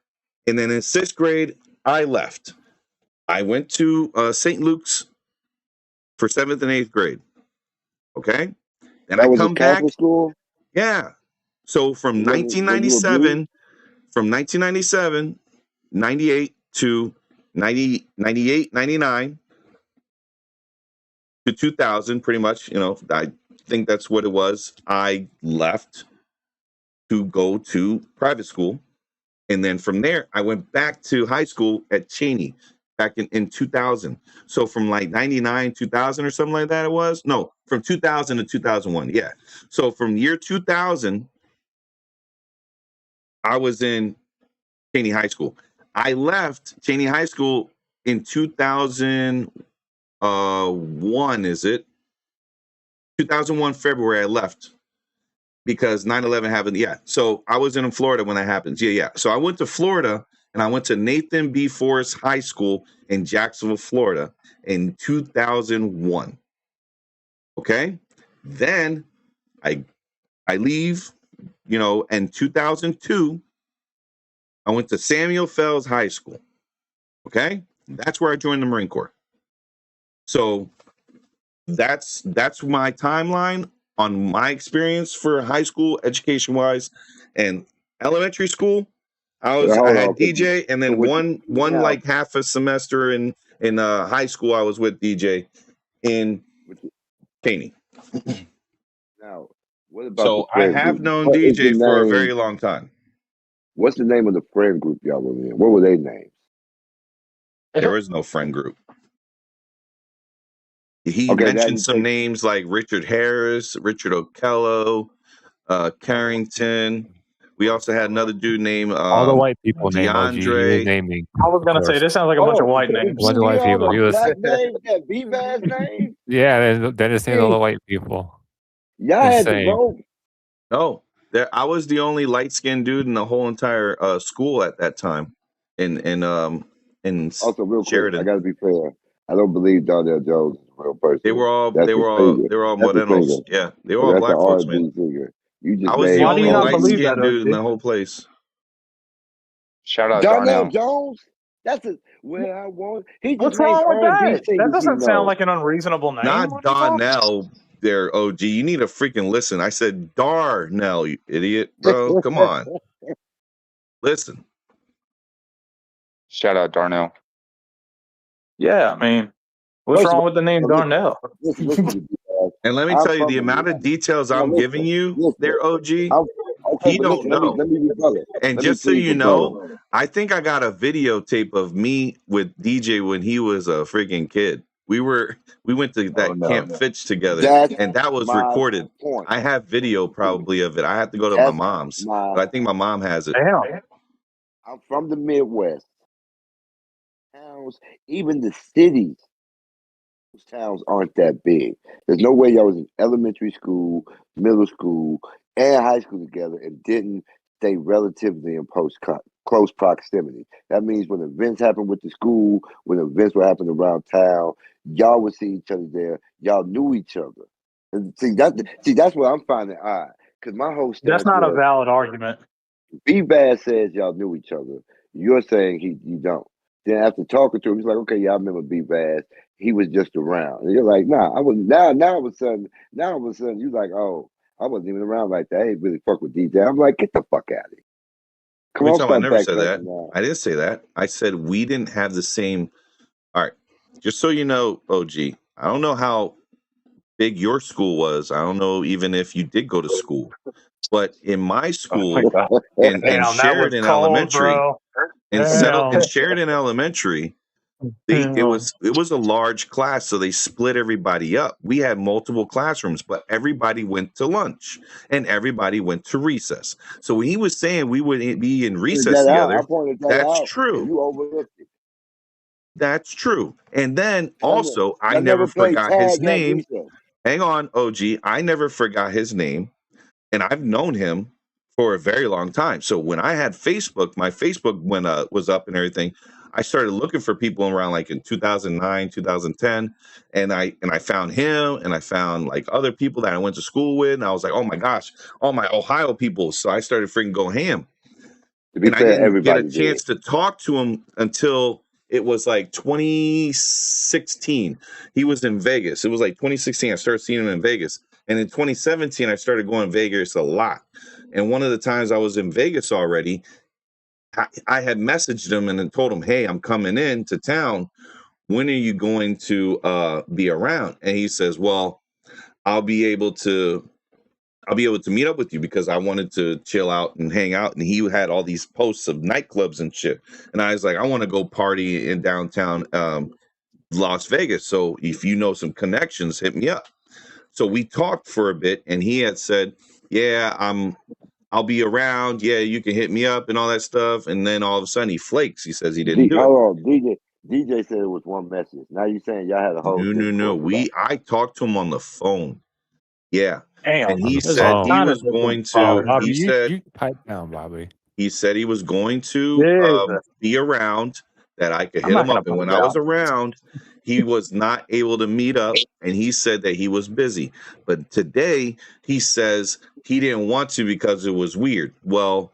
[SPEAKER 1] and then in 6th grade, I left. I went to St. Luke's for 7th and 8th grade, okay? And I come back.
[SPEAKER 5] School?
[SPEAKER 1] Yeah. So from 1997, 98 to 98, 99 to 2000, pretty much, I think that's what it was. I left to go to private school. And then from there, I went back to high school at Cheney back in 2000. So from like 99, 2000 or something like that it was? No, from 2000 to 2001. Yeah. So from year 2000, I was in Cheney High School. I left Cheney High School in 2001, is it? 2001 February I left because 9/11 happened. Yeah. So I was in Florida when that happened. Yeah. So I went to Florida and I went to Nathan B. Forrest High School in Jacksonville, Florida in 2001. Okay. Then I leave, in 2002, I went to Samuel Fells High School. Okay. That's where I joined the Marine Corps. So that's my timeline on my experience for high school education wise. And elementary school, I had DJ, and then one like half a semester in high school I was with DJ in Cheney.
[SPEAKER 5] Now, what about?
[SPEAKER 1] So I have known DJ for a very long time.
[SPEAKER 5] What's the name of the friend group y'all were in? What were their names?
[SPEAKER 1] There was no friend group. He mentioned some names like Richard Harris, Richard Okello, Carrington. We also had another dude named
[SPEAKER 4] all the white people named OG. He was
[SPEAKER 1] DeAndre.
[SPEAKER 4] naming.
[SPEAKER 3] I was gonna say this sounds like a bunch of white names.
[SPEAKER 4] A bunch of white people. He was
[SPEAKER 5] black names, that B-Bass name.
[SPEAKER 4] Yeah, and Dennis named all the white people.
[SPEAKER 5] Y'all had to vote.
[SPEAKER 1] No, I was the only light skinned dude in the whole entire school at that time. In
[SPEAKER 5] also real
[SPEAKER 1] Sheridan.
[SPEAKER 5] quick, I gotta be fair. I don't believe Darnell Jones is a real person.
[SPEAKER 1] They were all morenos. Yeah, they were all black folks, man. I was the only light skinned dude in the whole place.
[SPEAKER 2] Shout out
[SPEAKER 5] Darnell Jones. That's where I want.
[SPEAKER 3] What's wrong with that? That doesn't sound like an unreasonable name.
[SPEAKER 1] Not Darnell. There, OG. You need to freaking listen. I said Darnell, you idiot, bro. Come on. Listen.
[SPEAKER 2] Shout out Darnell.
[SPEAKER 3] Yeah, I mean, what's wrong with the name Darnell?
[SPEAKER 1] And let me tell you, the amount of details I'm giving you there, OG, he don't know. And just so you know, I think I got a videotape of me with DJ when he was a freaking kid. We went to that Camp Fitch together, and that was recorded. I have video probably of it. I have to go to my mom's, but I think my mom has it.
[SPEAKER 3] Damn.
[SPEAKER 5] I'm from the Midwest. Towns, even the cities, those towns aren't that big. There's no way y'all was in elementary school, middle school, and high school together and didn't stay relatively in close proximity. That means when events happen with the school, when events were happening around town, y'all would see each other there. Y'all knew each other. And see, that's what I'm finding odd. Because my whole
[SPEAKER 3] that's not a valid argument.
[SPEAKER 5] B-Bad says y'all knew each other. You're saying you don't. Then after talking to him, he's like, okay, yeah, I remember B-Bad. He was just around. And you're like, nah, I was now all of a sudden, you're like, oh, I wasn't even around like that. I ain't really fuck with DJ. I'm like, get the fuck out of here.
[SPEAKER 1] Come on, I never said that. Now. I didn't say that. I said we didn't have the same. All right. Just so you know, OG, I don't know how big your school was. I don't know even if you did go to school. But in my school, in Sheridan Elementary, in Sheridan Elementary, it was a large class, so they split everybody up. We had multiple classrooms, but everybody went to lunch and everybody went to recess. So when he was saying we would be in recess together, that's true. That's true. And then also, I never forgot his name. Hang on, OG. I never forgot his name. And I've known him for a very long time. So when I had Facebook, my Facebook was up and everything, I started looking for people around like in 2009, 2010. And I found him and I found like other people that I went to school with. And I was like, oh my gosh, all my Ohio people. So I started freaking going ham. And I didn't get a chance to talk to him until it was like 2016. He was in Vegas. It was like 2016. I started seeing him in Vegas. And in 2017, I started going to Vegas a lot. And one of the times I was in Vegas already, I had messaged him and then told him, hey, I'm coming into town. When are you going to be around? And he says, well, I'll be able to meet up with you because I wanted to chill out and hang out. And he had all these posts of nightclubs and shit. And I was like, I want to go party in downtown Las Vegas. So if you know some connections, hit me up. So we talked for a bit and he had said, yeah, I'll be around. Yeah, you can hit me up and all that stuff. And then all of a sudden he flakes. He says he didn't do it.
[SPEAKER 5] Hold on, DJ said it was one message. Now you're saying y'all had a whole
[SPEAKER 1] No. I talked to him on the phone. Yeah.
[SPEAKER 3] Damn.
[SPEAKER 1] And he said he was going to
[SPEAKER 4] Bobby, you pipe down, Bobby.
[SPEAKER 1] He said he was going to be around, that I could hit him up. And when I was around, he was not able to meet up. And he said that he was busy. But today he says he didn't want to because it was weird. Well,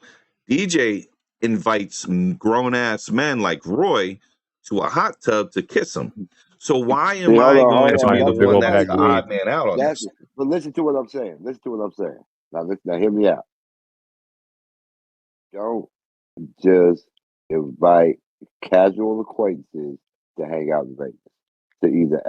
[SPEAKER 1] DJ invites grown-ass men like Roy to a hot tub to kiss him. So why am I going to be the one that's the odd man out on this?
[SPEAKER 5] But listen to what I'm saying. Now hear me out. Don't just invite casual acquaintances to hang out in Vegas. To either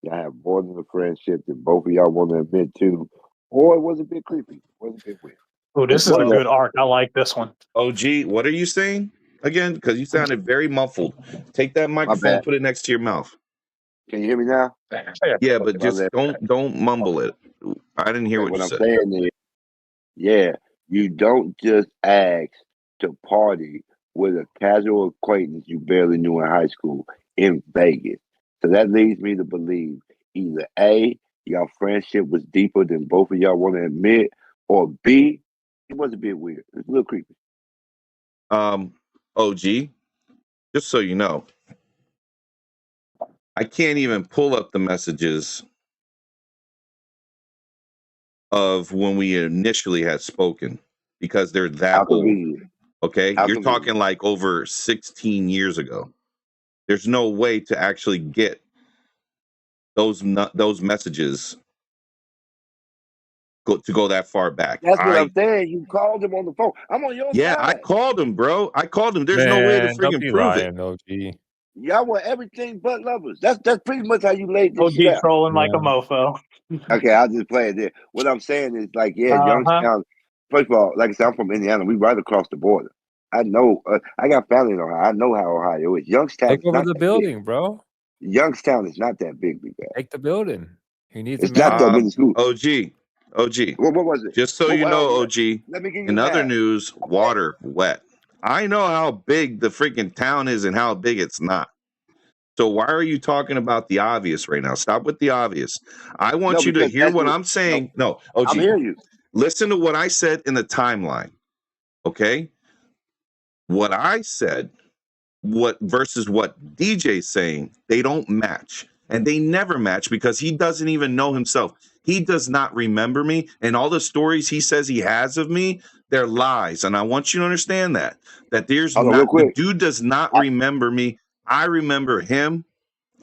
[SPEAKER 5] y'all have more than a friendship that both of y'all want to admit to, or it was a bit creepy. It was a bit weird.
[SPEAKER 3] Oh, this is a good arc. I like this one.
[SPEAKER 1] OG, what are you saying again? Because you sounded very muffled. Take that microphone, put it next to your mouth.
[SPEAKER 5] Can you hear me now?
[SPEAKER 1] Yeah, but just don't mumble it. I didn't hear what you said.
[SPEAKER 5] I'm saying is, yeah, you don't just ask to party with a casual acquaintance you barely knew in high school in Vegas. So that leads me to believe either A, your friendship was deeper than both of y'all want to admit, or B, it was a bit weird. It's a little creepy.
[SPEAKER 1] OG, just so you know, I can't even pull up the messages of when we initially had spoken because they're that old. Okay, you're talking like over 16 years ago. There's no way to actually get those messages to go that far back.
[SPEAKER 5] That's what I'm saying. You called him on the phone. I'm on your side.
[SPEAKER 1] Yeah, I called him, bro. I called him. There's no way to freaking prove it.
[SPEAKER 4] OG.
[SPEAKER 5] Y'all were everything but lovers. That's pretty much how you laid this
[SPEAKER 3] OG
[SPEAKER 5] shit out.
[SPEAKER 3] trolling like a mofo.
[SPEAKER 5] Okay, I'll just play it there. What I'm saying is like, yeah, Youngstown. First of all, like I said, I'm from Indiana. We right across the border. I know. I got family in Ohio. I know how Ohio is. Youngstown.
[SPEAKER 4] Take over the building, bro.
[SPEAKER 5] Youngstown is not that big, big bad.
[SPEAKER 4] Take the building. He needs.
[SPEAKER 5] It's not that many schools.
[SPEAKER 1] OG.
[SPEAKER 5] What was it?
[SPEAKER 1] Just so you know, OG.
[SPEAKER 5] Let me give you
[SPEAKER 1] in
[SPEAKER 5] that.
[SPEAKER 1] other news, water wet. I know how big the freaking town is and how big it's not. So why are you talking about the obvious right now? Stop with the obvious. I want you to hear what I'm saying. No, OG.
[SPEAKER 5] I'm hearing you.
[SPEAKER 1] Listen to what I said in the timeline. Okay? What I said, what versus what DJ's saying, they don't match. And they never match because he doesn't even know himself. He does not remember me. And all the stories he says he has of me, they're lies. And I want you to understand that there's the dude does not remember me. I remember him.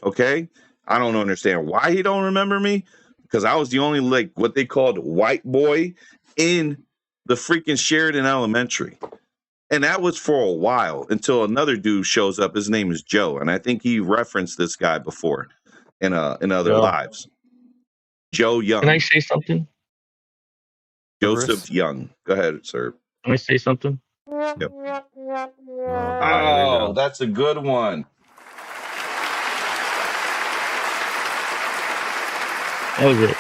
[SPEAKER 1] Okay. I don't understand why he don't remember me, because I was the only, like, what they called white boy in the freaking Sheridan Elementary. And that was for a while until another dude shows up. His name is Joe. And I think he referenced this guy before in other lives. Joe Young.
[SPEAKER 6] Can I say something?
[SPEAKER 1] Joseph Young. Go ahead, sir.
[SPEAKER 6] Can I say something?
[SPEAKER 1] Yep. Oh, that's a good one.
[SPEAKER 6] That was it.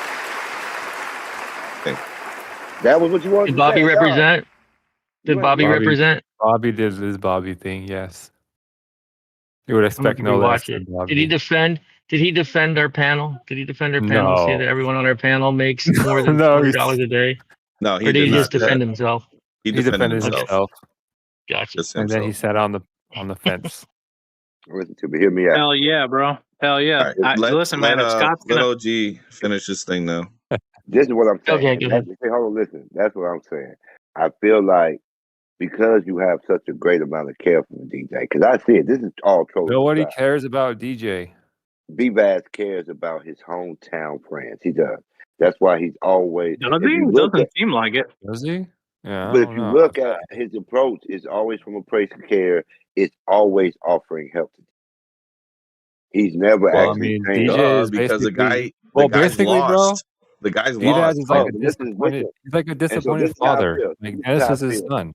[SPEAKER 1] Okay.
[SPEAKER 5] That was what you wanted
[SPEAKER 6] Did Bobby represent? Did Bobby represent?
[SPEAKER 4] Bobby did his Bobby thing, yes. You would expect no less than Bobby.
[SPEAKER 6] Did he defend? Did he defend our panel? Did he defend our panel?
[SPEAKER 4] No.
[SPEAKER 6] Say that everyone on our panel makes more than $200 a day?
[SPEAKER 1] No,
[SPEAKER 6] or did he just defend himself?
[SPEAKER 1] He defended himself.
[SPEAKER 6] Gotcha.
[SPEAKER 4] And then he sat on the fence.
[SPEAKER 5] Listen to me. Hear me out.
[SPEAKER 3] Hell yeah, bro. Hell yeah.
[SPEAKER 1] Right.
[SPEAKER 3] Listen, man. If Scott's
[SPEAKER 1] let OG finish this thing now.
[SPEAKER 5] This is what I'm saying.
[SPEAKER 6] Okay, go ahead.
[SPEAKER 5] Hold on, listen. That's what I'm saying. I feel like because you have such a great amount of care for DJ, because I see it. This is all trolling.
[SPEAKER 4] Nobody cares about DJ.
[SPEAKER 5] B-Baz cares about his hometown friends. He does. That's why he's always.
[SPEAKER 3] Does he? Doesn't seem like it.
[SPEAKER 4] Does he? Yeah.
[SPEAKER 5] But if you look at his approach, it's always from a place of care. It's always offering help. He's never actually
[SPEAKER 4] DJ is
[SPEAKER 1] because the guy's
[SPEAKER 4] basically,
[SPEAKER 1] lost.
[SPEAKER 4] Bro,
[SPEAKER 1] the guy's
[SPEAKER 4] B-Baz
[SPEAKER 1] lost.
[SPEAKER 4] is like he's like a disappointed father. Like Dennis is his son.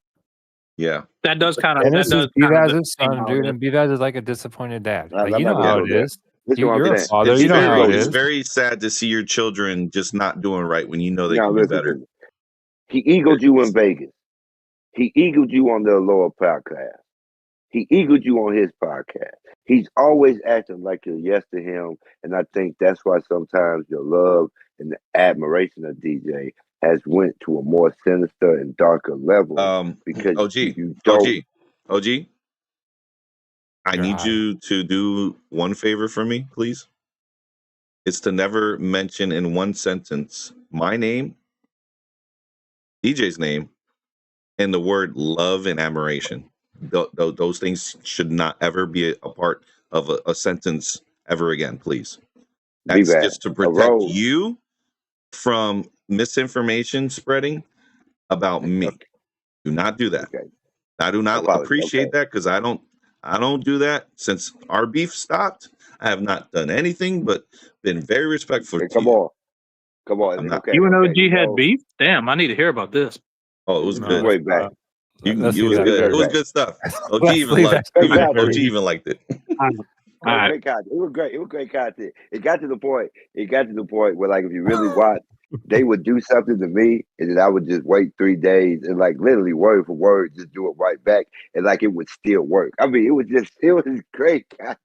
[SPEAKER 1] Yeah.
[SPEAKER 3] That does kind of.
[SPEAKER 4] Dennis is B-Baz's son, dude, and B-Baz is like a disappointed dad. Like, you know how it is. You're a father. You know how it is.
[SPEAKER 1] It's very sad to see your children just not doing right when you know they can do better.
[SPEAKER 5] He eagled you in Vegas. He eagled you on the lower podcast. He eagled you on his podcast. He's always acting like you're yes to him, and I think that's why sometimes your love and the admiration of DJ has went to a more sinister and darker level. Because
[SPEAKER 1] OG, I need you to do one favor for me, please. It's to never mention in one sentence my name, DJ's name, and the word love and admiration. Those things should not ever be a part of a sentence ever again, please. That's just to protect you from misinformation spreading about me. Do not do that.
[SPEAKER 5] Okay.
[SPEAKER 1] I do not appreciate that, because I don't do that. Since our beef stopped, I have not done anything but been very respectful to you.
[SPEAKER 5] Come on.
[SPEAKER 3] You and OG had beef? Damn, I need to hear about this.
[SPEAKER 1] Oh, it was good.
[SPEAKER 5] Way back.
[SPEAKER 1] It was good. It was good stuff. OG even liked it.
[SPEAKER 5] great content. It was great. It was great content. It got to the point. Where, like, if you really watch, they would do something to me, and then I would just wait 3 days and, like, literally word for word, just do it right back, and like it would still work. I mean, it was great content.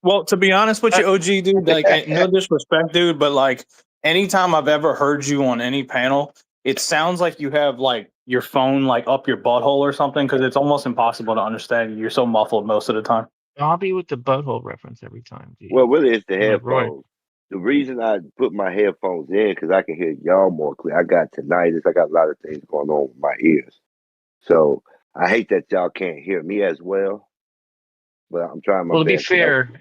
[SPEAKER 3] Well, to be honest with you, OG dude, like no disrespect, dude, but like anytime I've ever heard you on any panel, it sounds like you have like your phone like up your butthole or something, because it's almost impossible to understand you. You're so muffled most of the time.
[SPEAKER 6] I'll be with the butthole reference every time, dude.
[SPEAKER 5] Well, really, it's the
[SPEAKER 6] Like Roy.
[SPEAKER 5] headphones. The reason I put my headphones in because I can hear y'all more clear. I got tinnitus. I got a lot of things going on with my ears. So I hate that y'all can't hear me as well. But I'm trying my
[SPEAKER 6] Well,
[SPEAKER 5] best.
[SPEAKER 6] to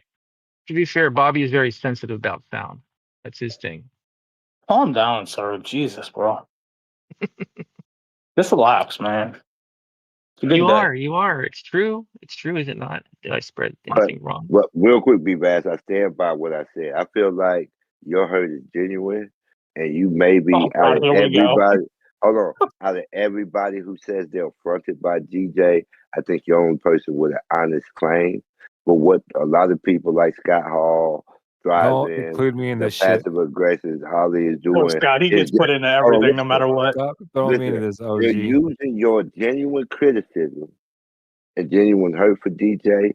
[SPEAKER 6] be fair, Bobby is very sensitive about sound. That's his thing.
[SPEAKER 3] Calm down, sir. Jesus, bro. Just relax, man. It's a good day.
[SPEAKER 6] You are. It's true. It's true, is it not? Did I spread anything wrong?
[SPEAKER 5] But real quick, B-Bass, I stand by what I said. I feel like your hurt is genuine, and you may be out of everybody. Hold on, out of everybody who says they're affronted by GJ, I think you're the only person with an honest claim. But what a lot of people like Scott Hall,
[SPEAKER 4] Don't include me in
[SPEAKER 5] the
[SPEAKER 4] this shit.
[SPEAKER 5] passive aggressive Holly is doing.
[SPEAKER 3] Oh, Scott, he gets put into everything no matter what.
[SPEAKER 4] Stop throwing me into this, OG.
[SPEAKER 5] They're using your genuine criticism and genuine hurt for DJ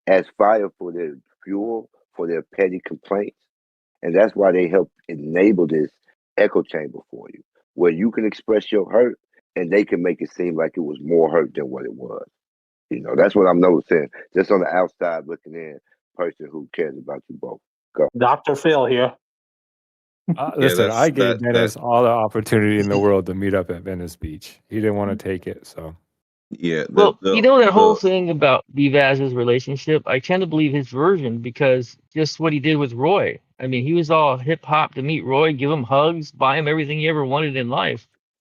[SPEAKER 5] as fire for their fuel, for their petty complaints. And that's why they help enable this echo chamber for you, where you can express your hurt and they can make it seem like it was more hurt than what it was. You know, that's what I'm noticing. Just on the outside looking in, person who cares about you both. Go.
[SPEAKER 3] Dr. Phil here.
[SPEAKER 4] Listen, I gave Dennis all the opportunity in the world to meet up at Venice Beach. He didn't want to take it, so.
[SPEAKER 1] Yeah.
[SPEAKER 6] You know that whole thing about Vivaz's relationship? I tend to believe his version because just what he did with Roy. I mean, he was all hip hop to meet Roy, give him hugs, buy him everything he ever wanted in life.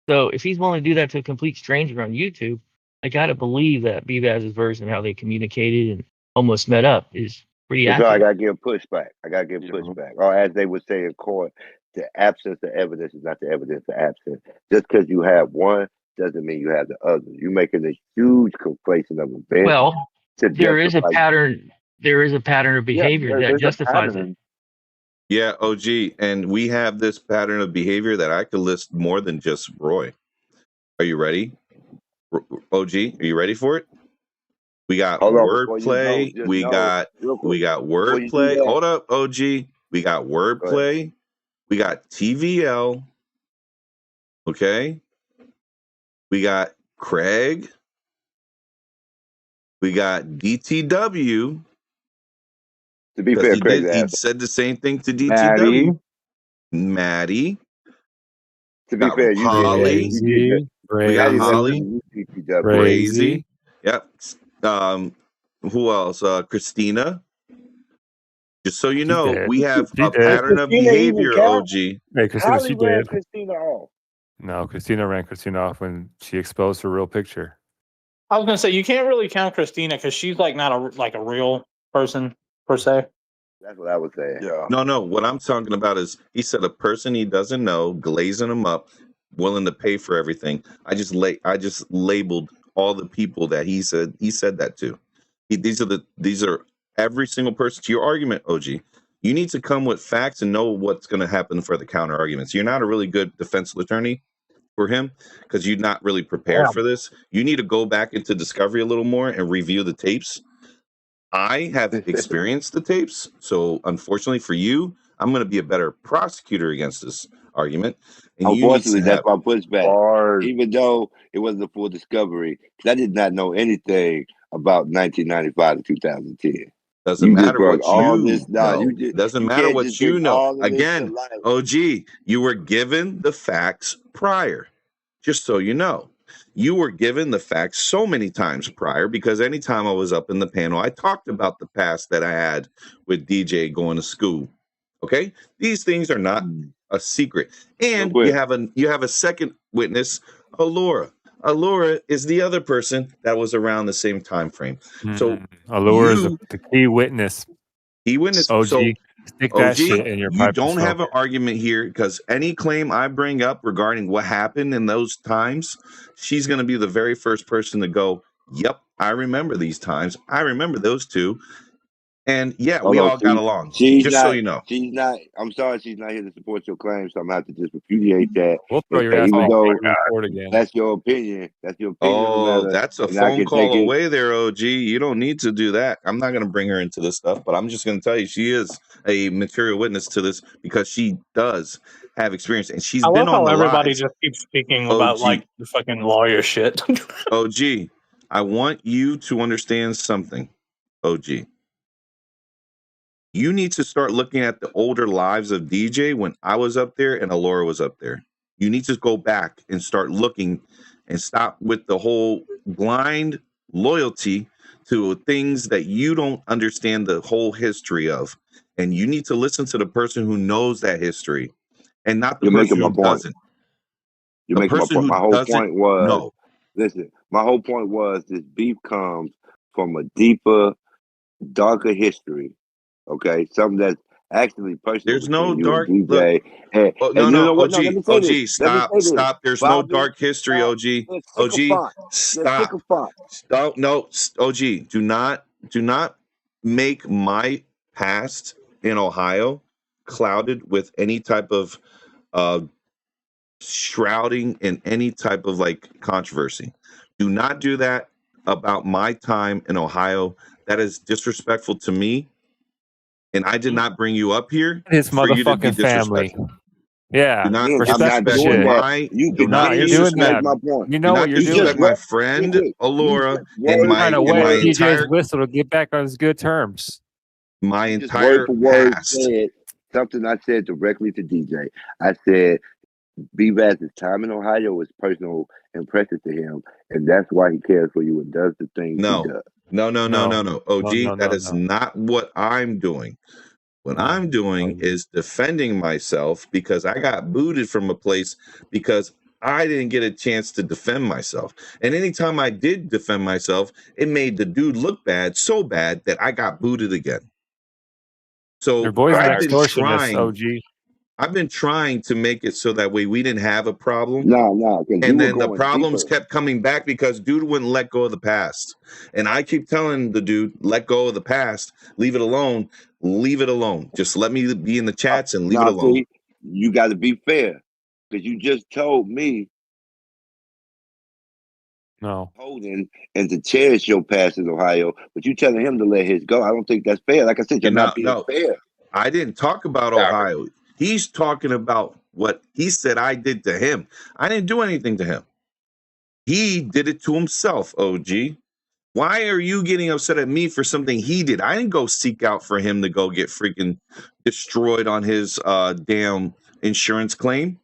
[SPEAKER 6] So if he's willing to do that to a complete stranger on YouTube, I got to believe that Vivaz's version, how they communicated and almost met up, is pretty accurate.
[SPEAKER 5] I got to give pushback. Or as they would say in court, the absence of evidence is not the evidence of absence. Just because you have one doesn't mean you have the other. You're making a huge conflation of events.
[SPEAKER 6] Well, there is a pattern. There is a pattern of behavior that justifies it.
[SPEAKER 1] Yeah, OG, and we have this pattern of behavior that I could list more than just Roy. Are you ready? OG, are you ready for it? We got wordplay. We got wordplay. Hold up, OG. We got wordplay. We got TVL. Okay. We got Craig. We got DTW.
[SPEAKER 5] To be fair, Craig
[SPEAKER 1] he said the same thing to DTW. Maddie.
[SPEAKER 5] To be fair,
[SPEAKER 1] Holly. We got Holly. Crazy. Yep. Who else? Christina. Just so you know, we have a pattern of behavior, OG.
[SPEAKER 4] Hey, Christina,
[SPEAKER 5] Holly ran Christina off.
[SPEAKER 4] No, Christina ran Christina off when she exposed her real picture.
[SPEAKER 3] I was gonna say you can't really count Christina because she's like not a real person per se.
[SPEAKER 5] That's what I was saying.
[SPEAKER 1] Yeah. No. What I'm talking about is he said a person he doesn't know, glazing him up, willing to pay for everything. I just labeled all the people that he said that to. These are every single person. To your argument, OG, you need to come with facts and know what's going to happen for the counter arguments. You're not a really good defensive attorney for him because you're not really prepared for this. You need to go back into discovery a little more and review the tapes. I have experienced the tapes, so unfortunately for you, I'm going to be a better prosecutor against this argument. And
[SPEAKER 5] unfortunately, that's my pushback. Even though it wasn't a full discovery, because I did not know anything about 1995 to 2010.
[SPEAKER 1] Doesn't matter what you know. Doesn't matter what you know. Again, OG, you were given the facts prior. Just so you know. You were given the facts so many times prior because anytime I was up in the panel, I talked about the past that I had with DJ going to school. Okay? These things are not a secret. And you have a second witness, Allura. Allura is the other person that was around the same time frame. So
[SPEAKER 4] Allura is the key witness.
[SPEAKER 1] Key witness.
[SPEAKER 4] OG,
[SPEAKER 1] so
[SPEAKER 4] stick that shit in your pipe.
[SPEAKER 1] You don't have an argument here because any claim I bring up regarding what happened in those times, she's going to be the very first person to go, yep, I remember these times. I remember those two. And yeah,
[SPEAKER 5] Hold
[SPEAKER 1] we
[SPEAKER 5] on,
[SPEAKER 1] all got along.
[SPEAKER 5] she's
[SPEAKER 1] Just so
[SPEAKER 5] not.
[SPEAKER 1] you know.
[SPEAKER 5] She's not. I'm sorry, she's not here to support your claim. So I'm gonna have to just repudiate that.
[SPEAKER 4] We'll throw your
[SPEAKER 5] And
[SPEAKER 4] ass
[SPEAKER 5] even
[SPEAKER 4] off
[SPEAKER 5] though
[SPEAKER 4] the court again.
[SPEAKER 5] that's your opinion on the
[SPEAKER 1] Oh,
[SPEAKER 5] matter,
[SPEAKER 1] that's a
[SPEAKER 5] and I
[SPEAKER 1] phone
[SPEAKER 5] can take
[SPEAKER 1] call
[SPEAKER 5] it.
[SPEAKER 1] away there, OG. You don't need to do that. I'm not going to bring her into this stuff, but I'm just going to tell you she is a material witness to this because she does have experience and she's
[SPEAKER 3] I
[SPEAKER 1] been
[SPEAKER 3] love
[SPEAKER 1] on
[SPEAKER 3] how
[SPEAKER 1] the
[SPEAKER 3] everybody
[SPEAKER 1] lives.
[SPEAKER 3] just keeps speaking about
[SPEAKER 1] OG,
[SPEAKER 3] like the fucking lawyer shit.
[SPEAKER 1] OG, I want you to understand something, OG. You need to start looking at the older lives of DJ when I was up there and Alora was up there. You need to go back and start looking and stop with the whole blind loyalty to things that you don't understand the whole history of. And you need to listen to the person who knows that history and not the
[SPEAKER 5] You're making
[SPEAKER 1] person
[SPEAKER 5] my
[SPEAKER 1] who
[SPEAKER 5] point.
[SPEAKER 1] doesn't.
[SPEAKER 5] You're
[SPEAKER 1] The
[SPEAKER 5] making my
[SPEAKER 1] person
[SPEAKER 5] point.
[SPEAKER 1] who
[SPEAKER 5] My whole
[SPEAKER 1] doesn't
[SPEAKER 5] point was,
[SPEAKER 1] know.
[SPEAKER 5] listen. My whole point was this beef comes from a deeper, darker history. Okay, something that's actually personal
[SPEAKER 1] There's no
[SPEAKER 5] between you and
[SPEAKER 1] dark look.
[SPEAKER 5] DJ. And,
[SPEAKER 1] Oh,
[SPEAKER 5] and you know what? No, let
[SPEAKER 1] OG,
[SPEAKER 5] me say this.
[SPEAKER 1] OG,
[SPEAKER 5] Let me
[SPEAKER 1] stop,
[SPEAKER 5] say this.
[SPEAKER 1] stop. There's no
[SPEAKER 5] Bobby,
[SPEAKER 1] dark history,
[SPEAKER 5] stop.
[SPEAKER 1] OG.
[SPEAKER 5] You're
[SPEAKER 1] OG,
[SPEAKER 5] sycophant. You're
[SPEAKER 1] stop.
[SPEAKER 5] sycophant.
[SPEAKER 1] Stop. No, OG, do not make my past in Ohio clouded with any type of uh shrouding in any type of like controversy. Do not do that about my time in Ohio. That is disrespectful to me. And I did not bring you up here
[SPEAKER 4] His
[SPEAKER 1] for you to be
[SPEAKER 4] motherfucking family.
[SPEAKER 1] disrespectful.
[SPEAKER 4] Yeah,
[SPEAKER 1] Do not
[SPEAKER 5] Again, I'm not
[SPEAKER 4] respect the
[SPEAKER 1] disrespect
[SPEAKER 5] doing
[SPEAKER 4] shit.
[SPEAKER 5] that.
[SPEAKER 1] my
[SPEAKER 5] You
[SPEAKER 1] do
[SPEAKER 4] No,
[SPEAKER 1] not
[SPEAKER 5] continue
[SPEAKER 4] you're
[SPEAKER 5] to
[SPEAKER 4] doing
[SPEAKER 5] make
[SPEAKER 1] disrespect
[SPEAKER 4] that.
[SPEAKER 5] my point.
[SPEAKER 4] You
[SPEAKER 1] do
[SPEAKER 4] know what
[SPEAKER 1] not
[SPEAKER 4] you're
[SPEAKER 5] You just
[SPEAKER 1] disrespect
[SPEAKER 4] doing.
[SPEAKER 1] my
[SPEAKER 5] real
[SPEAKER 1] friend
[SPEAKER 5] quick. You
[SPEAKER 1] Alora
[SPEAKER 5] just
[SPEAKER 1] in
[SPEAKER 5] word
[SPEAKER 1] my
[SPEAKER 4] Trying to
[SPEAKER 5] for
[SPEAKER 1] in my
[SPEAKER 4] wet
[SPEAKER 5] word.
[SPEAKER 4] TJ's
[SPEAKER 1] entire
[SPEAKER 4] whistle to get back on his good terms.
[SPEAKER 1] my
[SPEAKER 5] You just word
[SPEAKER 1] entire
[SPEAKER 5] for word
[SPEAKER 1] past.
[SPEAKER 5] said something I said directly to DJ. I said B-Vaz's time in Ohio was personal and precious to him, and that's why he cares for you and does the things he
[SPEAKER 1] No.
[SPEAKER 5] does.
[SPEAKER 1] No.
[SPEAKER 4] No,
[SPEAKER 1] OG,
[SPEAKER 4] no,
[SPEAKER 1] that
[SPEAKER 4] no,
[SPEAKER 1] is
[SPEAKER 4] no,
[SPEAKER 1] not what I'm doing. What
[SPEAKER 4] no.
[SPEAKER 1] I'm doing is defending myself because I got booted from a place because I didn't get a chance to defend myself. And anytime I did defend myself, it made the dude look bad, so bad that I got booted again.
[SPEAKER 4] Your
[SPEAKER 1] So
[SPEAKER 4] boy's an
[SPEAKER 1] I've been
[SPEAKER 4] extortionist,
[SPEAKER 1] trying.
[SPEAKER 4] OG.
[SPEAKER 1] I've been trying to make it so that way we didn't have a problem.
[SPEAKER 5] No, because you
[SPEAKER 1] And
[SPEAKER 5] were
[SPEAKER 1] then the
[SPEAKER 5] going
[SPEAKER 1] problems
[SPEAKER 5] deeper.
[SPEAKER 1] kept coming back because dude wouldn't let go of the past. And I keep telling the dude, let go of the past, leave it alone, leave it alone. Just let me be in the chats and leave it
[SPEAKER 5] Now,
[SPEAKER 1] alone.
[SPEAKER 5] see, you got to be fair because you just told me
[SPEAKER 4] No.
[SPEAKER 5] holding and to cherish your past in Ohio, but you telling him to let his go. I don't think that's fair. Like I said, you're not being fair.
[SPEAKER 1] I didn't talk about Ohio. He's talking about what he said I did to him. I didn't do anything to him. He did it to himself, OG. Why are you getting upset at me for something he did? I didn't go seek out for him to go get freaking destroyed on his damn insurance claim.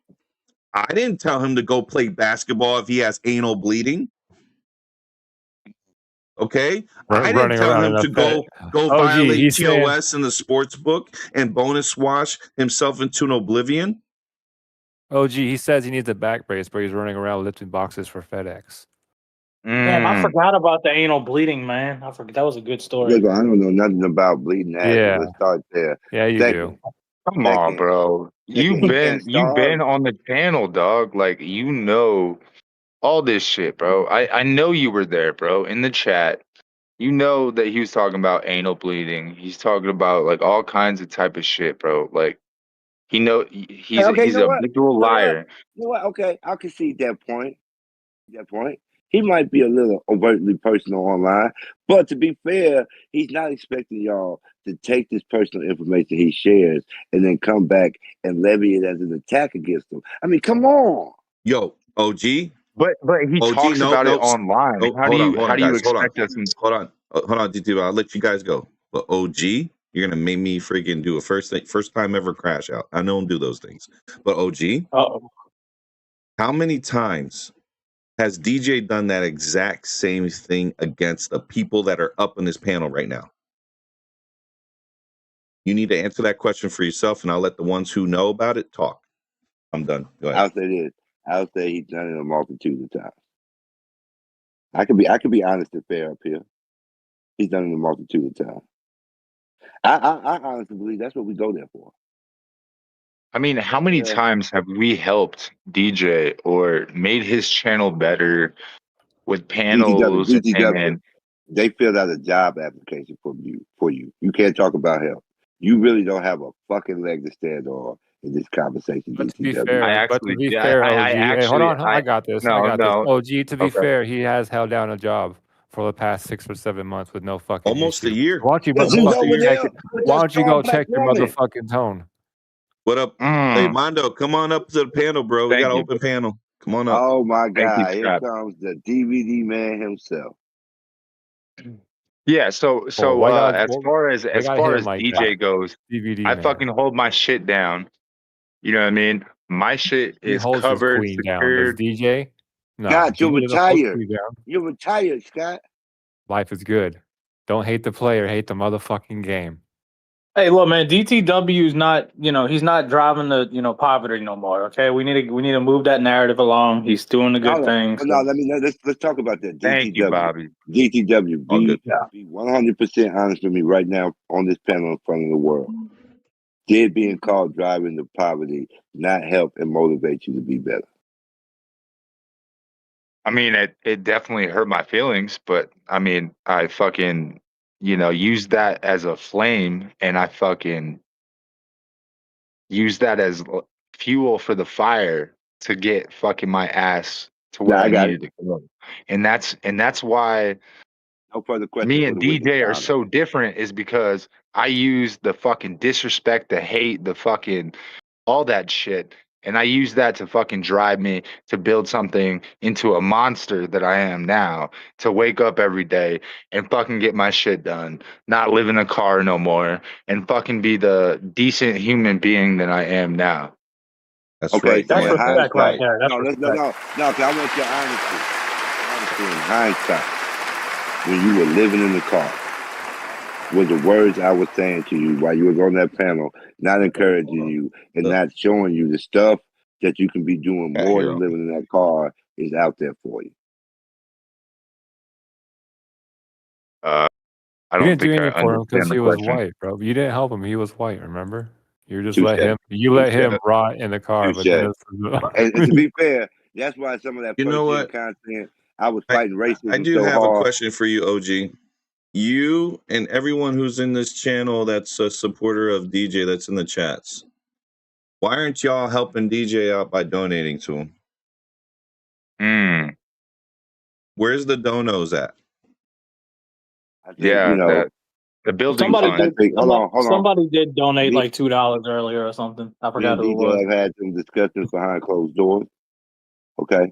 [SPEAKER 1] I didn't tell him to go play basketball if he has anal bleeding. Okay, I didn't
[SPEAKER 4] Running
[SPEAKER 1] tell
[SPEAKER 4] around
[SPEAKER 1] him
[SPEAKER 4] in a
[SPEAKER 1] to
[SPEAKER 4] Fed.
[SPEAKER 1] go
[SPEAKER 4] OG,
[SPEAKER 1] violate
[SPEAKER 4] he's saying,
[SPEAKER 1] TOS in the sports book and bonus wash himself into an oblivion.
[SPEAKER 4] OG, he says he needs a back brace, but he's running around lifting boxes for FedEx.
[SPEAKER 3] Damn, I forgot about the anal bleeding, man. I forgot that was a good story.
[SPEAKER 5] Look, I don't know nothing about bleeding ass.
[SPEAKER 4] Yeah.
[SPEAKER 5] Let's start there.
[SPEAKER 4] Yeah, you
[SPEAKER 5] Second,
[SPEAKER 4] do.
[SPEAKER 2] Come on, bro.
[SPEAKER 5] he can't
[SPEAKER 2] You've
[SPEAKER 5] starve.
[SPEAKER 2] been on the channel, dog. Like, you know all this shit, bro. I know you were there, bro, in the chat. You know that he was talking about anal bleeding. He's talking about like all kinds of type of shit, bro. Like he's
[SPEAKER 5] Okay,
[SPEAKER 2] he's a habitual liar.
[SPEAKER 5] You know what? Okay, I can see that point. He might be a little overtly personal online, but to be fair, he's not expecting y'all to take this personal information he shares and then come back and levy it as an attack against him. I mean, come on.
[SPEAKER 1] Yo, OG.
[SPEAKER 2] But he
[SPEAKER 1] OG,
[SPEAKER 2] talks about it online.
[SPEAKER 1] Oh,
[SPEAKER 2] How do you expect us?
[SPEAKER 1] Hold on, DT. I'll let you guys go. But OG, you're gonna make me freaking do a first time ever crash out. I don't do those things. But OG, how many times has DJ done that exact same thing against the people that are up in this panel right now? You need to answer that question for yourself, and I'll let the ones who know about it talk. I'm done. Go ahead.
[SPEAKER 5] I'll say this. I'll say he's done it a multitude of times. I can be honest and fair up here. He's done it a multitude of times. I honestly believe that's what we go there for.
[SPEAKER 2] I mean, how many times have we helped DJ or made his channel better with panels and
[SPEAKER 5] They filled out a job application for you. You can't talk about health. You really don't have a fucking leg to stand on in this conversation,
[SPEAKER 4] But to be
[SPEAKER 5] DTW.
[SPEAKER 4] fair, OG. Hey, hold on. I got this.
[SPEAKER 2] No,
[SPEAKER 4] I got this.
[SPEAKER 2] no.
[SPEAKER 4] OG, to be
[SPEAKER 2] Okay.
[SPEAKER 4] fair, he has held down a job for the past 6 or 7 months with no fucking
[SPEAKER 1] Almost a
[SPEAKER 4] issue.
[SPEAKER 1] year.
[SPEAKER 4] Why don't you,
[SPEAKER 5] Because he's over there with
[SPEAKER 4] why
[SPEAKER 5] that
[SPEAKER 4] don't you
[SPEAKER 5] strong
[SPEAKER 4] go
[SPEAKER 5] black
[SPEAKER 4] check your
[SPEAKER 5] woman.
[SPEAKER 4] motherfucking tone?
[SPEAKER 1] What up? Hey, Mondo, come on up to the panel, bro. We
[SPEAKER 2] Thank
[SPEAKER 1] got an
[SPEAKER 2] you.
[SPEAKER 1] open panel. Come on up.
[SPEAKER 5] Oh my
[SPEAKER 2] Thank you,
[SPEAKER 5] God! Here
[SPEAKER 2] Scott.
[SPEAKER 5] comes the DVD man himself.
[SPEAKER 2] Yeah, so as far as DJ goes,
[SPEAKER 4] DVD
[SPEAKER 2] I
[SPEAKER 4] man.
[SPEAKER 2] fucking hold my shit down. You know what I mean? My shit
[SPEAKER 4] He
[SPEAKER 2] is
[SPEAKER 4] holds his
[SPEAKER 2] covered,
[SPEAKER 4] queen down.
[SPEAKER 2] secured.
[SPEAKER 4] Does DJ? No,
[SPEAKER 5] Scott, you're
[SPEAKER 4] DJ doesn't hold
[SPEAKER 5] retired.
[SPEAKER 4] queen down.
[SPEAKER 5] You're retired, Scott.
[SPEAKER 4] Life is good. Don't hate the player, hate the motherfucking game.
[SPEAKER 3] Hey, look, man, DTW is not, he's not driving the, poverty no more. Okay, we need to move that narrative along. He's doing the good things.
[SPEAKER 5] No, let's talk about that. DTW.
[SPEAKER 2] Thank you, Bobby.
[SPEAKER 5] DTW, be
[SPEAKER 3] 100%
[SPEAKER 5] honest with me right now on this panel in front of the world. Did being called driving to poverty not help and motivate you to be better?
[SPEAKER 2] I mean, it definitely hurt my feelings, but I mean, I fucking, used that as a flame, and I fucking used that as fuel for the fire to get fucking my ass to where I needed to go. And that's why
[SPEAKER 5] no further questions.
[SPEAKER 2] Me and DJ are so different, is because I use the fucking disrespect, the hate, the fucking all that shit. And I use that to fucking drive me to build something into a monster that I am now, to wake up every day and fucking get my shit done, not live in a car no more, and fucking be the decent human being that I am now.
[SPEAKER 1] That's
[SPEAKER 5] okay,
[SPEAKER 1] right.
[SPEAKER 3] That's respect right there. That's
[SPEAKER 5] no, because I want your honesty. Honestly, in hindsight, when you were living in the car, were the words I was saying to you while you was on that panel not encouraging you and not showing you the stuff that you can be doing more than living in that car is out there for you?
[SPEAKER 2] I don't
[SPEAKER 4] you didn't
[SPEAKER 2] think
[SPEAKER 4] do
[SPEAKER 2] I
[SPEAKER 4] anything for him because
[SPEAKER 2] understand
[SPEAKER 4] he
[SPEAKER 2] the
[SPEAKER 4] was
[SPEAKER 2] question.
[SPEAKER 4] white, bro. You didn't help him. He was white, remember? You just
[SPEAKER 5] Touche.
[SPEAKER 4] let him rot in the car. But then
[SPEAKER 5] and to be fair, that's why some of that first-gen content, I was fighting racism.
[SPEAKER 1] I do
[SPEAKER 5] so
[SPEAKER 1] have
[SPEAKER 5] hard.
[SPEAKER 1] a question for you, OG. You and everyone who's in this channel that's a supporter of DJ that's in the chats, why aren't y'all helping DJ out by donating to him? Where's the donos at?
[SPEAKER 5] I think,
[SPEAKER 2] the building
[SPEAKER 3] somebody did donate like $2 earlier or something. I forgot who it was.
[SPEAKER 5] DJ have had some discussions behind closed doors. Okay.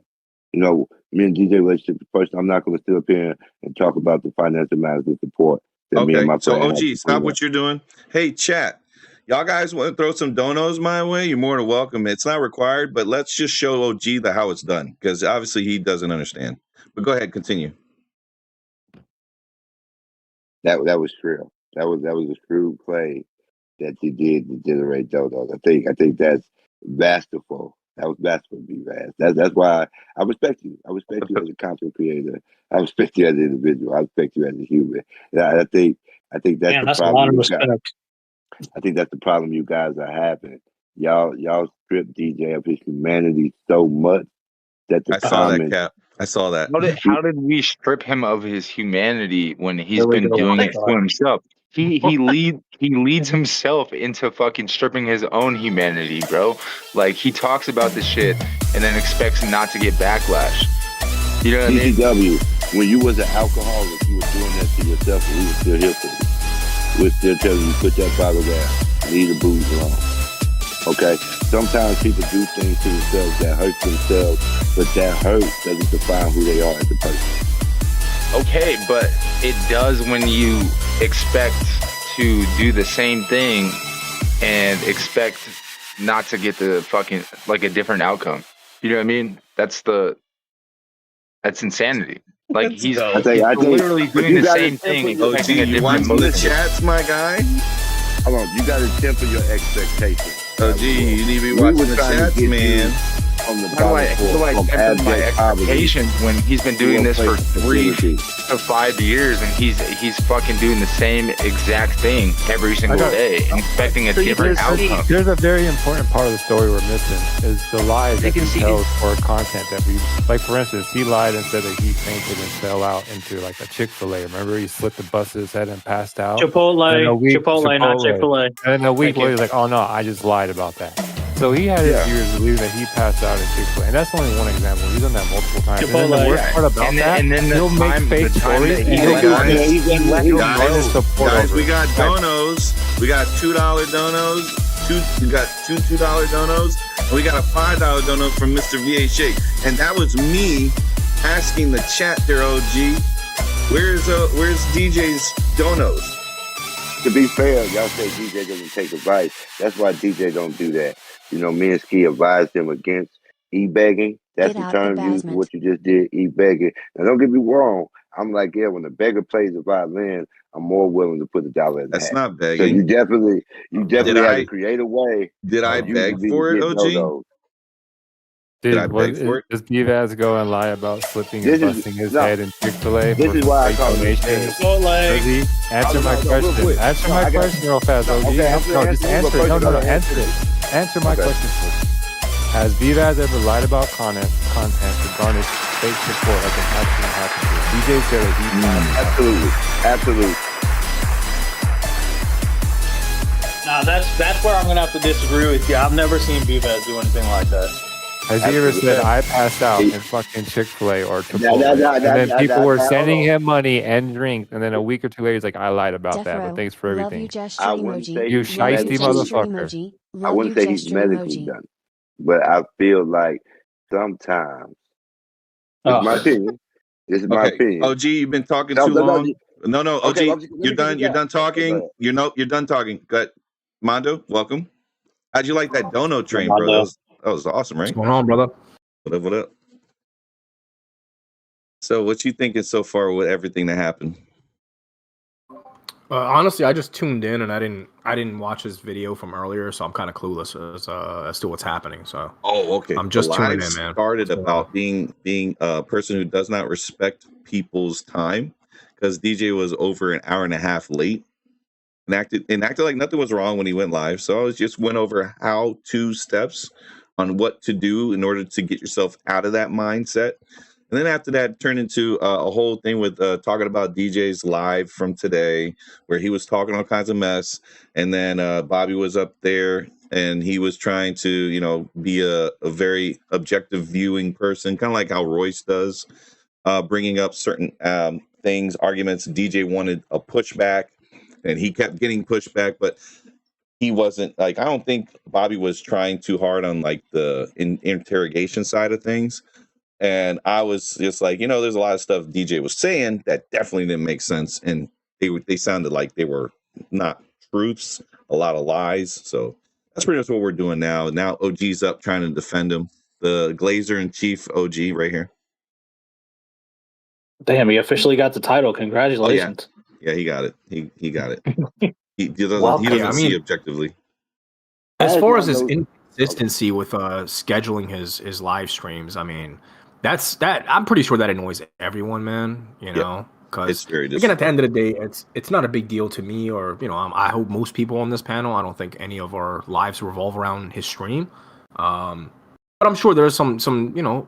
[SPEAKER 5] Me and DJ relationship, first, I'm not going to sit up here and talk about the financial matters of support that me and my friend.
[SPEAKER 1] So OG, stop what you're doing. Hey, chat. Y'all guys want to throw some donos my way? You're more than welcome. It's not required, but let's just show OG how it's done, because obviously he doesn't understand. But go ahead, continue.
[SPEAKER 5] That was true. That was a true play that you did to generate donos. I think that's masterful. That was masterful, B-Vaz. That's why I respect you. I respect you as a content creator. I respect you as an individual. I respect you as a human. And I think that's the problem. I think that's the problem you guys are having. Y'all strip DJ of his humanity so much that the comments.
[SPEAKER 1] I saw that.
[SPEAKER 2] How did we strip him of his humanity when he's been doing it to himself? He leads himself into fucking stripping his own humanity, bro. Like, he talks about the shit and then expects not to get backlash. You know what I mean?
[SPEAKER 5] DTW, when you was an alcoholic, you were doing that to yourself, and we were still here for you. We're still telling you, put that bottle down, leave the booze alone. Okay? Sometimes people do things to themselves that hurt themselves, but that hurt doesn't define who they are as a person.
[SPEAKER 2] Okay, but it does when you expect to do the same thing and expect not to get the fucking, like, a different outcome. You know what I mean? That's insanity. Like, he's literally doing the same thing.
[SPEAKER 1] You watching the chats, my guy?
[SPEAKER 5] Hold on, you got to temper your expectations.
[SPEAKER 1] OG, you need to be watching the chats, man.
[SPEAKER 5] from the
[SPEAKER 2] How do I temper my expectations when he's been doing this for 3 to 5 years and he's fucking doing the same exact thing every single day and expecting a different outcome?
[SPEAKER 4] There's a very important part of the story we're missing is the lies that he tells for content that we like. For instance, he lied and said that he fainted and fell out into like a Chick-fil-A. Remember, he slipped the bus to his head and passed out.
[SPEAKER 3] Chipotle, not Chick-fil-A.
[SPEAKER 4] And then a week later, he's like, "Oh no, I just lied about that." So he had his years believing that he passed out in Chick-fil-A, and that's only one example. He's done that multiple times.
[SPEAKER 3] Chipotle,
[SPEAKER 4] and then the worst part about that, he'll make fake stories.
[SPEAKER 1] Guys, we got donos. We got $2 donos. We got two $2 donos, and we got a $5 dono from Mr. VHA. And that was me asking the chat there, OG. Where's DJ's donos?
[SPEAKER 5] To be fair, y'all say DJ doesn't take advice. That's why DJ don't do that. You know, me and Ski advised him against e-begging. That's the term used for what you just did, e-begging. Now, don't get me wrong. I'm like, yeah, when the beggar plays the violin, I'm more willing to put $1 in the hat.
[SPEAKER 1] That's not begging.
[SPEAKER 5] So you definitely have to create a way.
[SPEAKER 1] Did I beg for it, OG?
[SPEAKER 4] Did I beg for it? Does Divaz go and lie about slipping and busting his head in Chick-fil-A?
[SPEAKER 5] This is why I call it.
[SPEAKER 4] Answer my question. Answer my question real fast, OG. No, just answer it. No, answer it. Answer my question first. Has Divaz ever lied about content to garnish fake support like an accident happened to him? DJ said that he
[SPEAKER 5] Absolutely.
[SPEAKER 3] Nah, that's where I'm gonna have to disagree with you. I've never seen Divaz do anything like that.
[SPEAKER 4] Has he ever said, I passed out in fucking Chick-fil-A or Chipotle? And then people were sending him money and drinks, and then a week or two later, he's like, I lied about that, but thanks for everything. You shiesty motherfucker.
[SPEAKER 5] I wouldn't say he's medically done, but I feel like sometimes, this is my opinion. This is my opinion.
[SPEAKER 1] OG, you've been talking too long. No, OG, you're done. You're done talking. You're done talking. Good. Mondo, welcome. How'd you like that dono train, bro? That was awesome, right?
[SPEAKER 7] What's going on, brother?
[SPEAKER 1] What up? So, what you thinking so far with everything that happened?
[SPEAKER 7] Honestly, I just tuned in and I didn't watch his video from earlier, so I'm kind of clueless as to what's happening. So,
[SPEAKER 1] okay.
[SPEAKER 7] I'm just tuning in, man.
[SPEAKER 1] Started about being a person who does not respect people's time because DJ was over an hour and a half late. And acted like nothing was wrong when he went live. So I just went over how-to steps on what to do in order to get yourself out of that mindset. And then after that, turned into a whole thing with talking about DJ's live from today, where he was talking all kinds of mess. And then Bobby was up there and he was trying to, be a very objective viewing person, kind of like how Royce does, bringing up certain things, arguments. DJ wanted a pushback. And he kept getting pushed back, but he wasn't I don't think Bobby was trying too hard on like the interrogation side of things. And I was just like, there's a lot of stuff DJ was saying that definitely didn't make sense. And they sounded like they were not truths, a lot of lies. So that's pretty much what we're doing now. Now OG's up trying to defend him. The Glazer in Chief OG right here.
[SPEAKER 3] Damn, he officially got the title. Congratulations.
[SPEAKER 1] Oh, yeah, he got it. He got it. He doesn't see objectively.
[SPEAKER 7] As far as his inconsistency with scheduling his live streams, I mean, that I'm pretty sure that annoys everyone, man. Because again, at the end of the day, it's not a big deal to me, or I hope most people on this panel. I don't think any of our lives revolve around his stream, but I'm sure there's some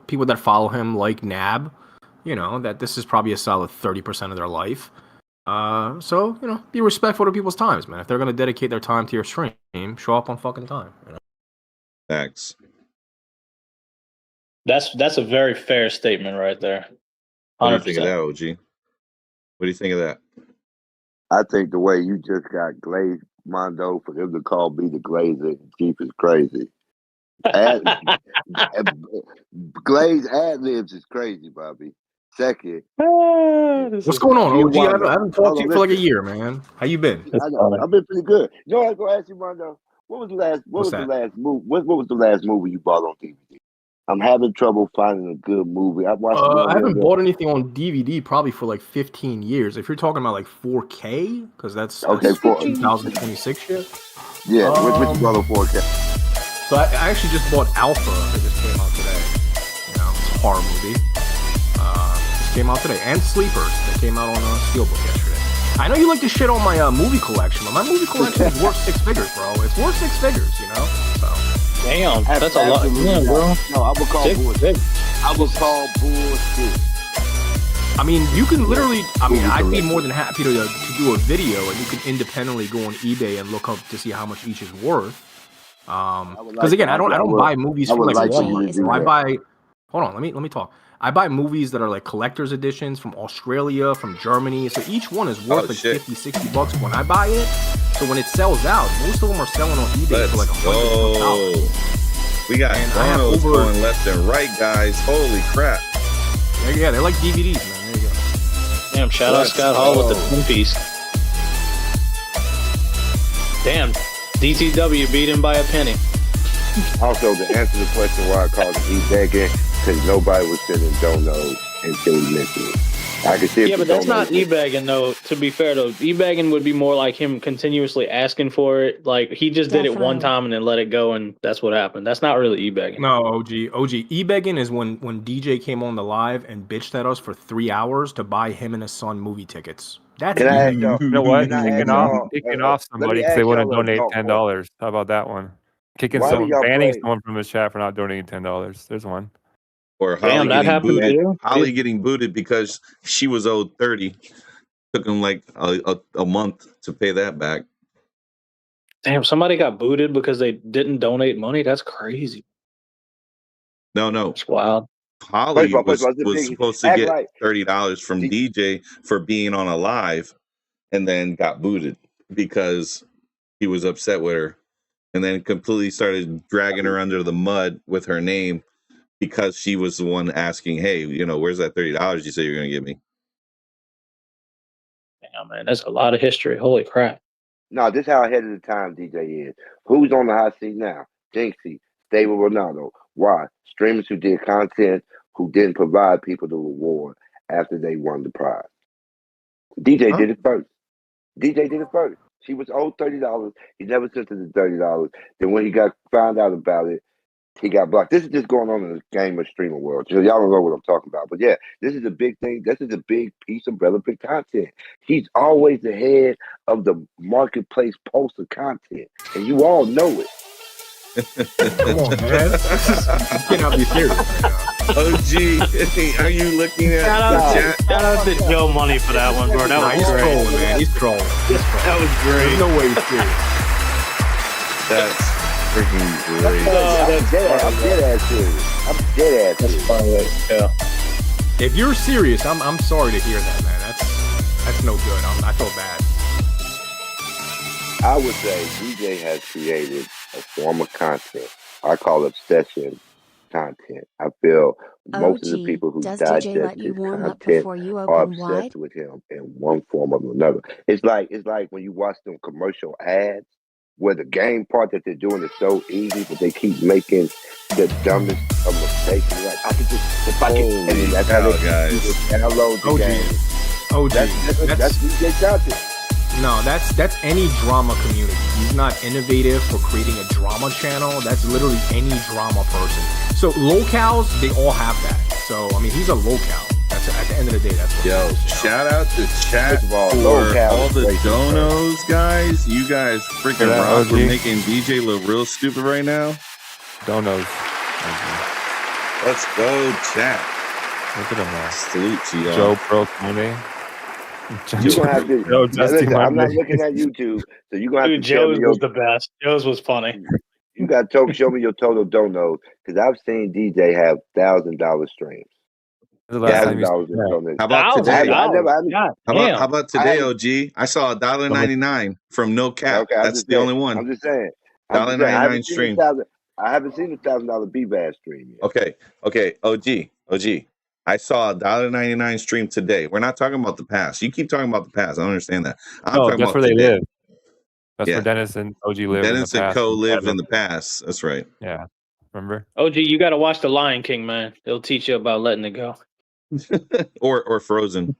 [SPEAKER 7] people that follow him like Nab, that this is probably a solid 30% of their life. So be respectful to people's times, man. If they're gonna dedicate their time to your stream, show up on fucking time.
[SPEAKER 1] Thanks.
[SPEAKER 3] That's a very fair statement right there. 100%.
[SPEAKER 1] What do you think of that, OG? What do you think of that?
[SPEAKER 5] I think the way you just got glazed, Mondo, for him to call me the Glazer in Chief is crazy. Glaze ad-libs is crazy, Bobby. Second,
[SPEAKER 7] what's going on, OG? I haven't talked to you for like a year, man. How you been?
[SPEAKER 5] I've been pretty good. I was gonna ask you, Mondo. What was the last movie you bought on DVD? I'm having trouble finding a good movie. I
[SPEAKER 7] haven't bought anything on DVD probably for like 15 years. If you're talking about like 4K, because that's 2026 shit.
[SPEAKER 5] Yeah, what you bought on 4K?
[SPEAKER 7] So I actually just bought Alpha that just came out today. horror movie. Just came out today. And Sleepers that came out on Steelbook yesterday. I know you like to shit on my movie collection, but my movie collection is worth 6 figures, bro. It's worth 6 figures, you know? So.
[SPEAKER 3] Damn, that's a lot. Yeah, bro.
[SPEAKER 5] No, I would call bullshit. I would call bullshit.
[SPEAKER 7] I mean, you can literally, I'd be more than happy to do a video, and you can independently go on eBay and look up to see how much each is worth. Because again, I don't buy movies for like Walmart. So I buy, hold on, let me talk. I buy movies that are like collector's editions from Australia, from Germany. So each one is worth like $50-$60 when I buy it. So when it sells out, most of them are selling on eBay for like $100.
[SPEAKER 1] We got promos going left and right, guys. Holy crap.
[SPEAKER 7] Yeah, they're like DVDs, man. There you go.
[SPEAKER 3] Damn, shout out Scott Hall with the 10 piece. Damn, DTW beat him by a penny.
[SPEAKER 5] Also, to answer the question why I called it e-begging, because nobody was sending donos until he mentioned it. I can see.
[SPEAKER 3] Yeah, but that's not e-begging, though. To be fair, though, e-begging would be more like him continuously asking for it. Like he just did it one time and then let it go, and that's what happened. That's not really e-begging.
[SPEAKER 7] No, OG, e-begging is when DJ came on the live and bitched at us for 3 hours to buy him and his son movie tickets. That's
[SPEAKER 4] you know what? Kicking off somebody because they wouldn't donate $10. How about that one? Banning someone from his chat for not donating $10. There's one.
[SPEAKER 1] Or Holly getting booted because she was owed 30. Took him like a month to pay that back.
[SPEAKER 3] Damn, somebody got booted because they didn't donate money? That's crazy.
[SPEAKER 1] No.
[SPEAKER 3] It's wild.
[SPEAKER 1] Holly was supposed to get $30 from DJ for being on a live and then got booted because he was upset with her and then completely started dragging her under the mud with her name because she was the one asking, hey, where's that $30 you say you're going to give me?
[SPEAKER 3] Damn, man, that's a lot of history. Holy crap.
[SPEAKER 5] No, this is how ahead of the time DJ is. Who's on the hot seat now? Jinxie, Stable Ronaldo. Why? Streamers who did content who didn't provide people the reward after they won the prize. DJ did it first. She was owed $30. He never sent her the $30. Then when he found out about it, he got blocked. This is just going on in the game of streamer world. So y'all don't know what I'm talking about. But yeah, this is a big thing. This is a big piece of relevant content. He's always the head of the marketplace post of content. And you all know it.
[SPEAKER 7] Come on, man. You cannot be serious right now.
[SPEAKER 1] OG, are you looking at the chat?
[SPEAKER 3] Shout out to Joe Money for that one, bro. That was great.
[SPEAKER 7] Trolling, man. He's trolling.
[SPEAKER 3] That was great.
[SPEAKER 7] There's no way he's serious.
[SPEAKER 1] That's freaking great.
[SPEAKER 5] I'm dead ass serious.
[SPEAKER 3] That's funny. Yeah.
[SPEAKER 7] If you're serious, I'm sorry to hear that, man. That's no good. I feel bad.
[SPEAKER 5] I would say DJ has created a form of content. I call obsession content. I feel most of the people who digest his content are obsessed with him in one form or another. It's like when you watch them commercial ads where the game part that they're doing is so easy, but they keep making the dumbest of mistakes. And like, I could just, and then that's how they download the game.
[SPEAKER 7] OG.
[SPEAKER 5] That's DJ content.
[SPEAKER 7] No, that's any drama community. He's not innovative for creating a drama channel. That's literally any drama person. So locals, they all have that. So I mean, he's a locale. That's at the end of the day. That's what
[SPEAKER 1] shout out to chat for all the donos, guys. You guys freaking rock. We're making DJ look real stupid right now.
[SPEAKER 4] Donos.
[SPEAKER 1] Let's go, chat.
[SPEAKER 4] Look at him now.
[SPEAKER 1] Salute to y'all.
[SPEAKER 4] Joe Pro Money.
[SPEAKER 5] You're gonna have to. Listen, I'm not looking at YouTube, so you're gonna have to.
[SPEAKER 3] Joe's was the best. Joe's was funny.
[SPEAKER 5] You got to show me your total donos because I've seen DJ have $1,000 streams.
[SPEAKER 1] $1,000 How about today? How about today, OG? I saw $1.99 from No Cap.
[SPEAKER 5] Okay,
[SPEAKER 1] that's the only one.
[SPEAKER 5] I'm just saying.
[SPEAKER 1] $1.99 stream.
[SPEAKER 5] I haven't seen $1,000 B-Bass stream yet.
[SPEAKER 1] Okay. OG. I saw a $1.99 stream today. We're not talking about the past. You keep talking about the past. I don't understand that. I'm talking
[SPEAKER 4] that's
[SPEAKER 1] about
[SPEAKER 4] where they
[SPEAKER 1] today.
[SPEAKER 4] live. That's where Dennis and OG live.
[SPEAKER 1] Dennis and Co lived in the past. That's right.
[SPEAKER 4] Yeah. Remember?
[SPEAKER 3] OG, you got to watch The Lion King, man. It'll teach you about letting it go.
[SPEAKER 1] or Frozen.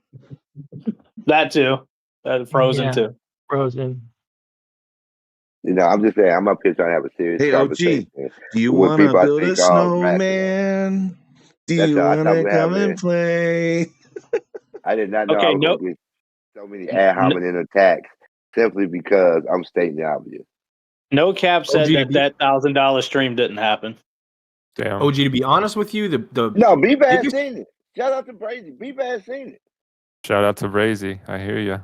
[SPEAKER 3] That too. Frozen too.
[SPEAKER 6] Frozen.
[SPEAKER 5] I'm just saying. I'm up here trying to have a serious conversation.
[SPEAKER 1] OG, do you want to build a snowman? Do you want to come and play?
[SPEAKER 5] I did not know I was going to get so many ad hominem attacks simply because I'm stating the obvious.
[SPEAKER 3] No cap said that $1,000 stream didn't happen.
[SPEAKER 4] Damn.
[SPEAKER 7] OG, to be honest with you,
[SPEAKER 5] no, B-Bad seen it. Shout out to Brazy. B-Bad seen it.
[SPEAKER 4] Shout out to Brazy. I hear you.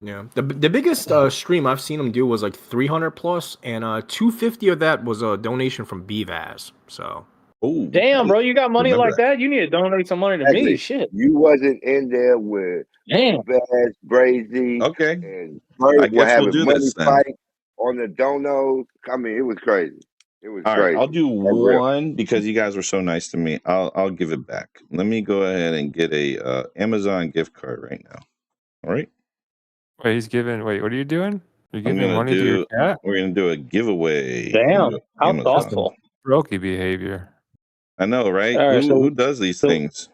[SPEAKER 7] Yeah, the biggest stream I've seen him do was like 300 plus, and 250 of that was a donation from BVAS. So,
[SPEAKER 1] oh
[SPEAKER 3] damn, bro, you got money like that? You need to donate some money to me. Shit,
[SPEAKER 5] you wasn't in there with BVAS, Brazy,
[SPEAKER 1] okay,
[SPEAKER 5] and
[SPEAKER 1] I guess we'll do this then.
[SPEAKER 5] Fight on the donos. I mean, it was crazy. It was
[SPEAKER 1] all
[SPEAKER 5] crazy.
[SPEAKER 1] Right, I'll do one because you guys were so nice to me. I'll give it back. Let me go ahead and get a Amazon gift card right now. All right.
[SPEAKER 4] Wait, he's giving. Wait, what are you doing? You're giving money to your cat?
[SPEAKER 1] We're gonna do a giveaway.
[SPEAKER 3] Damn, how thoughtful.
[SPEAKER 4] Brokey behavior.
[SPEAKER 1] I know, right?
[SPEAKER 3] Right,
[SPEAKER 1] who does these things?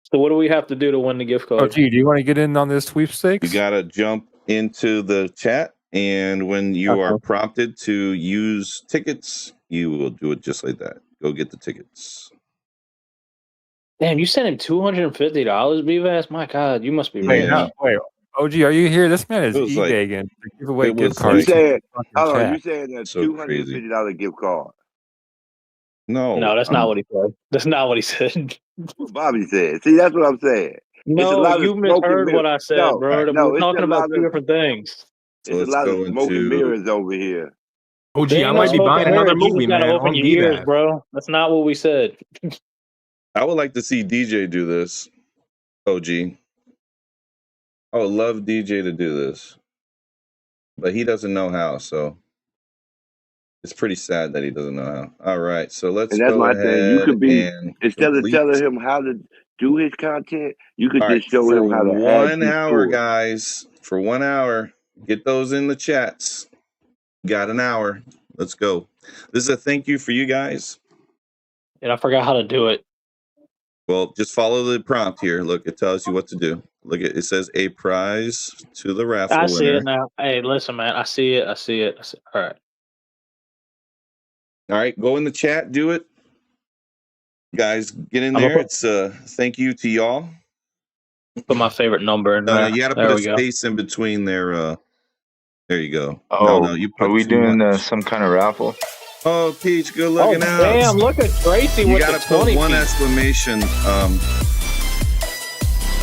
[SPEAKER 3] So what do we have to do to win the gift card?
[SPEAKER 4] Oh, gee, do you want to get in on this sweepstakes?
[SPEAKER 1] You gotta jump into the chat, and when you are prompted to use tickets, you will do it just like that. Go get the tickets.
[SPEAKER 3] Damn, you sent him $250, BVAS? My God, you must be rich.
[SPEAKER 4] Wait, OG, are you here? This man is e-begging to give away gift cards.
[SPEAKER 5] You saying a $250 gift card?
[SPEAKER 1] No,
[SPEAKER 3] that's not what he said. That's not what he said.
[SPEAKER 5] What Bobby said. See, that's what I'm saying.
[SPEAKER 3] No, you misheard what I said, bro. We're talking about two different things.
[SPEAKER 5] There's a lot of smoke and mirrors over here.
[SPEAKER 7] OG, I might be buying another movie, man.
[SPEAKER 3] Open your ears, bro. That's not what we said.
[SPEAKER 1] I would like to see DJ do this. OG. I would love DJ to do this, but he doesn't know how, so it's pretty sad that he doesn't know how. All right, so let's go ahead.
[SPEAKER 5] You could be, instead of telling him how to do his content, you could just show him how to add
[SPEAKER 1] 1 hour, guys. For 1 hour, get those in the chats. Got an hour. Let's go. This is a thank you for you guys.
[SPEAKER 3] And I forgot how to do it.
[SPEAKER 1] Well, just follow the prompt here. Look, it tells you what to do. Look, it says a prize to the raffle winner.
[SPEAKER 3] I see it now. Hey, listen, man. I see it. All right.
[SPEAKER 1] All right. Go in the chat. Do it. Guys, get in there. It's thank you to y'all.
[SPEAKER 3] Put my favorite number in there.
[SPEAKER 1] You got to put a space in between there. There you go.
[SPEAKER 2] Oh, no, you put are we doing some kind of raffle?
[SPEAKER 1] Oh, Peach, good looking out.
[SPEAKER 3] Damn, look at Tracy with the 20
[SPEAKER 1] You got to put one exclamation.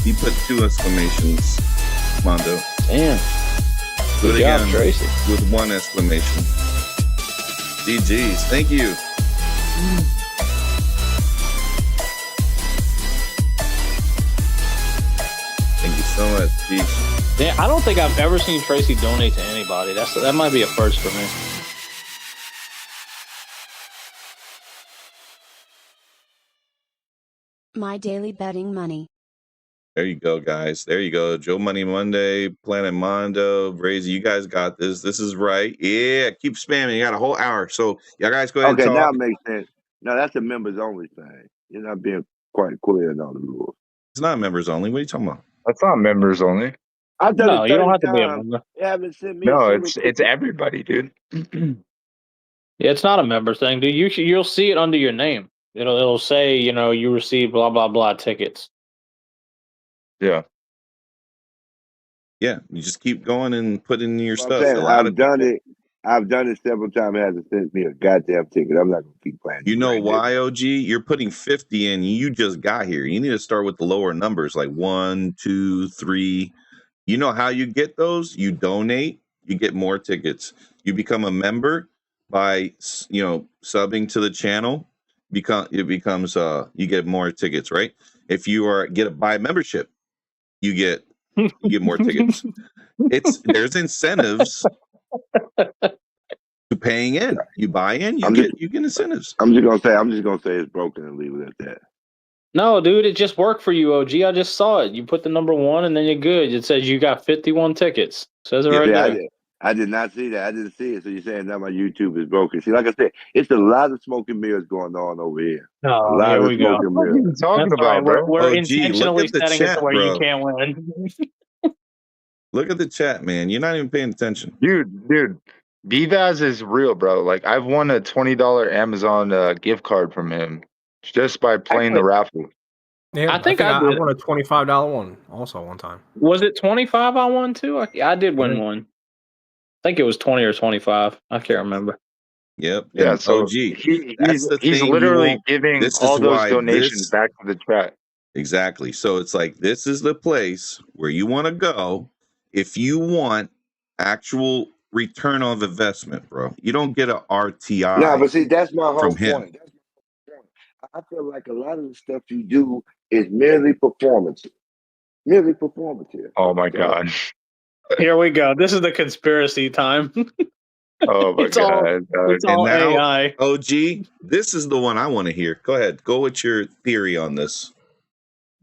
[SPEAKER 1] You put 2 exclamations, Mondo.
[SPEAKER 3] Damn.
[SPEAKER 1] Do it again, Tracy. With 1 exclamation. GG's. Thank you. Thank you so much, Peach.
[SPEAKER 3] Damn, I don't think I've ever seen Tracy donate to anybody. That might be a first for me.
[SPEAKER 8] My daily betting money.
[SPEAKER 1] There you go, guys. There you go. Joe Money Monday, Planet Mondo, Brazy. You guys got this. This is right. Yeah, keep spamming. You got a whole hour. So, y'all guys go ahead and talk.
[SPEAKER 5] Now it makes sense. No, that's a members only thing. You're not being quite clear in all the rules.
[SPEAKER 1] It's not members only. What are you talking about?
[SPEAKER 2] That's not members only.
[SPEAKER 3] No, you don't have to be a member.
[SPEAKER 5] No,
[SPEAKER 2] it's everybody, dude.
[SPEAKER 3] Yeah, it's not a member thing, dude. You'll see it under your name. It'll say, you received blah blah blah tickets.
[SPEAKER 2] Yeah.
[SPEAKER 1] Yeah, you just keep going and put in your stuff.
[SPEAKER 5] I've done it several times. It hasn't sent me a goddamn ticket. I'm not gonna keep playing.
[SPEAKER 1] You know why, OG? You're putting 50 in. You just got here. You need to start with the lower numbers, like 1, 2, 3. You know how you get those? You donate. You get more tickets. You become a member by subbing to the channel. You get more tickets, right? If you buy membership, you get more tickets. There's incentives to paying in. You buy in, you get incentives.
[SPEAKER 5] I'm just gonna say it's broken and leave it at that.
[SPEAKER 3] No, dude, it just worked for you, OG. I just saw it. You put the number 1 and then you're good. It says you got 51 tickets. Says it right there.
[SPEAKER 5] I did not see that. I didn't see it. So you're saying that my YouTube is broken. See, like I said, it's a lot of smoke and mirrors going on over here.
[SPEAKER 3] Oh, here we go.
[SPEAKER 2] What are you talking about, bro?
[SPEAKER 3] We're intentionally setting it to where you can't win.
[SPEAKER 1] Look at the chat, man. You're not even paying attention.
[SPEAKER 2] Dude. BVAS is real, bro. Like, I've won a $20 Amazon gift card from him. Just by playing the raffle.
[SPEAKER 7] Yeah,
[SPEAKER 3] I think I
[SPEAKER 7] I won a $25 one also one time.
[SPEAKER 3] Was it 25 I won too? I did win one. I think it was 20 or 25. I can't remember.
[SPEAKER 1] Yep.
[SPEAKER 2] Yeah,
[SPEAKER 1] And
[SPEAKER 2] so
[SPEAKER 1] OG,
[SPEAKER 2] he's literally giving all those donations back to the chat.
[SPEAKER 1] Exactly. So it's like, this is the place where you want to go if you want actual return on investment, bro. You don't get a RTI.
[SPEAKER 5] No, but see, that's my whole
[SPEAKER 1] from him.
[SPEAKER 5] point. That's my point. I feel like a lot of the stuff you do is merely performative. Merely performative.
[SPEAKER 2] Oh my God.
[SPEAKER 3] Here we go. This is the conspiracy time.
[SPEAKER 2] Oh my God.
[SPEAKER 3] It's all
[SPEAKER 1] now,
[SPEAKER 3] AI.
[SPEAKER 1] OG, this is the one I want to hear. Go ahead. Go with your theory on this.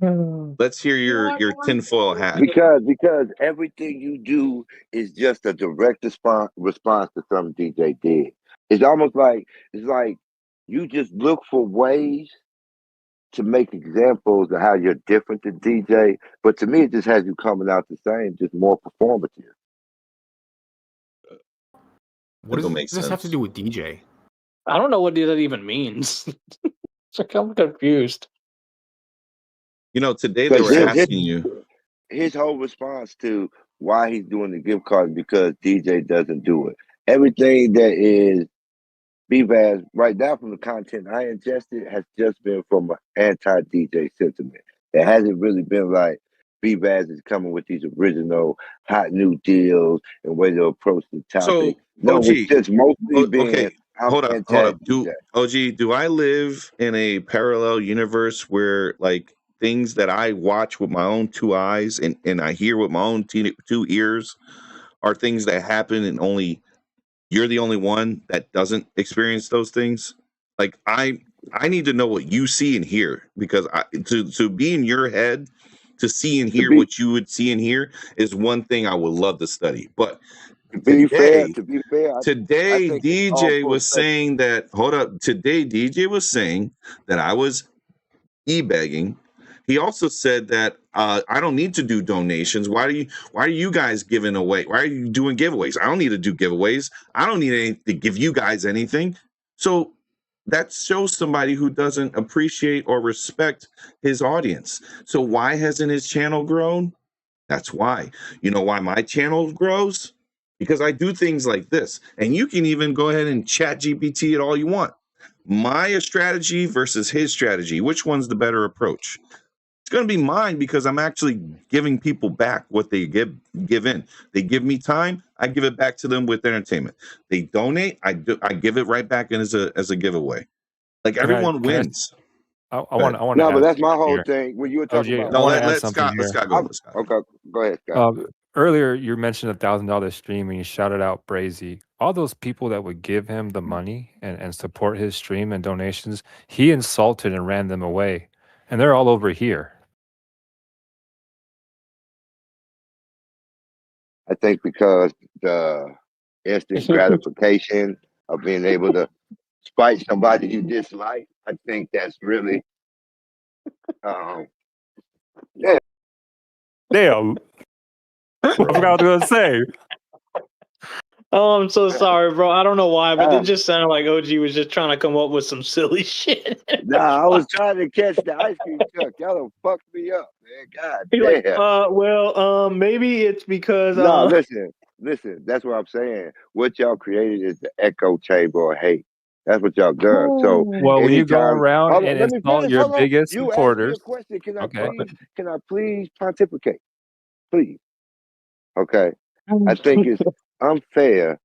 [SPEAKER 1] Let's hear your tinfoil hat.
[SPEAKER 5] Because everything you do is just a direct response to something DJ did. It's almost like you just look for ways to make examples of how you're different than DJ. But to me, it just has you coming out the same, just more performative.
[SPEAKER 7] What does this have to do with DJ?
[SPEAKER 3] I don't know what that even means. It's like I'm confused.
[SPEAKER 1] You know, today they were asking you.
[SPEAKER 5] His whole response to why he's doing the gift card because DJ doesn't do it. Everything that is BVAS right now from the content I ingested has just been from an anti-DJ sentiment. It hasn't really been like BVAS is coming with these original hot new deals and way to approach the topic.
[SPEAKER 1] So,
[SPEAKER 5] no,
[SPEAKER 1] OG,
[SPEAKER 5] it's just mostly being
[SPEAKER 1] okay. Hold up.
[SPEAKER 5] DJ.
[SPEAKER 1] OG, do I live in a parallel universe where like things that I watch with my own two eyes and I hear with my own two ears are things that happen and only you're the only one that doesn't experience those things? Like I need to know what you see and hear, because to be in your head, to see and hear what you would see and hear is one thing I would love to study. But
[SPEAKER 5] to be fair,
[SPEAKER 1] today DJ was saying that, hold up, today DJ was saying that I was e-begging. He also said that I don't need to do donations. Why are you guys giving away? Why are you doing giveaways? I don't need to do giveaways. I don't need to give you guys anything. So that shows somebody who doesn't appreciate or respect his audience. So why hasn't his channel grown? That's why. You know why my channel grows? Because I do things like this. And you can even go ahead and chat GPT it all you want. My strategy versus his strategy. Which one's the better approach? It's going to be mine because I'm actually giving people back what they give in. They give me time, I give it back to them with entertainment. They donate, I give it right back in as a giveaway. Like everyone wins.
[SPEAKER 4] I want to.
[SPEAKER 5] No, but that's my whole thing. When you were talking about,
[SPEAKER 1] no, let Scott go.
[SPEAKER 5] Okay, go ahead, Scott.
[SPEAKER 4] Earlier, you mentioned $1,000 stream and you shouted out Brazy. All those people that would give him the money and support his stream and donations, he insulted and ran them away. And they're all over here.
[SPEAKER 5] I think because the instant gratification of being able to spite somebody you dislike, I think that's really, yeah.
[SPEAKER 4] Damn. I forgot what I was going to say.
[SPEAKER 3] Oh, I'm so sorry, bro. I don't know why, but it just sounded like OG was just trying to come up with some silly shit.
[SPEAKER 5] Nah, I was trying to catch the ice cream truck. Y'all done fucked me up, man. God damn.
[SPEAKER 3] Maybe it's because
[SPEAKER 5] No, listen. That's what I'm saying. What y'all created is the echo chamber of hate. That's what y'all done. So,
[SPEAKER 4] well, when you go around and insult your biggest supporters,
[SPEAKER 5] you asked me a question. Can I please pontificate? Please. Okay. I think it's unfair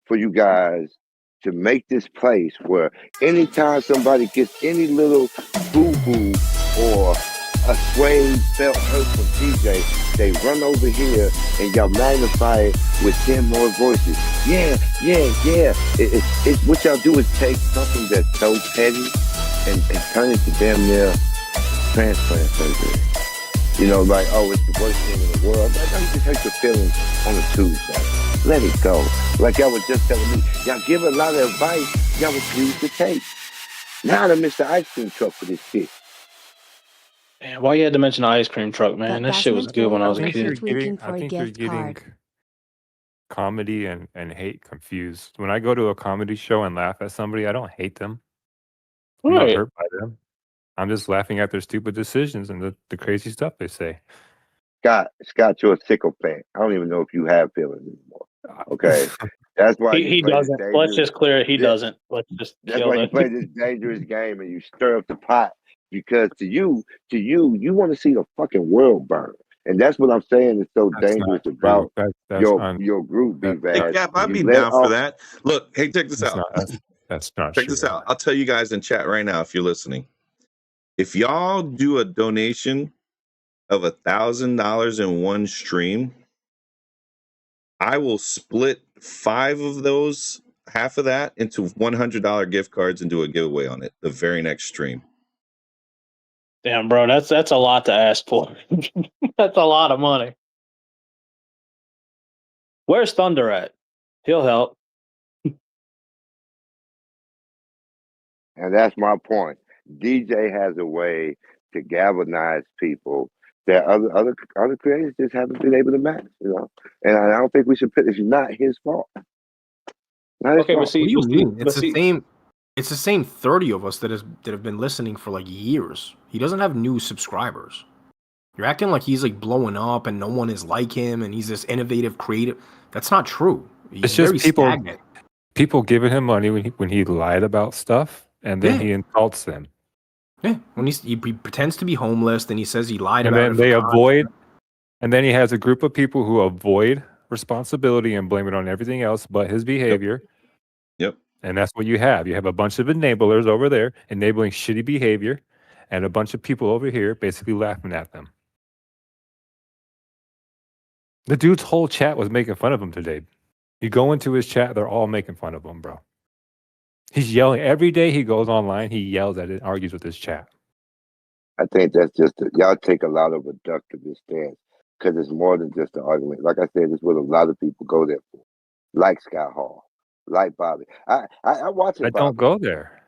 [SPEAKER 5] for you guys to make this place where anytime somebody gets any little boo-boo or a suede felt hurt from DJ, they run over here and y'all magnify it with 10 more voices. Yeah. It's what y'all do is take something that's so petty and turn it to damn near transplant surgery. You know, like, oh, it's the worst thing in the world. Like, don't just hurt your feelings on a Tuesday. Let it go. Like y'all was just telling me, y'all give a lot of advice, y'all refuse to take. Now I missed the ice cream truck for this shit.
[SPEAKER 3] Man, why you had to mention the ice cream truck, man? That shit was good when I was a kid.
[SPEAKER 4] I think you're getting comedy and hate confused. When I go to a comedy show and laugh at somebody, I don't hate them. I'm not hurt by them. I'm just laughing at their stupid decisions and the crazy stuff they say.
[SPEAKER 5] Scott, you're a sycophant. I don't even know if you have feelings anymore. Okay, that's why
[SPEAKER 3] he doesn't. Let's just clear it. He doesn't. Let's just.
[SPEAKER 5] That's why you play this dangerous game and you stir up the pot, because to you, you want to see the fucking world burn, and that's what I'm saying is so dangerous about your group, B-Vaz.
[SPEAKER 1] Yeah, I'd be down for that. Look, hey, check this out.
[SPEAKER 4] That's not
[SPEAKER 1] check this out. I'll tell you guys in chat right now if you're listening. If y'all do a donation of $1,000 in one stream, I will split 5 of those, half of that, into $100 gift cards and do a giveaway on it the very next stream.
[SPEAKER 3] Damn, bro, that's a lot to ask for. That's a lot of money. Where's Thunder at? He'll help.
[SPEAKER 5] And that's my point. DJ has a way to galvanize people that other creators just haven't been able to match, And I don't think we should put. It's not his fault.
[SPEAKER 7] Okay, but see, what do you mean? It's the same 30 of us that have been listening for like years. He doesn't have new subscribers. You're acting like he's like blowing up and no one is like him and he's this innovative, creative. That's not true. He's
[SPEAKER 4] it's just people giving him money when he lied about stuff, and then he insults them.
[SPEAKER 7] Yeah, when he pretends to be homeless, then he says he lied
[SPEAKER 4] and
[SPEAKER 7] about it.
[SPEAKER 4] And then they avoid, and then he has a group of people who avoid responsibility and blame it on everything else but his behavior.
[SPEAKER 1] Yep.
[SPEAKER 4] And that's what you have. You have a bunch of enablers over there enabling shitty behavior, and a bunch of people over here basically laughing at them. The dude's whole chat was making fun of him today. You go into his chat, they're all making fun of him, bro. He's yelling. Every day he goes online, he yells at it, argues with his chat.
[SPEAKER 5] I think that's just, y'all take a lot of reductive stance, because it's more than just an argument. Like I said, it's what a lot of people go there for. Like Scott Hall, like Bobby. I watch it,
[SPEAKER 4] I don't go there.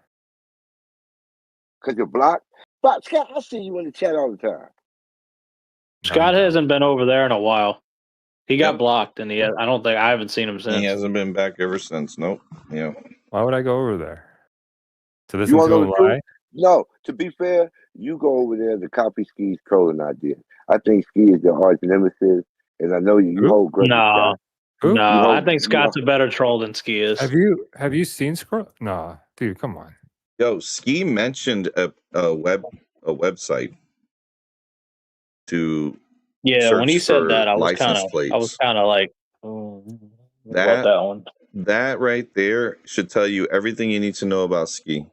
[SPEAKER 5] Because you're blocked? But Scott, I see you in the chat all the time.
[SPEAKER 3] Scott hasn't been over there in a while. He got blocked, and I haven't seen him since.
[SPEAKER 1] He hasn't been back ever since. Nope. Yeah.
[SPEAKER 4] Why would I go over there? To listen to him lie?
[SPEAKER 5] No, to be fair, you go over there to copy Ski's trolling idea. I think Ski is your arch nemesis, and I know you hold great.
[SPEAKER 3] No, I think Scott's a better troll than Ski is.
[SPEAKER 4] Have you seen Scroll? No, dude, come on.
[SPEAKER 1] Yo, Ski mentioned a website to
[SPEAKER 3] when he said that, I was kind of like, that one.
[SPEAKER 1] That right there should tell you everything you need to know about Ski.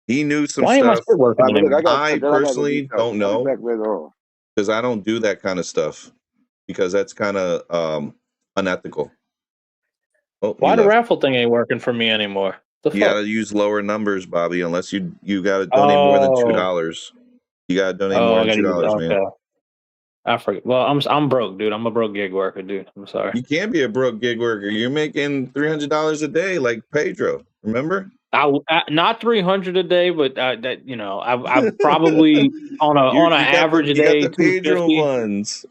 [SPEAKER 1] He knew some stuff. I personally don't know, because I don't do that kind of stuff, because that's kind of unethical.
[SPEAKER 3] Why the raffle thing ain't working for me anymore?
[SPEAKER 1] You gotta use lower numbers, Bobby. Unless you gotta donate more than $2. You gotta donate more than $2, man.
[SPEAKER 3] I forget. Well, I'm broke, dude. I'm a broke gig worker, dude. I'm sorry.
[SPEAKER 1] You can't be a broke gig worker. You're making $300 a day, like Pedro. Remember?
[SPEAKER 3] Not 300 a day, but I probably on an average a day.
[SPEAKER 1] You got the Pedro ones.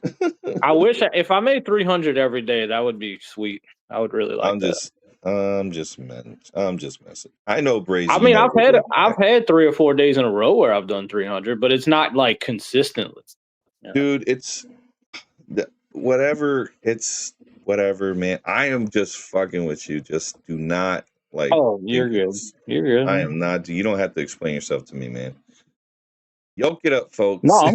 [SPEAKER 3] I wish if I made 300 every day, that would be sweet. I would really like that.
[SPEAKER 1] I'm just messing. I know Brazy.
[SPEAKER 3] I mean, I've had 3 or 4 days in a row where I've done 300, but it's not like consistently.
[SPEAKER 1] Dude, it's whatever. It's whatever, man. I am just fucking with you. Just do not like.
[SPEAKER 3] Oh, you're good. You're good.
[SPEAKER 1] I am not. You don't have to explain yourself to me, man. Yoke it up, folks.
[SPEAKER 3] No.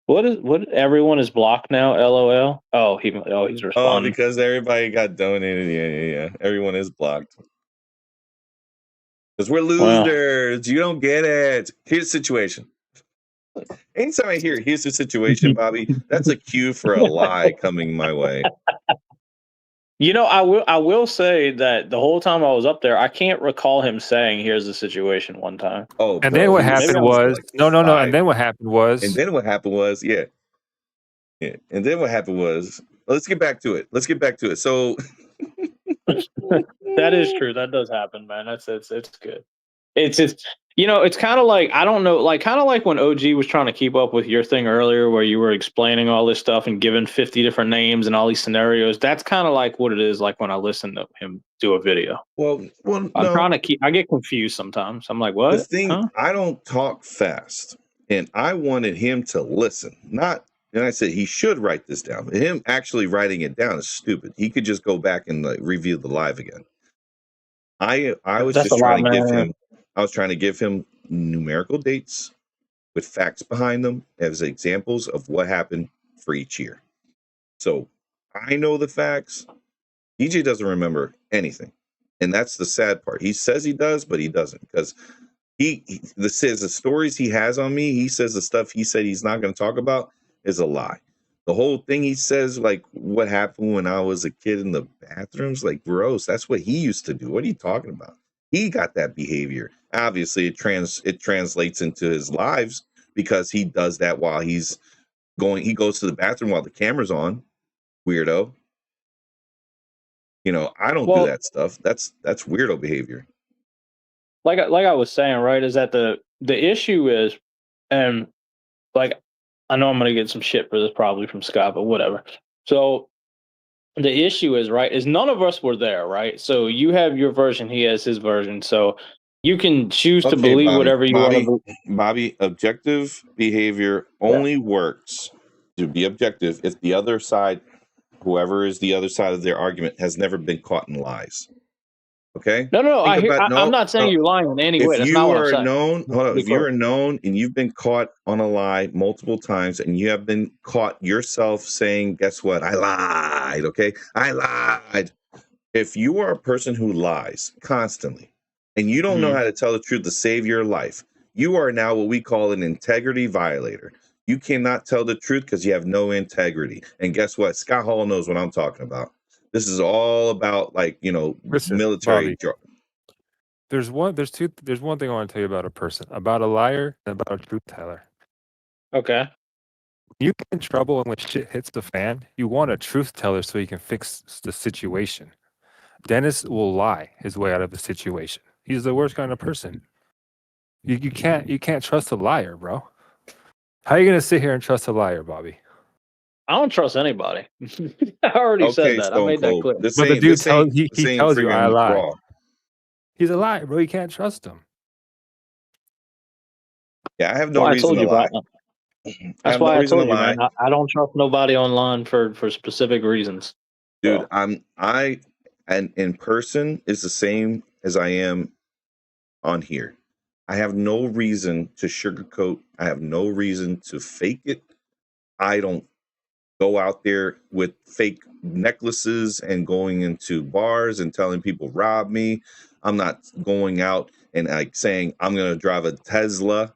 [SPEAKER 3] What? Everyone is blocked now. LOL. Oh, he's responding.
[SPEAKER 1] Oh, because everybody got donated. Yeah. Everyone is blocked. Because we're losers. You don't get it. Here's the situation. Anytime I hear here's the situation, Bobby, that's a cue for a lie coming my way.
[SPEAKER 3] I will say that the whole time I was up there, I can't recall him saying here's the situation one time.
[SPEAKER 1] Oh,
[SPEAKER 4] and then what happened was no. And then what happened was
[SPEAKER 1] And then what happened was And then what happened was let's get back to it. So
[SPEAKER 3] that is true. That does happen, man. It's good. It's just, it's kind of like, I don't know, like kind of like when OG was trying to keep up with your thing earlier where you were explaining all this stuff and giving 50 different names and all these scenarios. That's kind of like what it is like when I listen to him do a video.
[SPEAKER 1] Well,
[SPEAKER 3] I'm
[SPEAKER 1] no.
[SPEAKER 3] trying to I get confused sometimes. I'm like, what?
[SPEAKER 1] The thing, I don't talk fast, and I wanted him to listen, not. And I said he should write this down. Him actually writing it down is stupid. He could just go back and review the live again. I was
[SPEAKER 3] That's
[SPEAKER 1] just trying to give
[SPEAKER 3] man.
[SPEAKER 1] him. I was trying to give him numerical dates with facts behind them as examples of what happened for each year. So I know the facts. DJ doesn't remember anything, and that's the sad part. He says he does, but he doesn't, because the stories he has on me. He says the stuff he said he's not going to talk about is a lie. The whole thing he says, like what happened when I was a kid in the bathrooms, like gross. That's what he used to do. What are you talking about? He got that behavior. Obviously, it translates into his lives because he does that while he's going. He goes to the bathroom while the camera's on. Weirdo. I don't do that stuff. That's weirdo behavior.
[SPEAKER 3] Like I was saying, right, is that the issue is, and like I know I'm gonna get some shit for this probably from Scott, but whatever. So the issue is, right, is none of us were there, right? So you have your version, he has his version. So you can choose to believe
[SPEAKER 1] Bobby,
[SPEAKER 3] whatever you want to believe.
[SPEAKER 1] Bobby, objective behavior only works to be objective if the other side, whoever is the other side of their argument, has never been caught in lies. Okay?
[SPEAKER 3] No, I'm not saying you're lying in any way. That's not what I'm saying.
[SPEAKER 1] If you are known and you've been caught on a lie multiple times and you have been caught yourself saying, guess what? I lied. Okay? I lied. If you are a person who lies constantly and you don't know how to tell the truth to save your life, you are now what we call an integrity violator. You cannot tell the truth because you have no integrity. And guess what? Scott Hall knows what I'm talking about. This is all about, like,
[SPEAKER 4] Listen,
[SPEAKER 1] military.
[SPEAKER 4] Bobby, there's one thing I want to tell you about a person, about a liar and about a truth teller.
[SPEAKER 3] Okay.
[SPEAKER 4] You get in trouble, and when shit hits the fan, you want a truth teller so you can fix the situation. Dennis will lie his way out of a situation. He's the worst kind of person. You can't trust a liar, bro. How are you gonna sit here and trust a liar, Bobby?
[SPEAKER 3] I don't trust anybody. I already said that. I made that clear.
[SPEAKER 4] But the dude tells you I lie. Raw. He's a liar, bro. You can't trust him.
[SPEAKER 1] Yeah, I have no reason to lie.
[SPEAKER 3] That's why I told you, man. I don't trust nobody online for specific reasons.
[SPEAKER 1] Dude, and in person is the same as I am on here. I have no reason to sugarcoat. I have no reason to fake it. I don't go out there with fake necklaces and going into bars and telling people rob me. I'm not going out and like saying I'm going to drive a Tesla.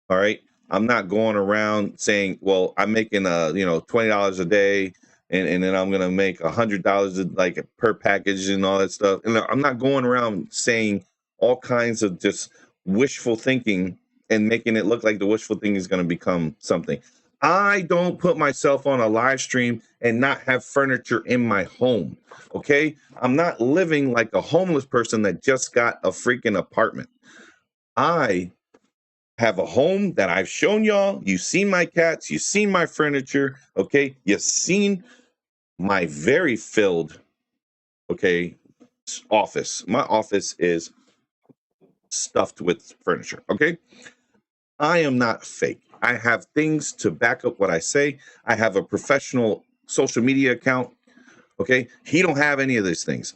[SPEAKER 1] All right. I'm not going around saying, well, I'm making $20 a day and then I'm going to make $100 like per package and all that stuff. And I'm not going around saying all kinds of just wishful thinking and making it look like the wishful thing is going to become something. I don't put myself on a live stream and not have furniture in my home. Okay. I'm not living like a homeless person that just got a freaking apartment. I have a home that I've shown y'all. You've seen my cats. You've seen my furniture. Okay. You've seen my very filled, office. My office is stuffed with furniture. Okay. I am not fake. I have things to back up what I say. I have a professional social media account. Okay. He don't have any of these things.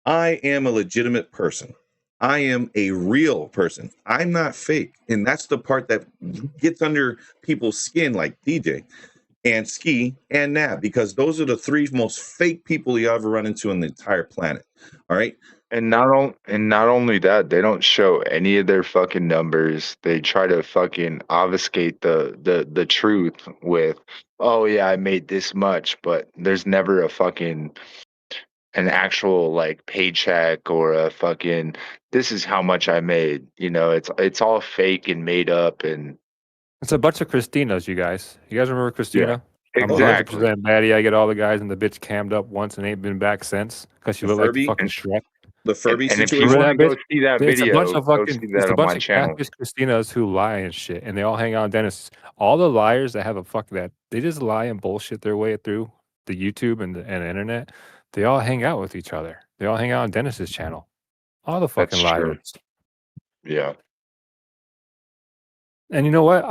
[SPEAKER 1] I am a legitimate person. I am a real person. I'm not fake. And that's the part that gets under people's skin, like DJ and Ski and Nab, because those are the three most fake people you ever run into on the entire planet. All right.
[SPEAKER 2] And not only that, they don't show any of their fucking numbers. They try to fucking obfuscate the truth with, oh yeah, I made this much, but there's never an actual like paycheck or a fucking this is how much I made. It's all fake and made up, and
[SPEAKER 4] it's a bunch of Christinas, you guys. You guys remember Christina?
[SPEAKER 2] Yeah, exactly.
[SPEAKER 4] I'm 100% baddie. I get all the guys and the bitch cammed up once and ain't been back since because she looked like the fucking Shrek.
[SPEAKER 1] The Furby
[SPEAKER 2] and if you
[SPEAKER 1] situation.
[SPEAKER 2] want to go see that
[SPEAKER 4] It's a bunch
[SPEAKER 2] video,
[SPEAKER 4] of
[SPEAKER 2] go
[SPEAKER 4] fucking.
[SPEAKER 2] see
[SPEAKER 4] It's
[SPEAKER 2] that
[SPEAKER 4] a
[SPEAKER 2] on
[SPEAKER 4] bunch
[SPEAKER 2] my
[SPEAKER 4] of
[SPEAKER 2] channel.
[SPEAKER 4] catfish Christinas who lie and shit, and they all hang out on Dennis. All the liars that have a fuck that they just lie and bullshit their way through the YouTube and the internet. They all hang out with each other. They all hang out on Dennis's channel. All the fucking
[SPEAKER 2] That's true.
[SPEAKER 4] liars.
[SPEAKER 2] Yeah.
[SPEAKER 4] And you know what?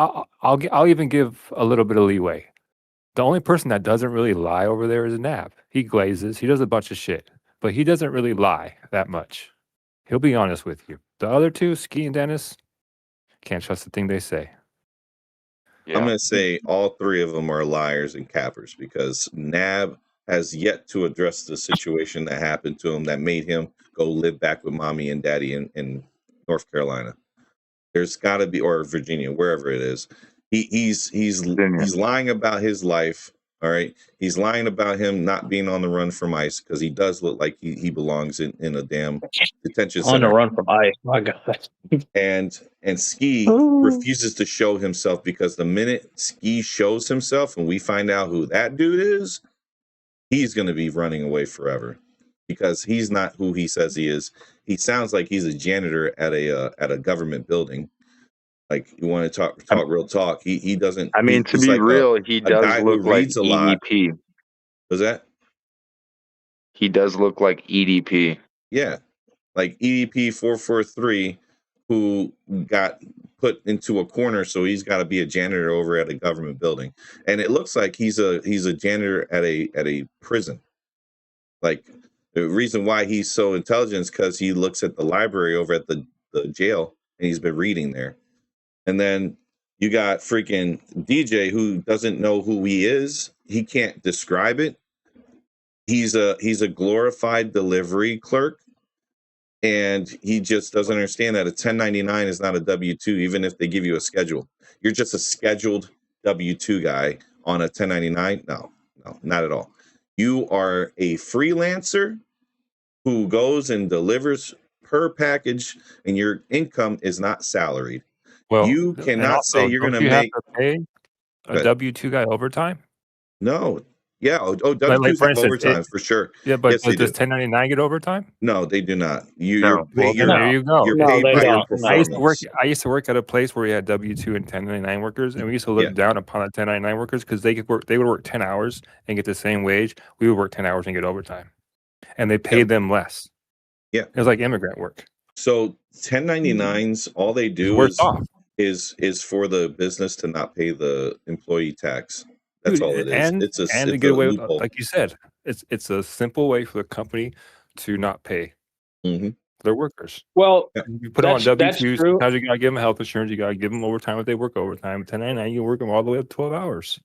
[SPEAKER 4] I'll even give a little bit of leeway. The only person that doesn't really lie over there is Nab. He glazes. He does a bunch of shit, but he doesn't really lie that much. He'll be honest with you. The other two, Ski and Dennis, can't trust a thing they say.
[SPEAKER 2] Yeah.
[SPEAKER 1] I'm going to say all three of them are liars and cappers because Nab has yet to address the situation that happened to him that made him go live back with mommy and daddy in North Carolina. There's got to be, or Virginia, wherever it is. He's lying about his life. All right, he's lying about him not being on the run from ICE because he does look like he belongs in a damn detention center.
[SPEAKER 3] On the run from ICE, my God.
[SPEAKER 1] And Ski refuses to show himself because the minute Ski shows himself and we find out who that dude is, he's going to be running away forever because he's not who he says he is. He sounds like he's a janitor at a government building. Like, you want to talk real talk. He doesn't.
[SPEAKER 2] I mean, to be
[SPEAKER 1] like
[SPEAKER 2] real, he does look like EDP.
[SPEAKER 1] Was that?
[SPEAKER 2] He does look like EDP.
[SPEAKER 1] Yeah, like EDP 443, who got put into a corner, so he's got to be a janitor over at a government building, and it looks like he's a janitor at a prison. Like, the reason why he's so intelligent is because he looks at the library over at the jail, and he's been reading there. And then you got freaking DJ who doesn't know who he is. He can't describe it. He's a glorified delivery clerk. And he just doesn't understand that a 1099 is not a W-2, even if they give you a schedule. You're just a scheduled W-2 guy on a 1099. No, not at all. You are a freelancer who goes and delivers per package, and your income is not salaried.
[SPEAKER 4] Well,
[SPEAKER 1] you cannot say you're going to make
[SPEAKER 4] have to pay a W-2 guy overtime.
[SPEAKER 1] No, yeah, W-2s have overtime for sure.
[SPEAKER 4] Yeah, but
[SPEAKER 1] yes,
[SPEAKER 4] does 1099 get overtime?
[SPEAKER 1] No, they do not.
[SPEAKER 4] There you go.
[SPEAKER 1] You're paid by your performance.
[SPEAKER 4] I used to work at a place where we had W-2 and 1099 workers, and we used to look down upon the 1099 workers because they would work 10 hours and get the same wage. We would work 10 hours and get overtime, and they paid them less.
[SPEAKER 1] Yeah,
[SPEAKER 4] it was like immigrant work.
[SPEAKER 1] So 1099s, all they do is for the business to not pay the employee tax. That's all it is.
[SPEAKER 4] And to get away with, like you said, it's a simple way for the company to not pay their workers.
[SPEAKER 3] Well,
[SPEAKER 4] you put them on W-2s. Sometimes you gotta give them health insurance. You gotta give them overtime if they work overtime. 1099, you work them all the way up to 12 hours.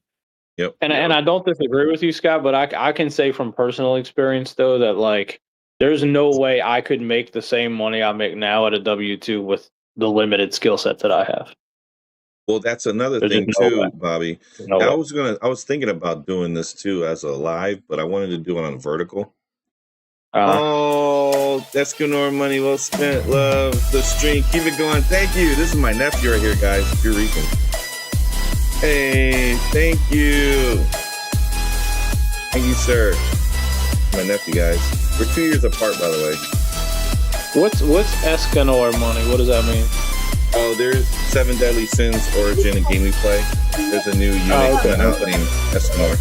[SPEAKER 1] Yep.
[SPEAKER 3] And I don't disagree with you, Scott, but I can say from personal experience though that like there's no way I could make the same money I make now at a W-2 with the limited skill set that I have.
[SPEAKER 1] Well, that's another thing too, Bobby. I was thinking about doing this too as a live, but I wanted to do it on vertical. Oh, that's Escanor money well spent. Love the stream. Keep it going. Thank you. This is my nephew right here, guys. If you're reading. Hey, thank you. Thank you, sir. My nephew, guys. We're 2 years apart, by the way.
[SPEAKER 3] What's Escanor money? What does that mean?
[SPEAKER 1] Oh, there's 7 Deadly Sins Origin, a game we play. There's a new unit coming out named Escanor.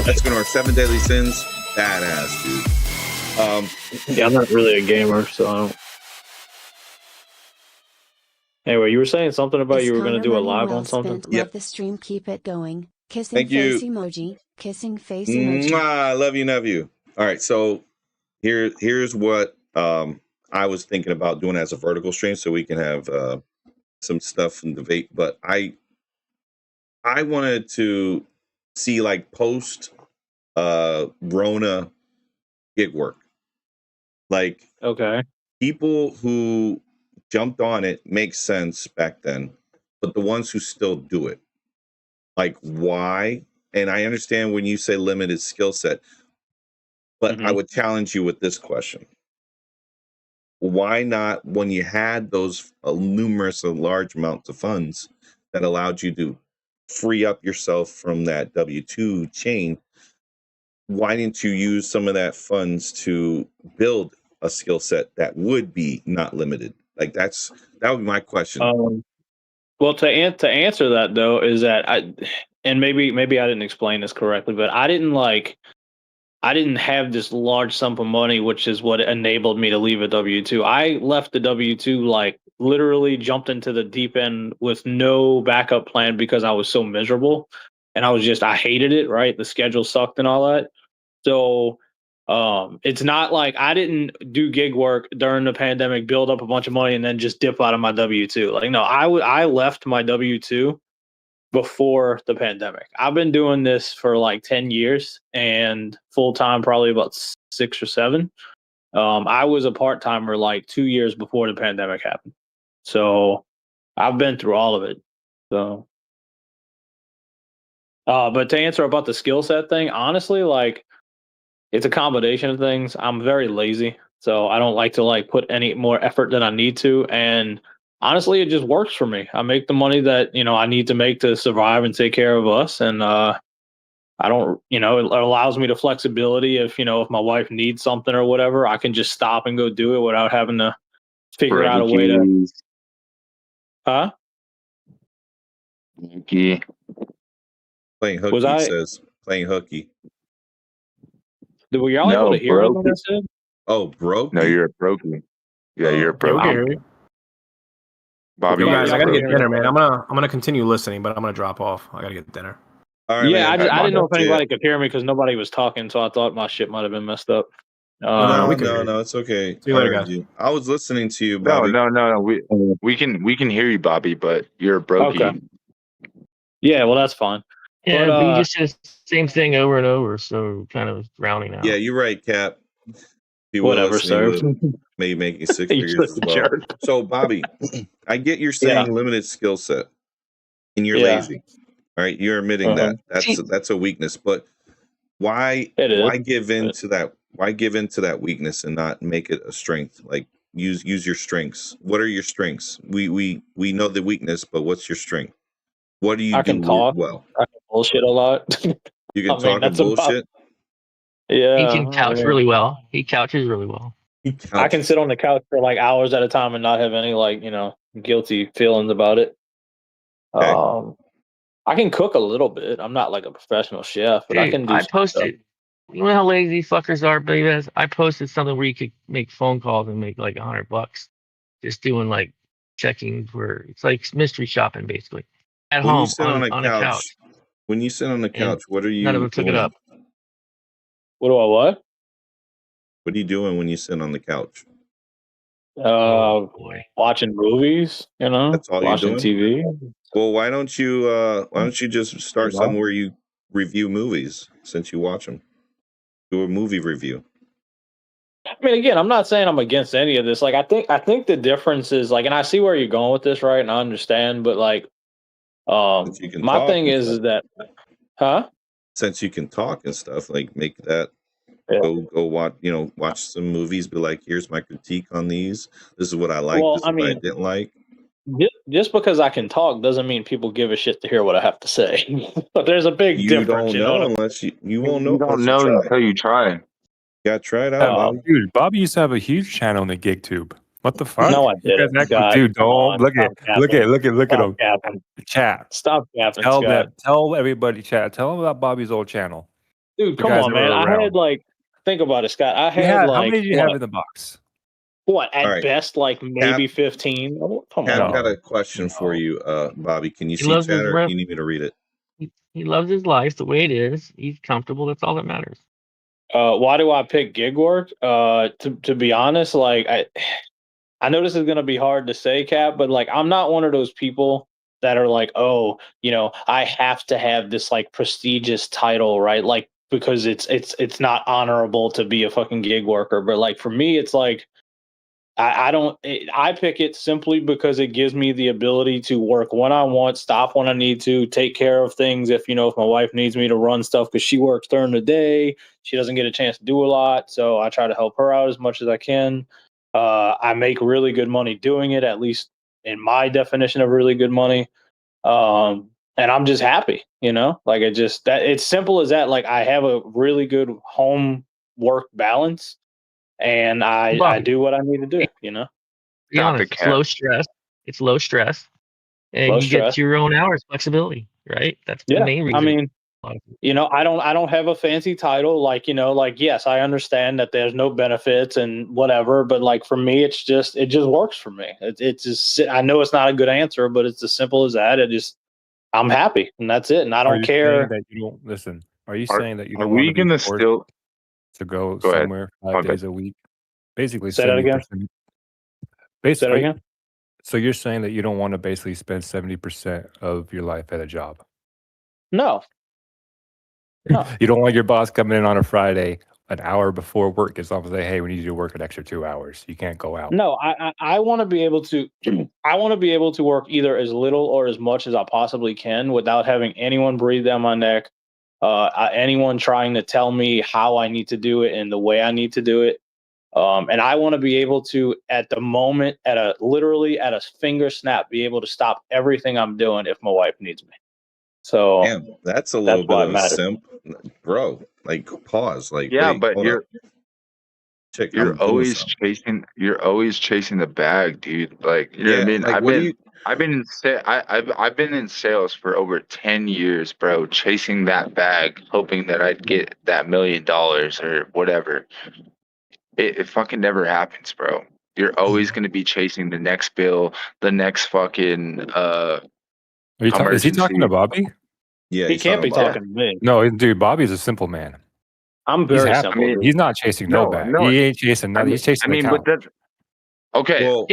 [SPEAKER 1] Escanor, 7 Deadly Sins, badass, dude.
[SPEAKER 3] Yeah, I'm not really a gamer, so I don't. Anyway, you were saying something about you were going to do a live on something?
[SPEAKER 8] Love the stream. Keep it going. Kissing face emoji. Kissing face emoji.
[SPEAKER 1] I love you, nephew. All right, so here's what I was thinking about doing as a vertical stream so we can have some stuff and debate, but I wanted to see like post Rona gig work, like people who jumped on it makes sense back then, but the ones who still do it, like why? And I understand when you say limited skill set, but I would challenge you with this question. Why not, when you had those numerous and large amounts of funds that allowed you to free up yourself from that W-2 chain, why didn't you use some of that funds to build a skill set that would be not limited? Like that would be my question.
[SPEAKER 3] Well, to answer that though is that and maybe I didn't explain this correctly, but I didn't have this large sum of money, which is what enabled me to leave a W-2. I left the W-2, like literally jumped into the deep end with no backup plan because I was so miserable. And I hated it, right? The schedule sucked and all that. So it's not like I didn't do gig work during the pandemic, build up a bunch of money, and then just dip out of my W-2. Like, no, I left my W-2 before the pandemic. I've been doing this for like 10 years and full time probably about 6 or 7. I was a part timer like 2 years before the pandemic happened. So I've been through all of it. So, but to answer about the skill set thing, honestly, like it's a combination of things. I'm very lazy, so I don't like to like put any more effort than I need to. And honestly, it just works for me. I make the money that I need to make to survive and take care of us, and I don't. It allows me the flexibility. If my wife needs something or whatever, I can just stop and go do it without having to figure out a way to. Huh?
[SPEAKER 2] Hooky.
[SPEAKER 1] Playing hooky says playing hooky.
[SPEAKER 3] Were y'all able to hear what I said?
[SPEAKER 1] Oh, broke?
[SPEAKER 2] No, you're a brokey. Yeah, you're a brokey.
[SPEAKER 7] Bobby, guys, I gotta get dinner, man. I'm gonna continue listening, but I'm gonna drop off. I gotta get dinner.
[SPEAKER 3] All right, yeah, man, I didn't know if anybody could hear me because nobody was talking, so I thought my shit might have been messed up.
[SPEAKER 1] No, it's okay.
[SPEAKER 7] See you later, guys.
[SPEAKER 1] I was listening to you, Bobby.
[SPEAKER 2] No. We can hear you, Bobby, but you're a brokey.
[SPEAKER 3] Okay. Yeah, well, that's fine.
[SPEAKER 6] Yeah, but you just said the same thing over and over, so kind of drowning out.
[SPEAKER 1] Yeah, you're right, Cap.
[SPEAKER 3] Whatever, sir.
[SPEAKER 1] Maybe making 6 figures as well. So, Bobby, I get you're saying limited skill set, and you're lazy. All right, you're admitting that that's a weakness. But why give in to that? Why give in to that weakness and not make it a strength? Like use your strengths. What are your strengths? We know the weakness, but what's your strength? What do you do? I can talk well.
[SPEAKER 3] I can bullshit a lot.
[SPEAKER 1] You can talk and bullshit.
[SPEAKER 3] Yeah,
[SPEAKER 6] he can couch really well. He couches really well.
[SPEAKER 3] I can sit on the couch for like hours at a time and not have any guilty feelings about it. Okay. I can cook a little bit. I'm not like a professional chef, but I can do.
[SPEAKER 6] I posted. Stuff. You know how lazy fuckers are, baby. I posted something where you could make phone calls and make like $100, just doing like checking for. It's like mystery shopping basically at home on a couch.
[SPEAKER 1] When you sit on the couch, what are you?
[SPEAKER 6] None of them took it up.
[SPEAKER 3] What do I what?
[SPEAKER 1] What are you doing when you sit on the couch?
[SPEAKER 3] Watching movies.
[SPEAKER 1] That's all
[SPEAKER 3] watching
[SPEAKER 1] you're doing?
[SPEAKER 3] TV.
[SPEAKER 1] Well, why don't you just start somewhere you review movies since you watch them? Do a movie review.
[SPEAKER 3] I mean, again, I'm not saying I'm against any of this. Like, I think the difference is like, and I see where you're going with this, right? And I understand, but like, my thing is that,
[SPEAKER 1] since you can talk and stuff, like make that go watch some movies. Be like, here's my critique on these. This is what I like. This is what I didn't like.
[SPEAKER 3] Just because I can talk doesn't mean people give a shit to hear what I have to say. But there's a big difference.
[SPEAKER 1] You don't know unless you won't know.
[SPEAKER 2] You don't know until you try.
[SPEAKER 1] You gotta try it out, Bobby.
[SPEAKER 4] Dude, Bobby used to have a huge channel on the GigTube. What the fuck?
[SPEAKER 3] No, I didn't.
[SPEAKER 4] Dude, don't look at him. Chat.
[SPEAKER 3] Stop gapping.
[SPEAKER 4] Tell everybody, chat. Tell them about Bobby's old channel.
[SPEAKER 3] Dude, come on, man. I had think about it, Scott. I had
[SPEAKER 4] how many did you have in the box?
[SPEAKER 3] What, at best, like maybe 15?
[SPEAKER 1] Oh, I've got a question for you, Bobby. Can you see chat or do you need me to read it?
[SPEAKER 6] He loves his life the way it is. He's comfortable. That's all that matters.
[SPEAKER 3] Why do I pick gig work? To be honest, like I know this is gonna be hard to say, Cap, but like I'm not one of those people that are like, oh, I have to have this like prestigious title, right? Like because it's not honorable to be a fucking gig worker. But like for me, it's like I pick it simply because it gives me the ability to work when I want, stop when I need to, take care of things. If my wife needs me to run stuff because she works during the day, she doesn't get a chance to do a lot. So I try to help her out as much as I can. I make really good money doing it, at least in my definition of really good money. And I'm just happy, like it's simple as that. Like I have a really good home work balance. and I do what I need to do. You know,
[SPEAKER 6] be honest, it's low stress. It's low stress, and
[SPEAKER 3] low
[SPEAKER 6] you
[SPEAKER 3] stress.
[SPEAKER 6] get your own hours, flexibility, right? That's the main reason.
[SPEAKER 3] I mean, you know, I don't have a fancy title, like, you know, like, yes, I understand that there's no benefits and whatever, but like for me, it just works for me. It's just, I know it's not a good answer, but it's as simple as that. I'm happy, and that's it. And I don't care
[SPEAKER 4] that you don't listen. Are you saying that you don't
[SPEAKER 2] Are
[SPEAKER 4] want
[SPEAKER 2] we
[SPEAKER 4] to be
[SPEAKER 2] gonna
[SPEAKER 4] forced
[SPEAKER 2] still
[SPEAKER 4] to go
[SPEAKER 2] go ahead?
[SPEAKER 4] somewhere 5 days a week? Basically,
[SPEAKER 3] say that again.
[SPEAKER 4] 70%.
[SPEAKER 3] Say that
[SPEAKER 4] Basically,
[SPEAKER 3] again.
[SPEAKER 4] so you're saying that you don't want to basically spend 70% of your life at a job?
[SPEAKER 3] No.
[SPEAKER 4] You don't want your boss coming in on a Friday an hour before work gets off and say, "Hey, we need you to work an extra 2 hours. You can't go out."
[SPEAKER 3] No, I want to be able to. I want to be able to work either as little or as much as I possibly can without having anyone breathe down my neck, anyone trying to tell me how I need to do it and the way I need to do it. And I want to be able to, at the moment, literally at a finger snap, be able to stop everything I'm doing if my wife needs me. So
[SPEAKER 1] damn, that's a little bit of a simp, bro. Like, pause. Like,
[SPEAKER 2] yeah,
[SPEAKER 1] wait,
[SPEAKER 2] but
[SPEAKER 1] hold up.
[SPEAKER 2] you're always chasing the bag, dude. Like, you know what I mean?
[SPEAKER 1] Like,
[SPEAKER 2] I've been in sales for over 10 years, bro, chasing that bag, hoping that I'd get that $1 million or whatever. It fucking never happens, bro. You're always going to be chasing the next bill, the next fucking
[SPEAKER 4] is he talking to Bobby?
[SPEAKER 1] Yeah,
[SPEAKER 3] he can't be talking to me.
[SPEAKER 4] No, dude, Bobby's a simple man.
[SPEAKER 3] I'm very simple.
[SPEAKER 4] I mean, he's not chasing no bag. He ain't chasing nothing. He's chasing the count.
[SPEAKER 2] But okay,
[SPEAKER 1] well,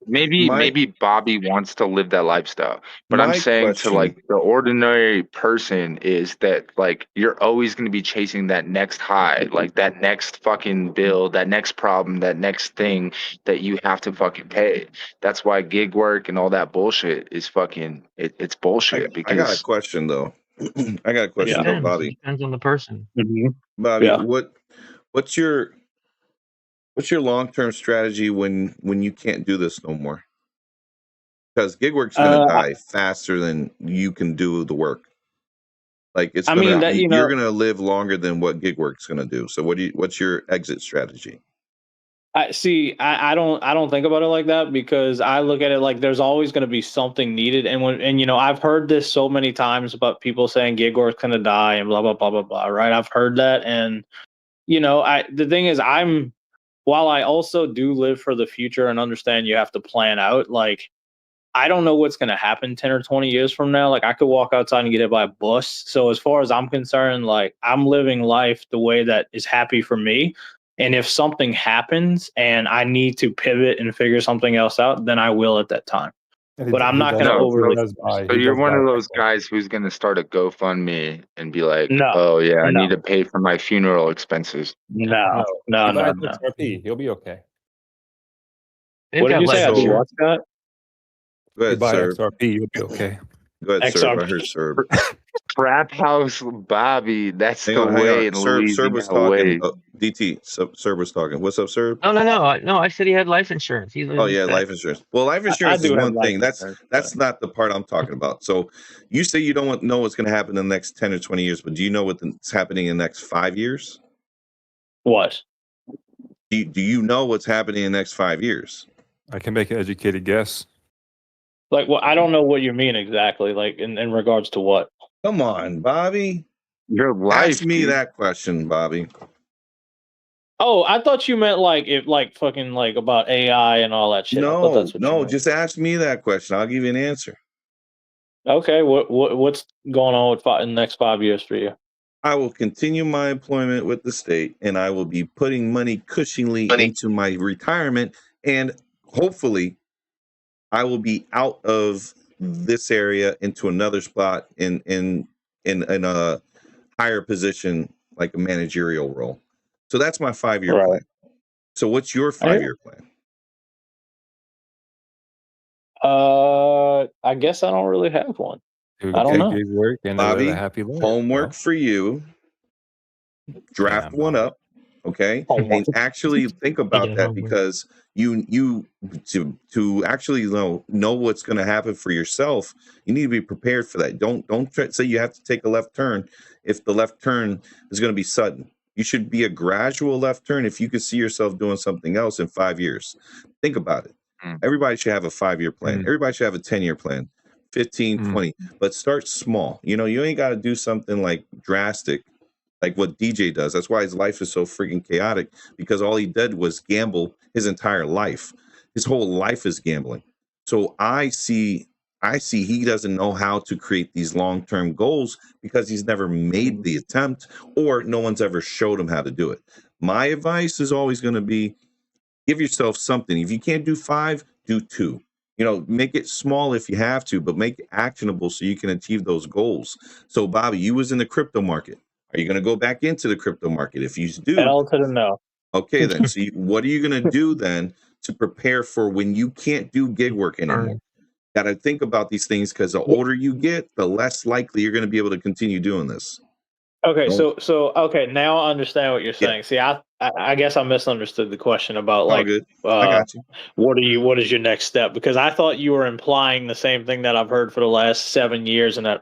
[SPEAKER 2] maybe Bobby wants to live that lifestyle, but I'm saying to like the ordinary person is that like you're always going to be chasing that next high, like that next fucking bill, that next problem, that next thing that you have to fucking pay. That's why gig work and all that bullshit is fucking it's bullshit. Because
[SPEAKER 1] I got a question though. I got a question though, Bobby.
[SPEAKER 6] It depends on the person.
[SPEAKER 3] Mm-hmm.
[SPEAKER 1] Bobby, what's your long-term strategy when you can't do this no more? Because gig work's gonna die faster than you can do the work. Like it's you're gonna live longer than what gig work's gonna do. So what's your exit strategy?
[SPEAKER 3] I don't think about it like that, because I look at it like there's always going to be something needed. And you know, I've heard this so many times about people saying gig work's going to die and blah, blah, blah, blah, blah. Right. I've heard that. And, you know, the thing is, while I also do live for the future and understand you have to plan out, like, I don't know what's going to happen 10 or 20 years from now. Like, I could walk outside and get hit by a bus. So as far as I'm concerned, like, I'm living life the way that is happy for me. And if something happens and I need to pivot and figure something else out, then I will at that time. But I'm not going to overly.
[SPEAKER 2] So you're one of those guys who's going to start a GoFundMe and be like, "Oh yeah, I need to pay for my funeral expenses."
[SPEAKER 3] No.
[SPEAKER 4] He'll be okay.
[SPEAKER 3] What did you say? I do what, Scott?
[SPEAKER 1] Go ahead, sir.
[SPEAKER 4] XRP, you'll be okay.
[SPEAKER 1] Go ahead, sir. I heard sir.
[SPEAKER 2] Trap House Bobby, that's the way.
[SPEAKER 1] Sir was talking. DT, Sir was talking. What's up, sir?
[SPEAKER 6] No. I said he had life insurance.
[SPEAKER 1] Life insurance. Well, life insurance is one thing. That's not the part I'm talking about. So you say you don't know what's going to happen in the next 10 or 20 years, but do you know what's happening in the next 5 years?
[SPEAKER 3] What?
[SPEAKER 1] Do you know what's happening in the next 5 years?
[SPEAKER 4] I can make an educated guess.
[SPEAKER 3] Like, well, I don't know what you mean exactly. Like, in regards to what?
[SPEAKER 1] Come on, Bobby.
[SPEAKER 2] Your life.
[SPEAKER 1] Ask me that question, Bobby.
[SPEAKER 3] Oh, I thought you meant like fucking like about AI and all that shit.
[SPEAKER 1] No, just ask me that question. I'll give you an answer.
[SPEAKER 3] Okay, what's going on in the next 5 years for you?
[SPEAKER 1] I will continue my employment with the state, and I will be putting money cushioningly into my retirement, and hopefully I will be out of this area into another spot in a higher position, like a managerial role. So that's my 5-year plan. So what's your 5-year plan?
[SPEAKER 3] I guess I don't really have one. I don't know.
[SPEAKER 4] Work and
[SPEAKER 1] Bobby,
[SPEAKER 4] happy life,
[SPEAKER 1] homework for you. Draft one up, okay? And actually think about that, because you to actually know what's going to happen for yourself, you need to be prepared for that. Don't say you have to take a left turn if the left turn is going to be sudden. You should be a gradual left turn if you could see yourself doing something else in 5 years. Think about it. Everybody should have a 5-year plan. Everybody should have a 10-year plan, 15, 20, but start small. You know, you ain't got to do something like drastic, like what DJ does. That's why his life is so freaking chaotic, because all he did was gamble his entire life. His whole life is gambling. So I see he doesn't know how to create these long-term goals because he's never made the attempt, or no one's ever showed him how to do it. My advice is always going to be, give yourself something. If you can't do 5, do 2. You know, make it small if you have to, but make it actionable so you can achieve those goals. So Bobby, you was in the crypto market. Are you going to go back into the crypto market? If you do,
[SPEAKER 3] hell to the no.
[SPEAKER 1] Okay, then. So what are you going to do then to prepare for when you can't do gig work anymore? Got to think about these things, because the older you get, the less likely you're going to be able to continue doing this.
[SPEAKER 3] Okay, so okay, now I understand what you're saying. Yeah. See, I guess I misunderstood the question about like,
[SPEAKER 1] I got you.
[SPEAKER 3] What is your next step? Because I thought you were implying the same thing that I've heard for the last 7 years, and that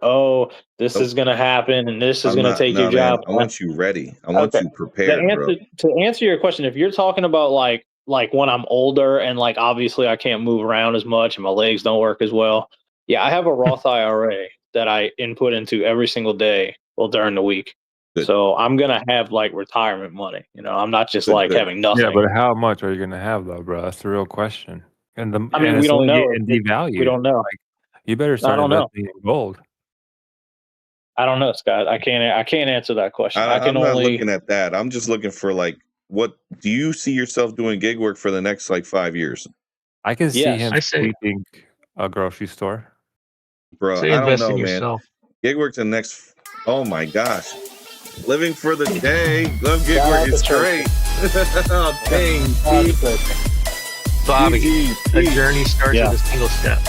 [SPEAKER 3] this is going to happen, and this is going to take your job.
[SPEAKER 1] I want you ready. I want you prepared, bro.
[SPEAKER 3] To answer your question, if you're talking about like when I'm older and like obviously I can't move around as much and my legs don't work as well. Yeah, I have a Roth IRA that I input into every single day, during the week. Good. So I'm gonna have like retirement money. You know, I'm not just having nothing.
[SPEAKER 4] Yeah, but how much are you gonna have though, bro? That's the real question. And
[SPEAKER 3] we don't know.
[SPEAKER 4] Devalued.
[SPEAKER 3] We don't know.
[SPEAKER 4] Like, you better start investing in gold.
[SPEAKER 3] I don't know, Scott. I can't answer that question.
[SPEAKER 1] I'm not looking at that. I'm just looking for like, what do you see yourself doing gig work for the next like 5 years?
[SPEAKER 4] I can see him sweeping a grocery store.
[SPEAKER 1] Bro, I don't know, man. Gig work's the next. Oh my gosh. Living for the day. Love gig work is great. Oh, dang.
[SPEAKER 6] Bobby, a journey starts with a single step.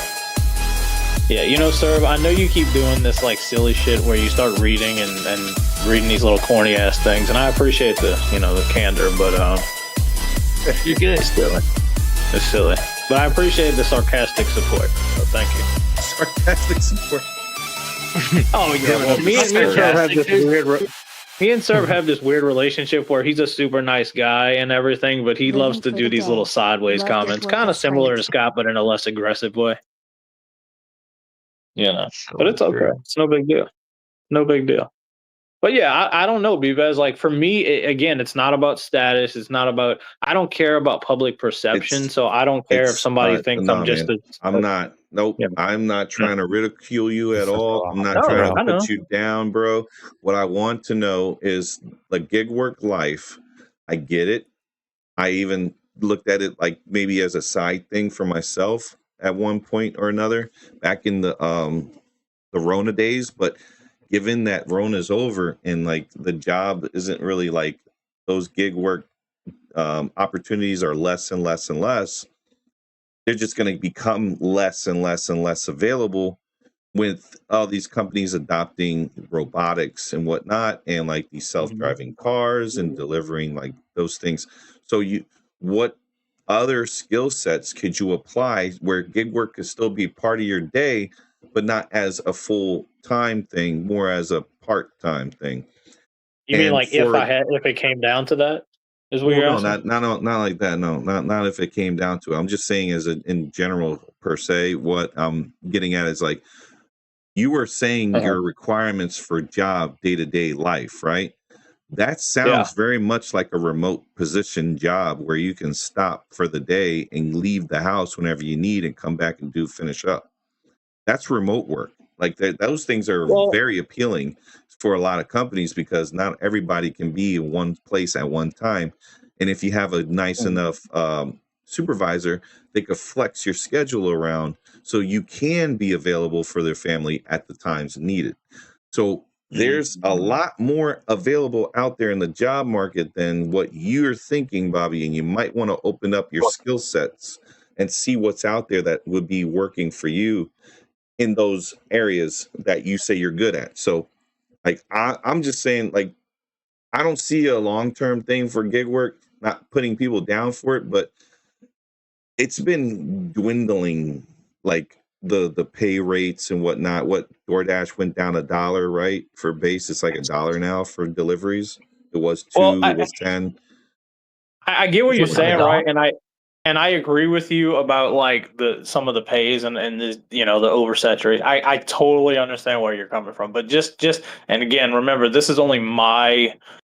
[SPEAKER 3] Yeah, you know, sir, I know you keep doing this like silly shit where you start reading and reading these little corny ass things, and I appreciate the candor, but
[SPEAKER 6] you're good.
[SPEAKER 3] It's silly. But I appreciate the sarcastic support. So thank you.
[SPEAKER 1] Sarcastic support.
[SPEAKER 3] Oh yeah, well, me and Serb have this weird relationship where he's a super nice guy and everything, but he loves to do these little sideways comments, kind of similar to Scott, but in a less aggressive way. You know, but it's okay. It's no big deal. No big deal. But yeah, I don't know, because like for me, again, it's not about status. It's not about. I don't care about public perception, so I don't care if somebody thinks I'm just.
[SPEAKER 1] I'm not. Nope. Yeah. I'm not trying to ridicule you at all. I'm not trying to put you down, bro. What I want to know is the gig work life. I get it. I even looked at it like maybe as a side thing for myself at one point or another back in the Rona days, but given that Rona's over and like the job isn't really like those gig work opportunities are less and less and less, they're just going to become less and less and less available with all these companies adopting robotics and whatnot, and like these self-driving cars and delivering like those things. So what other skill sets could you apply where gig work could still be part of your day, but not as a full-time thing, more as a part-time thing?
[SPEAKER 3] You mean like if it came down to that? Is what you're asking?
[SPEAKER 1] Not like that. No, not if it came down to it. I'm just saying in general per se. What I'm getting at is like you were saying your requirements for job day-to-day life, right? That sounds very much like a remote position job where you can stop for the day and leave the house whenever you need and come back and finish up. That's remote work. Like those things are very appealing for a lot of companies because not everybody can be in one place at one time. And if you have a nice enough supervisor, they could flex your schedule around so you can be available for their family at the times needed. So there's a lot more available out there in the job market than what you're thinking, Bobby, and you might want to open up your skill sets and see what's out there that would be working for you in those areas that you say you're good at. So like I'm just saying, like, I don't see a long-term thing for gig work, not putting people down for it, but it's been dwindling, like the pay rates and whatnot. What DoorDash went down $1, right? For base, it's like $1 now for deliveries. It was 2. It was 10.
[SPEAKER 3] I get what you're saying, right? And I agree with you about like some of the pays and the the oversaturation. I totally understand where you're coming from, but just and again, remember, this is only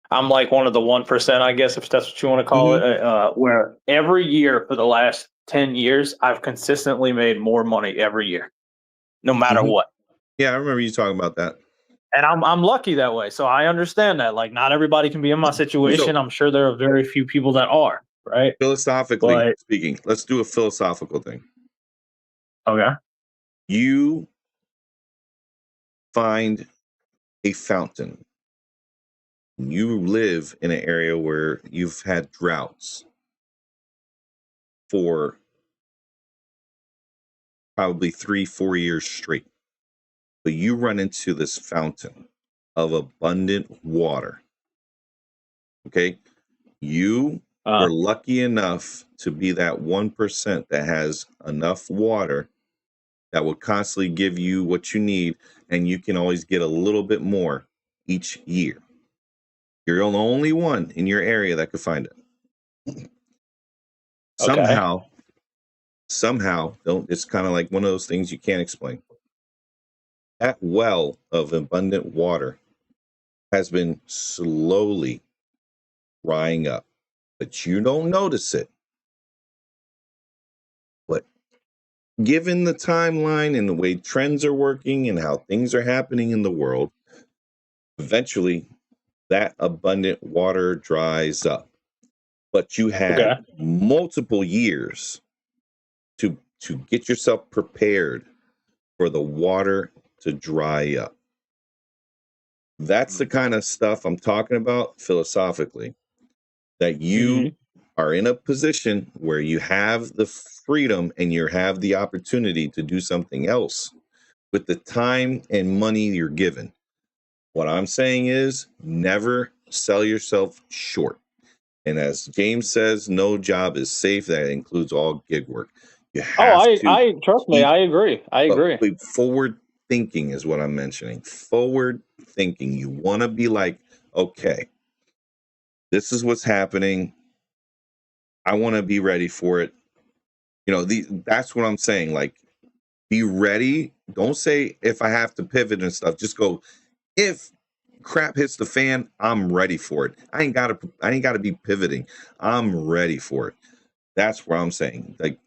[SPEAKER 3] I'm like one of the 1%, I guess, if that's what you want to call it. Where every year for the last 10 years, I've consistently made more money every year, no matter what.
[SPEAKER 1] Yeah, I remember you talking about that.
[SPEAKER 3] And I'm lucky that way, so I understand that. Like, not everybody can be in my situation. I'm sure there are very few people that are, right?
[SPEAKER 1] Philosophically speaking, let's do a philosophical thing.
[SPEAKER 3] Okay.
[SPEAKER 1] You find a fountain. You live in an area where you've had droughts for probably 3-4 years straight. But you run into this fountain of abundant water. Okay? You were lucky enough to be that 1% that has enough water that will constantly give you what you need, and you can always get a little bit more each year. You're the only one in your area that could find it. Somehow, it's kind of like one of those things you can't explain. That well of abundant water has been slowly drying up, but you don't notice it. But given the timeline and the way trends are working and how things are happening in the world, eventually that abundant water dries up. But you had multiple years to get yourself prepared for the water to dry up. That's the kind of stuff I'm talking about philosophically, that you are in a position where you have the freedom and you have the opportunity to do something else with the time and money you're given. What I'm saying is never sell yourself short. And as James says, no job is safe. That includes all gig work. You have
[SPEAKER 3] I trust me. I agree.
[SPEAKER 1] But forward thinking is what I'm mentioning. Forward thinking. You want to be like, okay, this is what's happening. I want to be ready for it. That's what I'm saying. Like, be ready. Don't say if I have to pivot and stuff. Just go, if crap hits the fan, I'm ready for it. I ain't gotta be pivoting. I'm ready for it. That's what I'm saying. Like,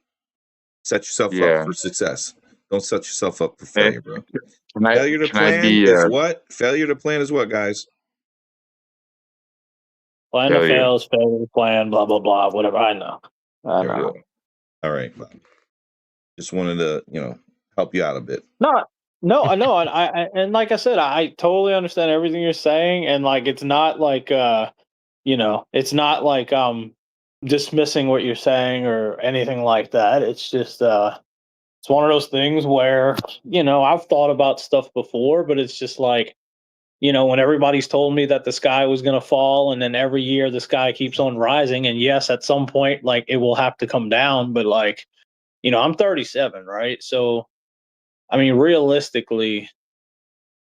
[SPEAKER 1] set yourself up for success. Don't set yourself up for failure, bro. Failure to plan is what? Failure to plan is what, guys?
[SPEAKER 3] Plan to fail is failure to plan, blah, blah, blah, whatever. I know.
[SPEAKER 1] All right. Just wanted to, help you out a bit.
[SPEAKER 3] No, I know. And like I said, I totally understand everything you're saying. And like, it's not like, it's not like dismissing what you're saying or anything like that. It's just, it's one of those things where, I've thought about stuff before, but it's just like, when everybody's told me that the sky was going to fall, and then every year the sky keeps on rising. And yes, at some point, like, it will have to come down. But like, I'm 37, right? So, I mean, realistically,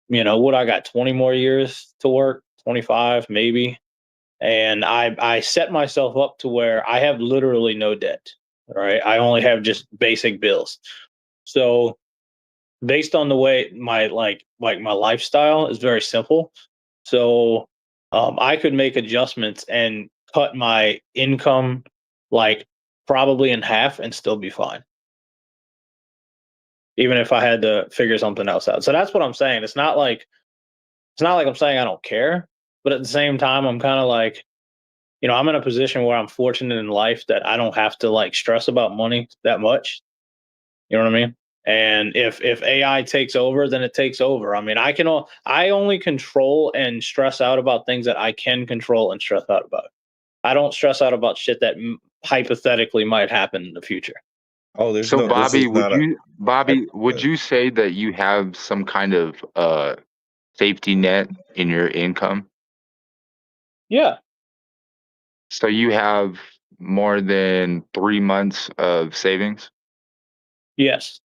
[SPEAKER 3] what I got 20 more years to work, 25 maybe. And I set myself up to where I have literally no debt, right? I only have just basic bills. So based on the way my my lifestyle is very simple. So I could make adjustments and cut my income like probably in half and still be fine, even if I had to figure something else out. So that's what I'm saying. It's not like I'm saying I don't care, but at the same time, I'm kind of like, I'm in a position where I'm fortunate in life that I don't have to like stress about money that much. You know what I mean? And if AI takes over, then it takes over. I mean, I only control and stress out about things that I can control and stress out about. I don't stress out about shit that hypothetically might happen in the future.
[SPEAKER 1] Oh, there's
[SPEAKER 2] so Bobby, would you say that you have some kind of safety net in your income?
[SPEAKER 3] Yeah.
[SPEAKER 2] So you have more than 3 months of savings?
[SPEAKER 3] Yes.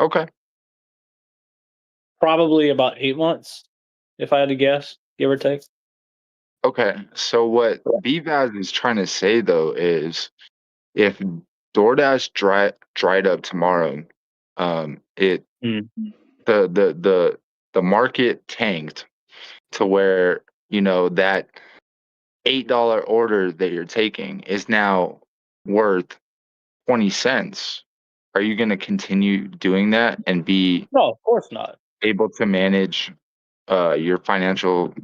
[SPEAKER 2] Okay.
[SPEAKER 3] Probably about 8 months, if I had to guess, give or take.
[SPEAKER 2] Okay, so what BVAS is trying to say though is if DoorDash dried up tomorrow, it the market tanked to where that $8 order that you're taking is now worth 20 cents. Are you going to continue doing that and be
[SPEAKER 3] No, of course not.
[SPEAKER 2] able to manage your financial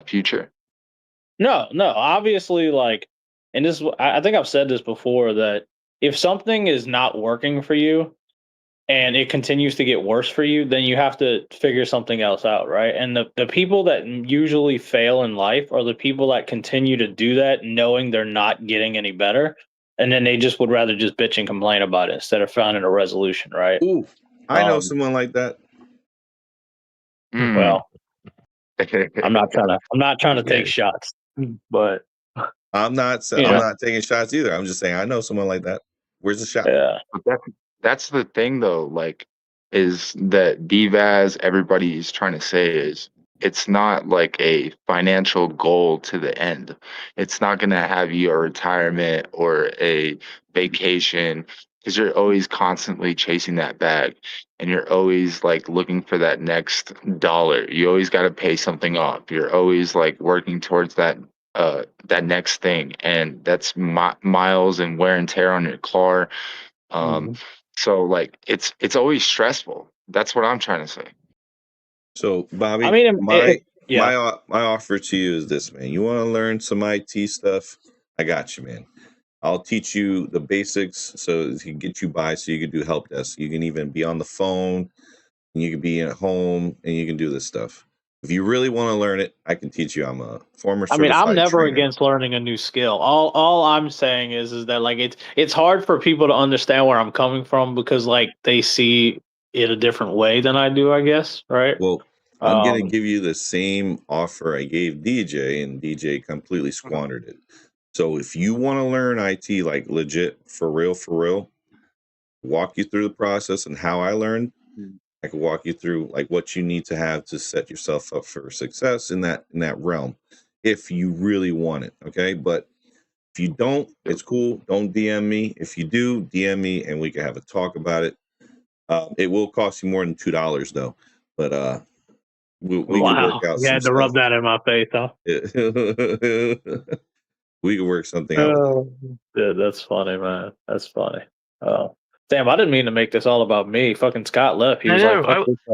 [SPEAKER 2] future?
[SPEAKER 3] No, obviously, and this, I think I've said this before, that if something is not working for you and it continues to get worse for you, then you have to figure something else out, right? And the people that usually fail in life are the people that continue to do that knowing they're not getting any better. And then they just would rather just bitch and complain about it instead of finding a resolution, right?
[SPEAKER 1] Ooh, I know someone like that.
[SPEAKER 3] Well, I'm not trying to take shots, but
[SPEAKER 1] I'm not taking shots either. I'm just saying I know someone like that. Where's the shot?
[SPEAKER 3] Yeah.
[SPEAKER 2] But that's the thing though, is that BVAS everybody's trying to say is it's not like a financial goal to the end. It's not going to have you a retirement or a vacation, because you're always constantly chasing that bag and you're always looking for that next dollar. You always got to pay something off. You're always working towards that next thing, and that's miles and wear and tear on your car. So it's always stressful. That's what I'm trying to say.
[SPEAKER 1] So Bobby,
[SPEAKER 3] I mean,
[SPEAKER 1] my offer to you is this, man. You want to learn some IT stuff? I got you, man. I'll teach you the basics so to get you by, so you can do help desk. You can even be on the phone, and you can be at home, and you can do this stuff. If you really want to learn it, I can teach you. I'm a former certified
[SPEAKER 3] I'm never
[SPEAKER 1] trainer.
[SPEAKER 3] against learning a new skill. All I'm saying is that it's hard for people to understand where I'm coming from because they see it a different way than I do, I guess, right?
[SPEAKER 1] Well, I'm going to give you the same offer I gave DJ, and DJ completely squandered it. So if you want to learn IT legit, for real, walk you through the process and how I learned. I can walk you through what you need to have to set yourself up for success in that realm, if you really want it. Okay, but if you don't, it's cool. Don't DM me. If you do, DM me and we can have a talk about it. It will cost you more than $2 though, but we can work out.
[SPEAKER 3] You had to rub that in my face, huh?
[SPEAKER 1] We can work something out.
[SPEAKER 3] Yeah, that's funny, man. That's funny. Oh, damn! I didn't mean to make this all about me. Fucking Scott left. He was
[SPEAKER 6] I'm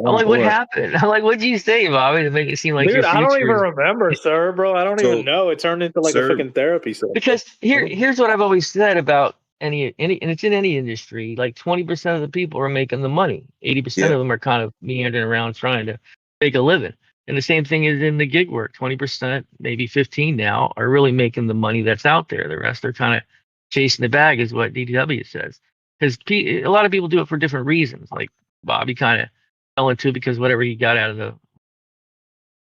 [SPEAKER 6] like, what happened? I'm like, what'd you say, Bobby, to make it seem like
[SPEAKER 3] dude, I don't even remember, sir, bro. I don't even know. It turned into a fucking therapy session.
[SPEAKER 6] Because here's what I've always said about any, and it's in any industry. 20% of the people are making the money. 80% of them are kind of meandering around trying to make a living. And the same thing is in the gig work. 20%, maybe 15 now, are really making the money that's out there. The rest are kind of chasing the bag, is what DW says. Because a lot of people do it for different reasons. Like Bobby kind of fell into it because whatever he got out of the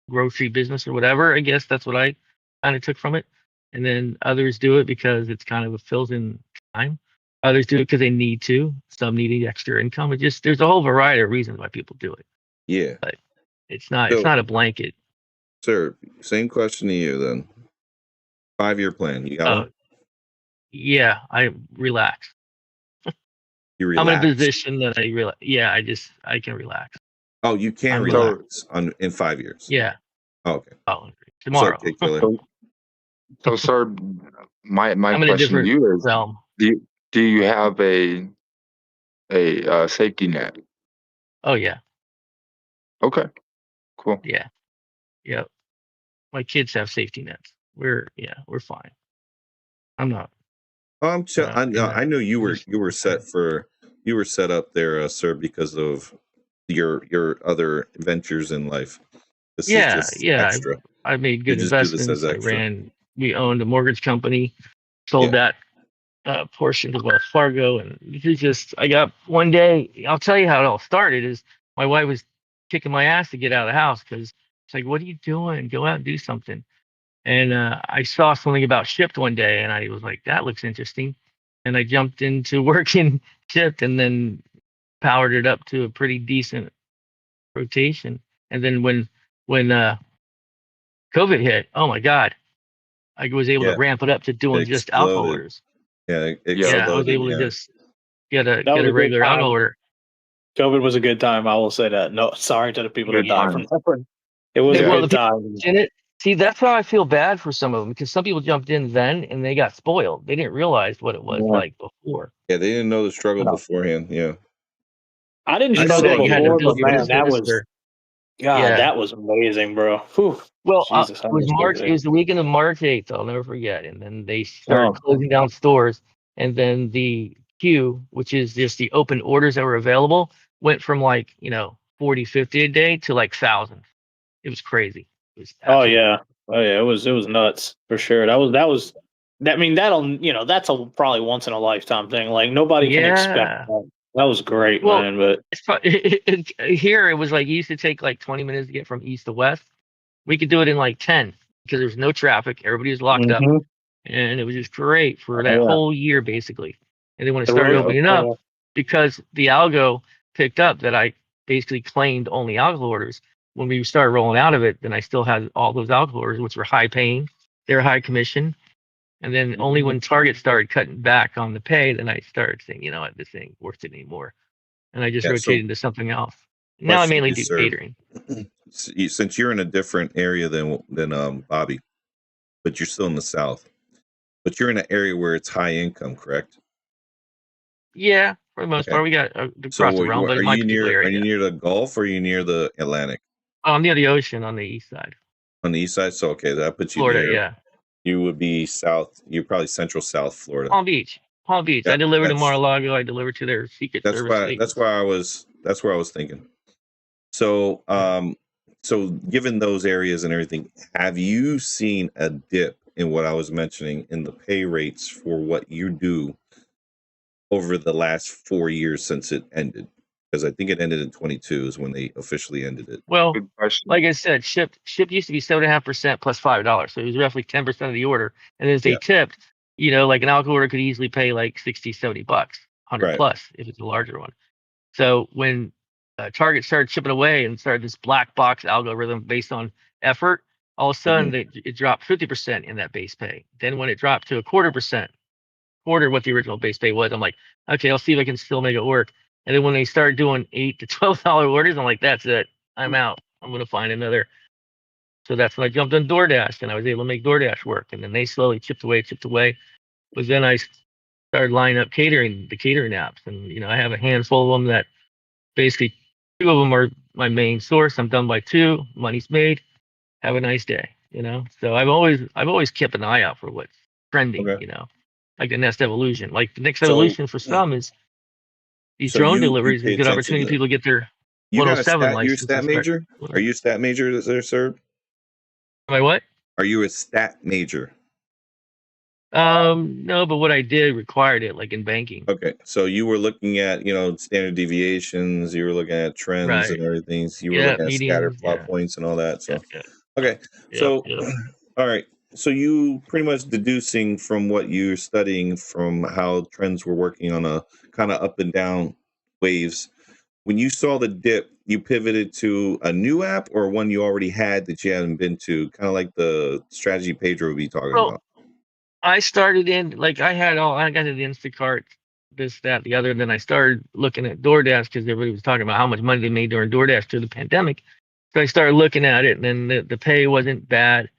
[SPEAKER 6] grocery business or whatever. I guess that's what I kind of took from it. And then others do it because it's kind of a fills in time. Others do it because they need to. Some need extra income. There's a whole variety of reasons why people do it.
[SPEAKER 1] Yeah.
[SPEAKER 6] But it's not a blanket.
[SPEAKER 1] Sir, same question to you then. 5-year plan. You got one?
[SPEAKER 6] Yeah, I relax.
[SPEAKER 1] You relax.
[SPEAKER 6] I'm in a position that I relax. Yeah, I can relax.
[SPEAKER 1] Oh, you can relax in 5 years.
[SPEAKER 6] Yeah.
[SPEAKER 1] Oh, okay.
[SPEAKER 6] Oh, tomorrow.
[SPEAKER 2] So, sir, my
[SPEAKER 6] I'm
[SPEAKER 2] question to you is:
[SPEAKER 6] realm.
[SPEAKER 2] Do you have a safety net?
[SPEAKER 6] Oh yeah.
[SPEAKER 2] Okay. Cool.
[SPEAKER 6] Yeah. Yep. My kids have safety nets. We're fine. I'm not.
[SPEAKER 1] I know you were set up there, sir, because of your other ventures in life. This is just extra.
[SPEAKER 6] I made good investments. We owned a mortgage company, sold that portion to Wells Fargo, and I got one day. I'll tell you how it all started. Is my wife was kicking my ass to get out of the house because it's like, what are you doing? Go out and do something. And I saw something about Shipped one day, and I was like, that looks interesting. And I jumped into working Shipped, and then powered it up to a pretty decent rotation. And then when COVID hit, oh my God, I was able to ramp it up to doing just alcohol orders.
[SPEAKER 1] Yeah,
[SPEAKER 6] I was able to just get a regular alcohol order.
[SPEAKER 3] COVID was a good time. I will say that. No, sorry to the people that died from that. It was a good time.
[SPEAKER 6] See, that's how I feel bad for some of them, because some people jumped in then and they got spoiled. They didn't realize what it was like before.
[SPEAKER 1] Yeah, they didn't know the struggle beforehand. Yeah,
[SPEAKER 3] I didn't struggle before, but man, that was amazing, bro. Whew.
[SPEAKER 6] Well,
[SPEAKER 3] Jesus,
[SPEAKER 6] it was the weekend of March 8th. I'll never forget. And then they started closing down stores, and then the queue, which is just the open orders that were available, went from 40, 50 a day to thousands. It was crazy. It was
[SPEAKER 3] it was nuts for sure. That's a probably once in a lifetime thing. Like nobody can expect that. That was great, man. But
[SPEAKER 6] here it was you used to take 20 minutes to get from east to west. We could do it in 10 because there's no traffic. Everybody was locked up, and it was just great for that whole year basically. And then when it started opening up, because the algo picked up that I basically claimed only alcohol orders. When we started rolling out of it, then I still had all those alcohol orders, which were high paying, they're high commission. And then only when Target started cutting back on the pay, then I started saying, you know what, this ain't worth it anymore. And I just rotated into something else. Now I mainly do catering.
[SPEAKER 1] Since you're in a different area than Bobby, but you're still in the South, but you're in an area where it's high income, correct?
[SPEAKER 6] Yeah, for the most part, we got across the realm. But
[SPEAKER 1] are you near the Gulf or are you near the Atlantic?
[SPEAKER 6] I'm near the ocean on the east side.
[SPEAKER 1] On the east side, so that puts you
[SPEAKER 6] Florida,
[SPEAKER 1] near.
[SPEAKER 6] yeah.
[SPEAKER 1] You would be south. You're probably central South Florida.
[SPEAKER 6] Palm Beach. I delivered to Mar-a-Lago. I delivered to their Secret Service.
[SPEAKER 1] That's where I was thinking. So, so given those areas and everything, have you seen a dip in what I was mentioning in the pay rates for what you do over the last 4 years since it ended? Because I think it ended in 22 is when they officially ended it.
[SPEAKER 6] Well, like I said, shipped used to be 7.5% plus $5, so it was roughly 10% of the order. And as they tipped, an alcohol order could easily pay $60, $70, 100 plus if it's a larger one. So when Target started chipping away and started this black box algorithm based on effort, all of a sudden it dropped 50% in that base pay. Then when it dropped to 0.25%, quarter what the original base pay was, I'm like, okay, I'll see if I can still make it work. And then when they started doing $8 to $12 orders, I'm like, that's it. I'm out. I'm going to find another. So that's when I jumped on DoorDash, and I was able to make DoorDash work. And then they slowly chipped away. But then I started lining up the catering apps. And, I have a handful of them that basically 2 of them are my main source. I'm done by 2. Money's made. Have a nice day, So I've always kept an eye out for what's trending, like the next evolution. Like the next evolution for some is these drone deliveries is a good opportunity for people to get their 107 license.
[SPEAKER 1] You're a stat major? Are you a stat major there, sir?
[SPEAKER 6] Am I what?
[SPEAKER 1] Are you a stat major?
[SPEAKER 6] No, but what I did required it, like in banking.
[SPEAKER 1] Okay, so you were looking at, standard deviations, you were looking at trends and everything. So you were looking at scattered plot points and all that. So, okay, so, all right. So you pretty much deducing from what you're studying from how trends were working on a kind of up and down waves. When you saw the dip, you pivoted to a new app or one you already had that you hadn't been to, kind of like the strategy Pedro would be talking about.
[SPEAKER 6] I started in I got the Instacart, this, that, the other. And then I started looking at DoorDash because everybody was talking about how much money they made during DoorDash through the pandemic. So I started looking at it, and then the pay wasn't bad.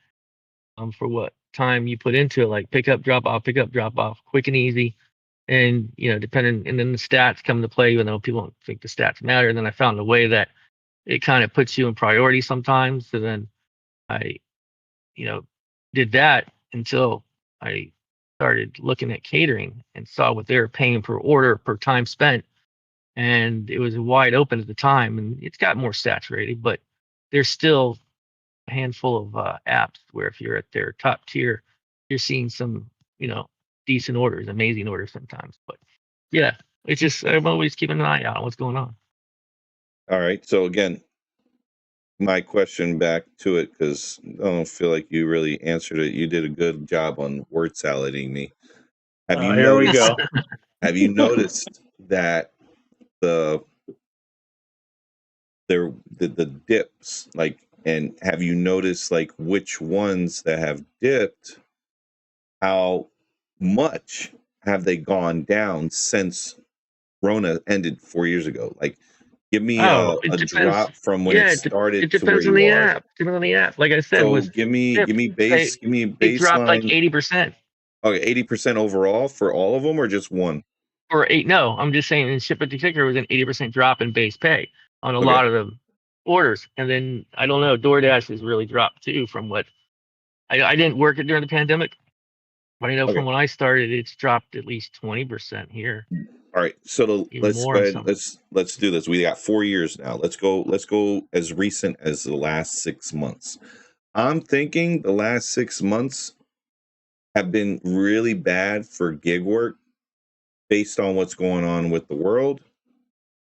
[SPEAKER 6] For what time you put into it, like pick up, drop off, quick and easy. And, depending, and then the stats come into play, even though people don't think the stats matter. And then I found a way that it kind of puts you in priority sometimes. So then I, did that until I started looking at catering and saw what they were paying per order, per time spent. And it was wide open at the time, and it's got more saturated, but there's still a handful of apps where if you're at their top tier, you're seeing some, decent orders, amazing orders sometimes. But yeah, it's just, I'm always keeping an eye out on what's going on.
[SPEAKER 1] All right. So again, my question back to it, because I don't feel like you really answered it. You did a good job on word salading me.
[SPEAKER 3] Here we go.
[SPEAKER 1] Have you noticed that the dips, and have you noticed which ones that have dipped how much have they gone down since Rona ended 4 years ago? Like, give me a drop from when it started
[SPEAKER 6] it
[SPEAKER 1] to where
[SPEAKER 6] depends on
[SPEAKER 1] you
[SPEAKER 6] the
[SPEAKER 1] are.
[SPEAKER 6] app. Depends on the app. Like I said,
[SPEAKER 1] So give me baseline.
[SPEAKER 6] It dropped like 80%.
[SPEAKER 1] Okay, 80% overall for all of them, or just one?
[SPEAKER 6] Or 8? No, I'm just saying. In Ship in particular, was an 80% drop in base pay on a lot of the orders, and then I don't know. DoorDash has really dropped too from what I didn't work it during the pandemic, but I know from when I started, it's dropped at least 20% here.
[SPEAKER 1] All right, so let's go ahead. Let's do this. We got 4 years now. Let's go as recent as the last 6 months. I'm thinking the last 6 months have been really bad for gig work based on what's going on with the world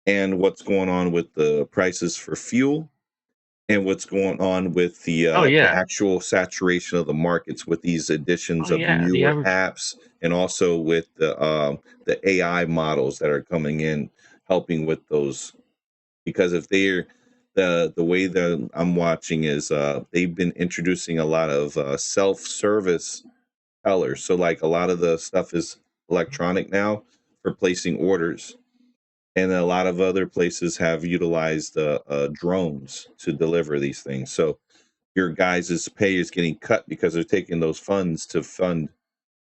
[SPEAKER 1] and what's going on with the prices for fuel and what's going on with the actual saturation of the markets with these additions of newer apps, and also with the AI models that are coming in helping with those. Because if they're the way that I'm watching is they've been introducing a lot of self-service tellers. So like a lot of the stuff is electronic now for placing orders. And a lot of other places have utilized drones to deliver these things. So your guys' pay is getting cut because they're taking those funds to fund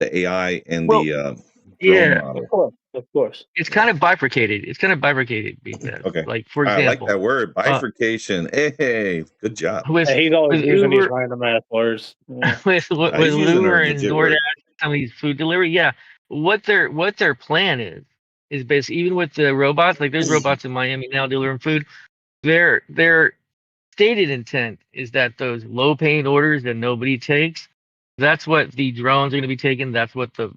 [SPEAKER 1] the AI and the drone model.
[SPEAKER 3] Of course.
[SPEAKER 6] It's kind of bifurcated.
[SPEAKER 1] Okay.
[SPEAKER 6] Like, for example,
[SPEAKER 1] I like that word, bifurcation. Hey, good job.
[SPEAKER 3] He's always using these random ass words. Yeah.
[SPEAKER 6] with Uber and DoorDash, some of these food delivery, what their plan is basically, even with the robots, like there's robots in Miami now delivering food. Their stated intent is that those low paying orders that nobody takes, that's what the drones are going to be taking. That's what the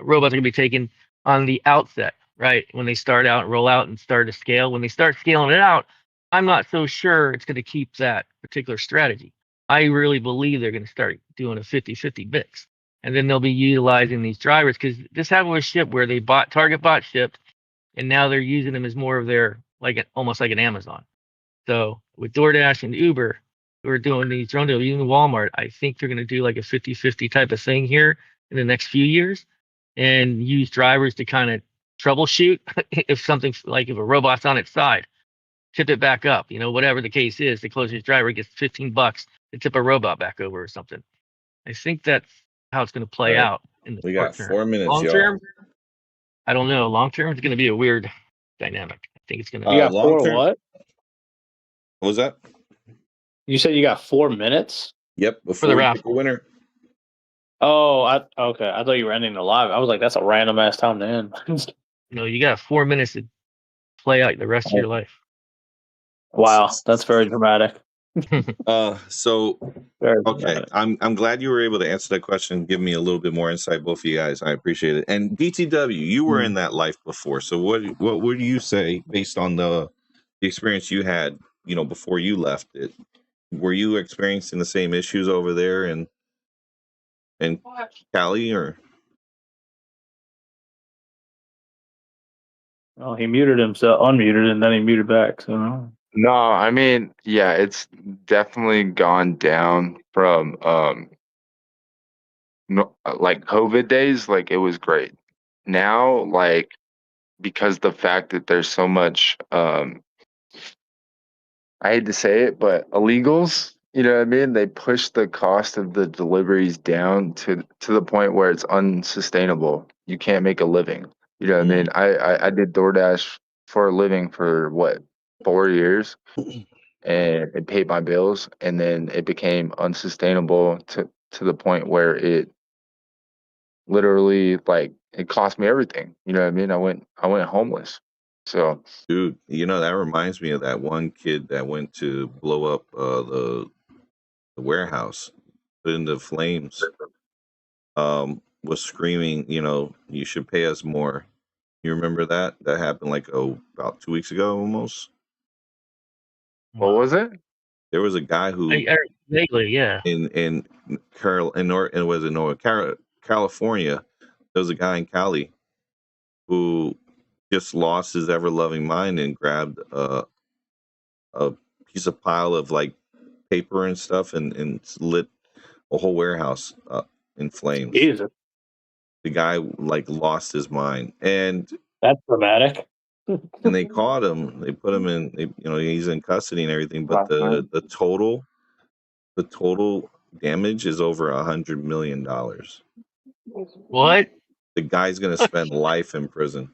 [SPEAKER 6] robots are going to be taking on the outset, right? When they start out and roll out and start to scale. When they start scaling it out, I'm not so sure it's going to keep that particular strategy. I really believe they're going to start doing a 50-50 mix. And then they'll be utilizing these drivers, because this happened with Ship, where they Target bought Shipped, and now they're using them as more of their, almost like an Amazon. So with DoorDash and Uber, who are doing these drone deals, even Walmart, I think they're going to do like a 50-50 type of thing here in the next few years, and use drivers to kind of troubleshoot if something, like if a robot's on its side, tip it back up, whatever the case is. The closest driver gets $15 to tip a robot back over or something. I think that's how it's going to play out in the short term.
[SPEAKER 1] 4 minutes.
[SPEAKER 6] Long term, I don't know. Long term, it's going to be a weird dynamic. I think it's going to be.
[SPEAKER 3] You got long term. What
[SPEAKER 1] was that?
[SPEAKER 3] You said you got 4 minutes?
[SPEAKER 1] Yep, before the raffle winner.
[SPEAKER 3] Oh, okay. I thought you were ending the live. I was like, that's a random ass time to end.
[SPEAKER 6] No, you got 4 minutes to play out the rest of your life.
[SPEAKER 3] Wow, that's very dramatic.
[SPEAKER 1] So okay, I'm glad you were able to answer that question. Give me a little bit more insight, both of you guys. I appreciate it. And BTW, you were in that life before. So what would you say based on the experience you had, before you left it? Were you experiencing the same issues over there in Cali, or?
[SPEAKER 3] Oh, he muted himself, unmuted, and then he muted back. So
[SPEAKER 2] no, I mean, yeah, it's definitely gone down from like COVID days. Like, it was great. Now, like, because the fact that there's so much I hate to say it, but illegals, you know what I mean? They push the cost of the deliveries down to the point where it's unsustainable. You can't make a living. You know what I mean? I did DoorDash for a living for 4 years, and it paid my bills, and then it became unsustainable to the point where it literally, like, it cost me everything. You know what I mean? I went homeless. So,
[SPEAKER 1] dude, that reminds me of that one kid that went to blow up the warehouse, put into flames. Was screaming, you should pay us more. You remember that? That happened like about 2 weeks ago, almost.
[SPEAKER 2] What was it?
[SPEAKER 1] There was a guy who
[SPEAKER 6] vaguely, yeah.
[SPEAKER 1] In California. There was a guy in Cali who just lost his ever-loving mind and grabbed a piece of pile of like paper and stuff and lit a whole warehouse up in flames.
[SPEAKER 3] Jesus.
[SPEAKER 1] the guy like lost his mind, and
[SPEAKER 3] that's dramatic.
[SPEAKER 1] And they caught him. They put him in. He's in custody and everything. But the total damage is over $100 million.
[SPEAKER 6] What?
[SPEAKER 1] The guy's gonna spend life in prison.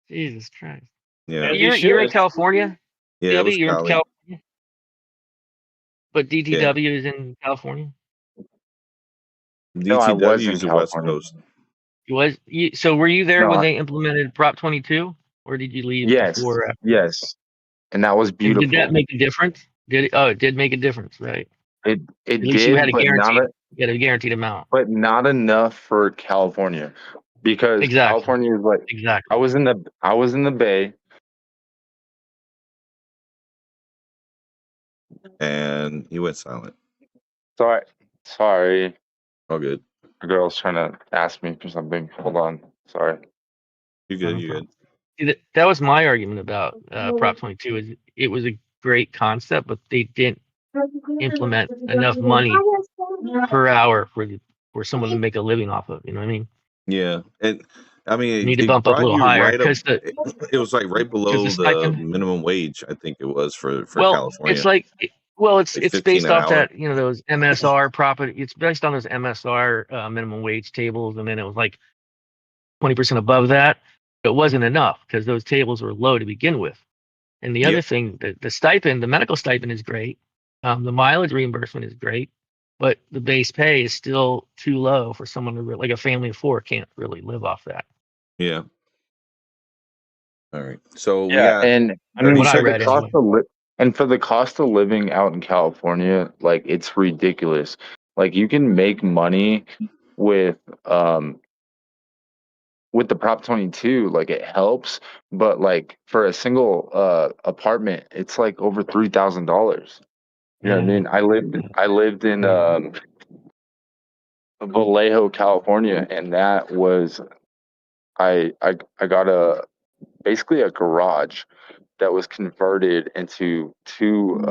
[SPEAKER 6] Jesus Christ.
[SPEAKER 1] Yeah.
[SPEAKER 6] You're in California?
[SPEAKER 1] Yeah, it was
[SPEAKER 6] you're
[SPEAKER 1] Cali.
[SPEAKER 6] in California? But DTW is in California?
[SPEAKER 2] No, I was
[SPEAKER 1] DTW
[SPEAKER 2] in
[SPEAKER 1] is the West
[SPEAKER 2] California.
[SPEAKER 1] Coast.
[SPEAKER 6] So were you there when they implemented Prop 22? Or did you leave before?
[SPEAKER 2] Yes. And that was beautiful.
[SPEAKER 6] And did that make a difference? It did make a difference, right?
[SPEAKER 2] It
[SPEAKER 6] At least
[SPEAKER 2] did,
[SPEAKER 6] you had
[SPEAKER 2] but
[SPEAKER 6] a guaranteed amount.
[SPEAKER 2] But not enough for California. Because California is like I was in the Bay.
[SPEAKER 1] And he went silent.
[SPEAKER 2] Sorry.
[SPEAKER 1] All good.
[SPEAKER 2] The girl's trying to ask me for something. Hold on. Sorry.
[SPEAKER 1] You're good. You're good.
[SPEAKER 6] See, that was my argument about Prop 22. Is it was a great concept, but they didn't implement enough money per hour for someone to make a living off of. You know what I mean?
[SPEAKER 1] Yeah, and I mean,
[SPEAKER 6] need to bump up a little higher because
[SPEAKER 1] it was like right below the minimum wage. I think it was for California.
[SPEAKER 6] It's like it's based off that those MSR property. It's based on those MSR minimum wage tables, and then it was like 20% above that. It wasn't enough because those tables were low to begin with. And the other thing, the stipend, the medical stipend is great. The mileage reimbursement is great, but the base pay is still too low for someone to like a family of 4 can't really live off that.
[SPEAKER 1] Yeah. All right. So
[SPEAKER 2] and I mean, for the cost of living out in California, like it's ridiculous. Like you can make money with the Prop 22, like it helps, but like for a single apartment, it's like over $3,000. You know what I mean? I lived in Vallejo, California, and that was I got basically a garage that was converted into two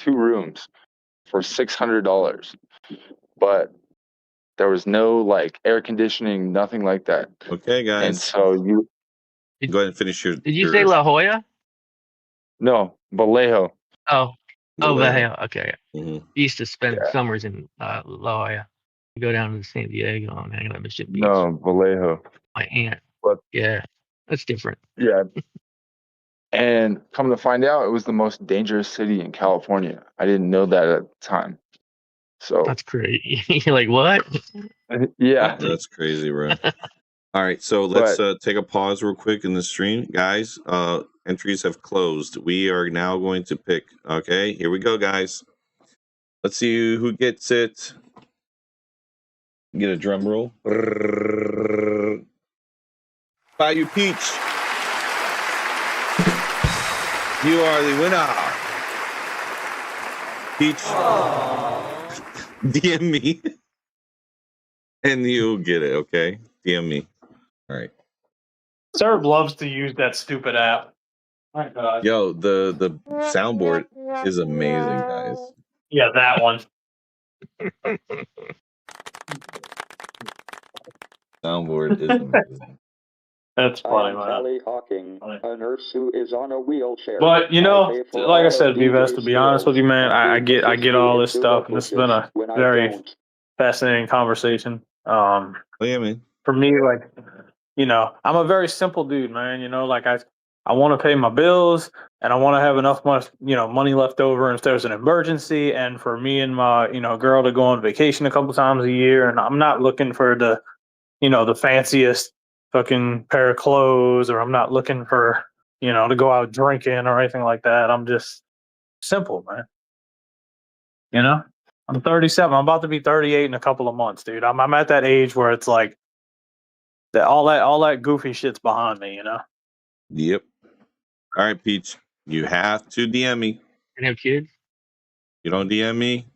[SPEAKER 2] rooms for $600, but there was no like air conditioning, nothing like that.
[SPEAKER 1] Okay, guys.
[SPEAKER 2] And so you
[SPEAKER 1] go ahead and finish your.
[SPEAKER 6] Did you say La Jolla?
[SPEAKER 2] No, Vallejo.
[SPEAKER 6] Vallejo. Okay.
[SPEAKER 1] Mm-hmm.
[SPEAKER 6] We used to spend summers in La Jolla. We go down to San Diego and hang out at Mission Beach.
[SPEAKER 2] No, Vallejo.
[SPEAKER 6] My aunt.
[SPEAKER 2] But
[SPEAKER 6] that's different.
[SPEAKER 2] Yeah. And come to find out, it was the most dangerous city in California. I didn't know that at the time. So
[SPEAKER 6] that's crazy. You're like, what?
[SPEAKER 2] Yeah.
[SPEAKER 1] That's crazy, bro. All right, so let's take a pause real quick in the stream. Guys, entries have closed. We are now going to pick. Okay, here we go, guys. Let's see who gets it. Get a drum roll. Bayou Peach. You are the winner. Peach. DM me. And you'll get it, okay? DM me. All right.
[SPEAKER 3] Serb loves to use that stupid app. My God.
[SPEAKER 1] Yo, the soundboard is amazing, guys.
[SPEAKER 3] Yeah, that one.
[SPEAKER 1] Soundboard is amazing.
[SPEAKER 3] That's funny, man.
[SPEAKER 9] Sally Hawking, a nurse who is on a wheelchair.
[SPEAKER 3] But like I said, Vives, to be honest with you, man, I get all this stuff, and this has been a very fascinating conversation.
[SPEAKER 1] Yeah, man.
[SPEAKER 3] For me, like, I'm a very simple dude, man. Like I want to pay my bills, and I want to have enough money left over if there's an emergency, and for me and my girl to go on vacation a couple times a year. And I'm not looking for the the fanciest fucking pair of clothes, or I'm not looking for to go out drinking or anything like that. I'm just simple, man. I'm 37. I'm about to be 38 in a couple of months, dude. I'm at that age where it's like that all that goofy shit's behind me,
[SPEAKER 1] Yep. All right, Peach. You have to DM me.
[SPEAKER 6] You have kids?
[SPEAKER 1] You don't DM me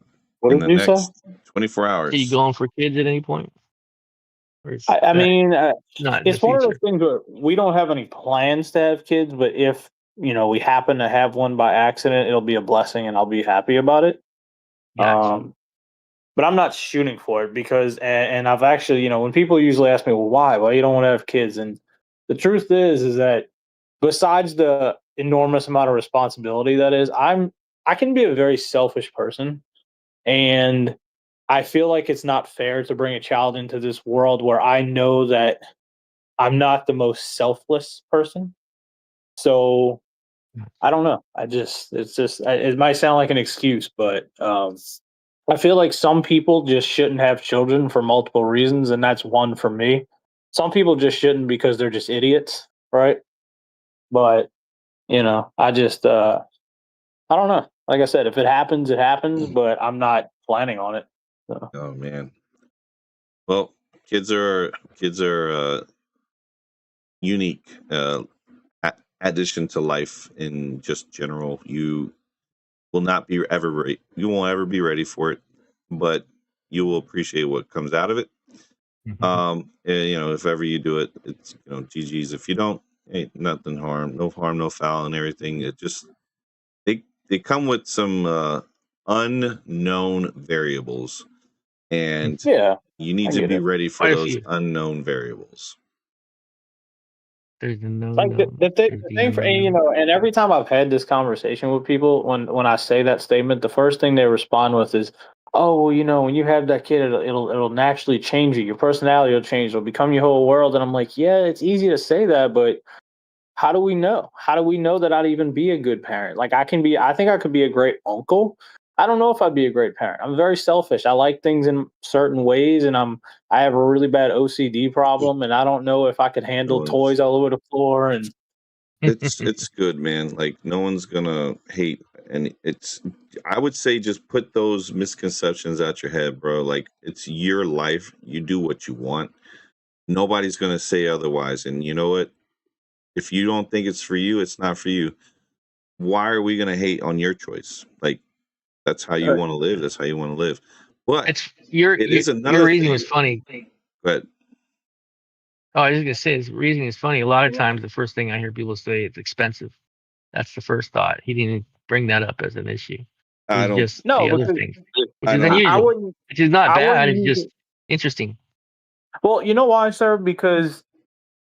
[SPEAKER 3] in
[SPEAKER 1] the next 24 hours.
[SPEAKER 6] Are you going for kids at any point?
[SPEAKER 3] I mean, it's one of those things where we don't have any plans to have kids, but if we happen to have one by accident, it'll be a blessing, and I'll be happy about it.
[SPEAKER 6] Gotcha.
[SPEAKER 3] but I'm not shooting for it because, and I've actually, when people usually ask me, well, why you don't want to have kids? And the truth is that besides the enormous amount of responsibility that is, I can be a very selfish person, and I feel like it's not fair to bring a child into this world where I know that I'm not the most selfless person. So I don't know. It might sound like an excuse, but I feel like some people just shouldn't have children for multiple reasons, and that's one for me. Some people just shouldn't because they're just idiots, right? But I don't know. Like I said, if it happens, it happens, but I'm not planning on it. So.
[SPEAKER 1] Oh man. Well, kids are unique addition to life in just general. You will not be ever ready. You won't ever be ready for it, but you will appreciate what comes out of it. And, if ever you do it, it's GG's. If you don't, ain't nothing no harm, no foul, and everything. It just they come with some unknown variables, and you need to be ready for those unknown variables.
[SPEAKER 6] There's no
[SPEAKER 3] like the thing for and every time I've had this conversation with people, when I say that statement, the first thing they respond with is, "Oh, well, when you have that kid, it'll naturally change you. Your personality will change. It'll become your whole world." And I'm like, yeah, it's easy to say that, but how do we know? How do we know that I'd even be a good parent? Like I think I could be a great uncle. I don't know if I'd be a great parent. I'm very selfish. I like things in certain ways, and I have a really bad OCD problem, and I don't know if I could handle toys all over the floor. And
[SPEAKER 1] it's good, man. Like no one's gonna hate, and I would say just put those misconceptions out your head, bro. Like it's your life. You do what you want. Nobody's gonna say otherwise. And you know what? If you don't think it's for you, it's not for you. Why are we gonna hate on your choice? Like that's how you want to live. That's how you want to live. But
[SPEAKER 6] your reasoning was funny.
[SPEAKER 1] But
[SPEAKER 6] I was just gonna say his reasoning is funny. A lot of times, the first thing I hear people say it's expensive. That's the first thought. He didn't bring that up as an issue.
[SPEAKER 1] I don't.
[SPEAKER 6] Just the other things, which is unusual. Which is not bad. It's just interesting.
[SPEAKER 3] Well, you know why, sir? Because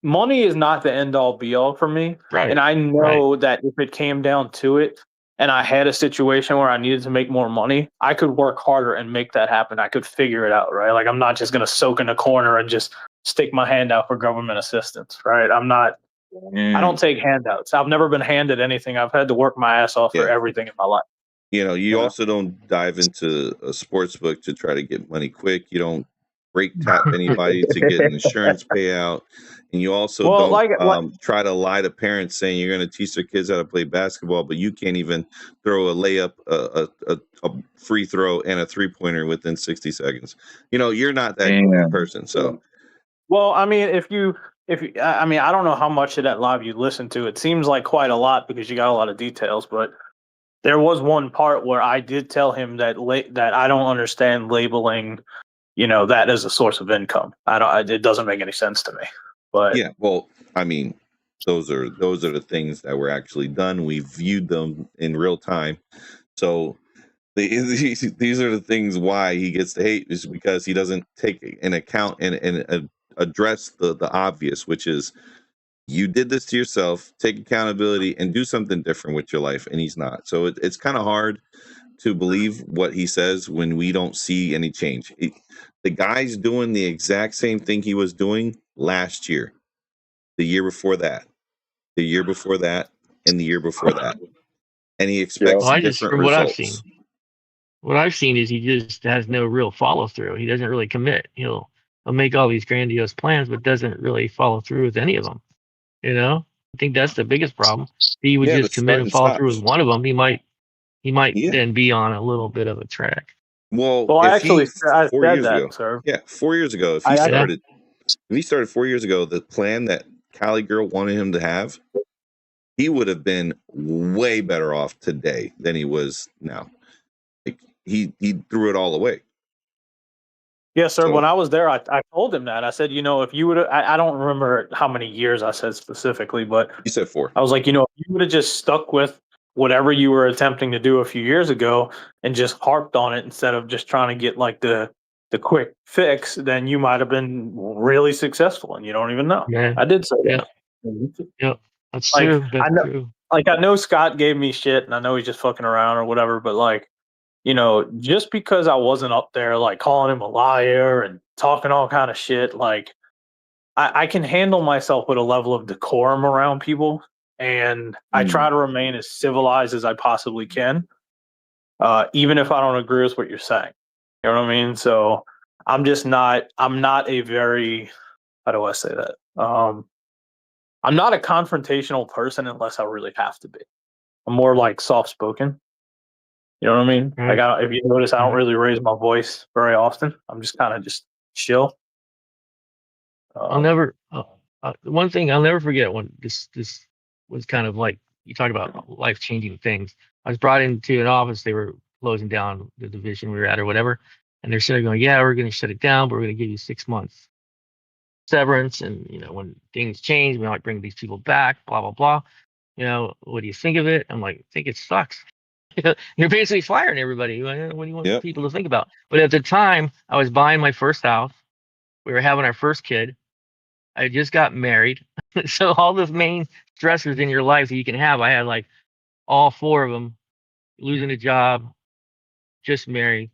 [SPEAKER 3] money is not the end all be all for me.
[SPEAKER 6] Right.
[SPEAKER 3] And I know that if it came down to it and I had a situation where I needed to make more money, I could work harder and make that happen. I could figure it out, right? Like I'm not just going to soak in a corner and just stick my hand out for government assistance, right? I don't take handouts. I've never been handed anything. I've had to work my ass off for everything in my life.
[SPEAKER 1] You also don't dive into a sports book to try to get money quick. You don't break tap anybody to get an insurance payout. And you also don't try to lie to parents saying you're going to teach their kids how to play basketball, but you can't even throw a layup, a free throw, and a 3-pointer within 60 seconds. You're not that person. So,
[SPEAKER 3] well, I mean, I don't know how much of that live you listened to. It seems like quite a lot because you got a lot of details, but there was one part where I did tell him that I don't understand labeling, that as a source of income. It doesn't make any sense to me. But
[SPEAKER 1] yeah, well, I mean, those are the things that were actually done. We viewed them in real time. So these are the things why he gets to hate is because he doesn't take an account and address the obvious, which is you did this to yourself, take accountability and do something different with your life. And he's not. So it's kind of hard to believe what he says when we don't see any change. The guy's doing the exact same thing he was doing last year, the year before that, the year before that, and the year before that. And he expects different results.
[SPEAKER 6] What I've seen is he just has no real follow through. He doesn't really commit. He'll make all these grandiose plans, but doesn't really follow through with any of them. I think that's the biggest problem. If he would just commit and follow through with one of them, he might then be on a little bit of a track.
[SPEAKER 1] Well,
[SPEAKER 3] I said that, sir.
[SPEAKER 1] Yeah, 4 years ago, if he started 4 years ago, the plan that Cali Girl wanted him to have, he would have been way better off today than he was now. Like he threw it all away.
[SPEAKER 3] Yes, sir. So, when I was there, I told him that. I said, if you would have, I don't remember how many years I said specifically, but
[SPEAKER 1] you said 4.
[SPEAKER 3] I was like, if you would have just stuck with whatever you were attempting to do a few years ago and just harped on it instead of just trying to get like the quick fix, then you might have been really successful and you don't even know.
[SPEAKER 6] Yeah.
[SPEAKER 3] I did say that.
[SPEAKER 6] Yeah, that's
[SPEAKER 3] Like,
[SPEAKER 6] true. That's true.
[SPEAKER 3] Like, I know Scott gave me shit and I know he's just fucking around or whatever, but like, you know, just because I wasn't up there like calling him a liar and talking all kind of shit, like I can handle myself with a level of decorum around people, and I try to remain as civilized as I possibly can, even if I don't agree with what you're saying. You know what I mean? So I'm not a very, how do I say that? I'm not a confrontational person unless I really have to be. I'm more like soft spoken. You know what I mean?
[SPEAKER 6] Right.
[SPEAKER 3] Like, if you notice, I don't really raise my voice very often. I'm just kind of just chill.
[SPEAKER 6] I'll never. One thing I'll never forget when this was kind of like you talk about life changing things. I was brought into an office. They were closing down the division we were at or whatever, and they're sort of going, "Yeah, we're going to shut it down, but we're going to give you 6 months severance, and you know when things change, we might bring these people back. Blah blah blah. You know, what do you think of it?" I'm like, "I think it sucks." You're basically firing everybody. What do you want people to think about? But at the time, I was buying my first house. We were having our first kid. I just got married. So all the main stressors in your life that you can have, I had like all 4 of them: losing a job, just married,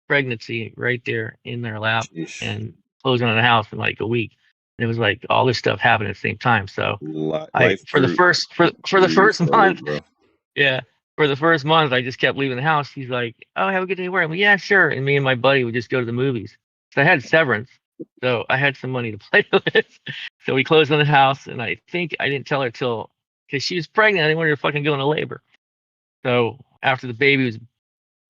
[SPEAKER 6] pregnancy right there in their lap, and closing on a house in like a week. And it was like all this stuff happened at the same time. So for the first month, yeah, for the first month, I just kept leaving the house. He's like, "Oh, have a good day at work." I'm like, "Yeah, sure." And me and my buddy would just go to the movies. So I had severance. So I had some money to play with. So we closed on the house, and I think I didn't tell her because she was pregnant. I didn't want her to fucking go into labor. So after the baby was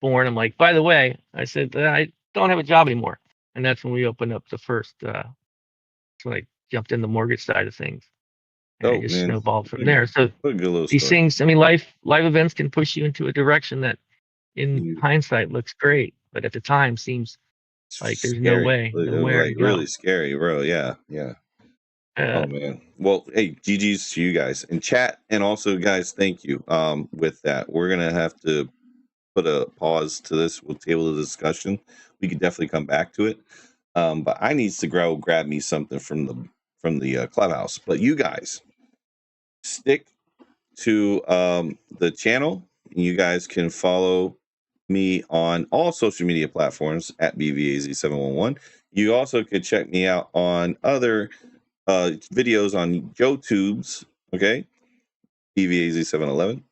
[SPEAKER 6] born, I'm like, "By the way," I said, "I don't have a job anymore." And that's when we opened up the first. So I jumped in the mortgage side of things, and it just snowballed from there. So these things, I mean, life events can push you into a direction that, in hindsight, looks great, but at the time seems like there's no way, nowhere to go.
[SPEAKER 1] Really scary, bro. Yeah. Oh man. Well, hey, GG's to you guys in chat, and also guys, thank you. With that, we're gonna have to put a pause to this. We'll table the discussion. We could definitely come back to it. But I needs to grab me something from the clubhouse. But you guys stick to the channel. You guys can follow me on all social media platforms at BVAZ711. You also could check me out on other videos on YouTube's, okay? BVAZ711.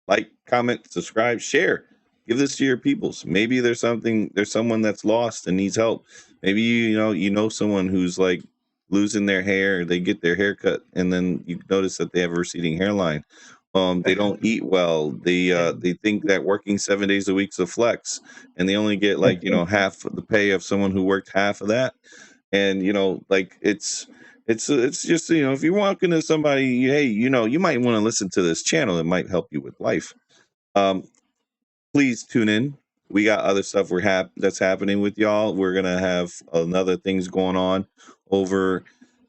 [SPEAKER 1] Like, comment, subscribe, share. Give this to your peoples. Maybe there's someone that's lost and needs help. Maybe you know someone who's like losing their hair. They get their hair cut and then you notice that they have a receding hairline. They don't eat well. They think that working 7 days a week's a flex, and they only get like half the pay of someone who worked half of that. And like it's just if you're walking to somebody, hey, you might want to listen to this channel. It might help you with life. Please tune in. We got other stuff that's happening with y'all. We're gonna have another things going on over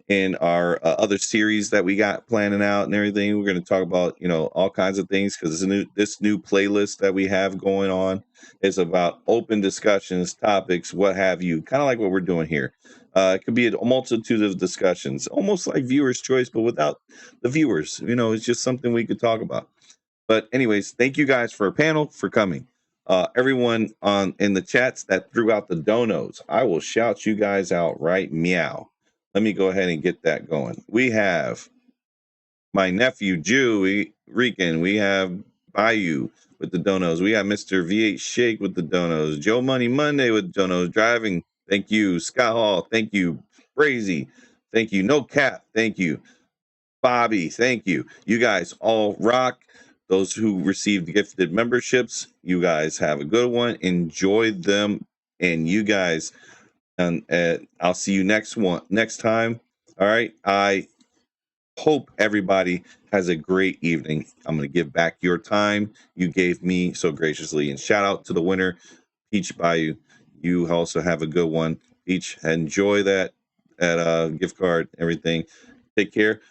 [SPEAKER 1] in our other series that we got planning out and everything. We're going to talk about all kinds of things, because this new playlist that we have going on is about open discussions, topics, what have you, kind of like what we're doing here. It could be a multitude of discussions, almost like viewer's choice, but without the viewers. It's just something we could talk about. But anyways, thank you guys for a panel, for coming. Everyone in the chats that threw out the donos, I will shout you guys out right meow. Let me go ahead and get that going. We have my nephew, Jew Rican. We have Bayou with the donos. We got Mr. V8 Shake with the donos. Joe Money Monday with donos. Driving, thank you. Scott Hall, thank you. Brazy, thank you. No Cap, thank you. Bobby, thank you. You guys all rock. Those who received gifted memberships, you guys have a good one. Enjoy them. And you guys, and I'll see you next time. All right. I hope everybody has a great evening. I'm going to give back your time you gave me so graciously. And shout out to the winner, Peach Bayou. You also have a good one. Peach, enjoy that gift card, everything. Take care.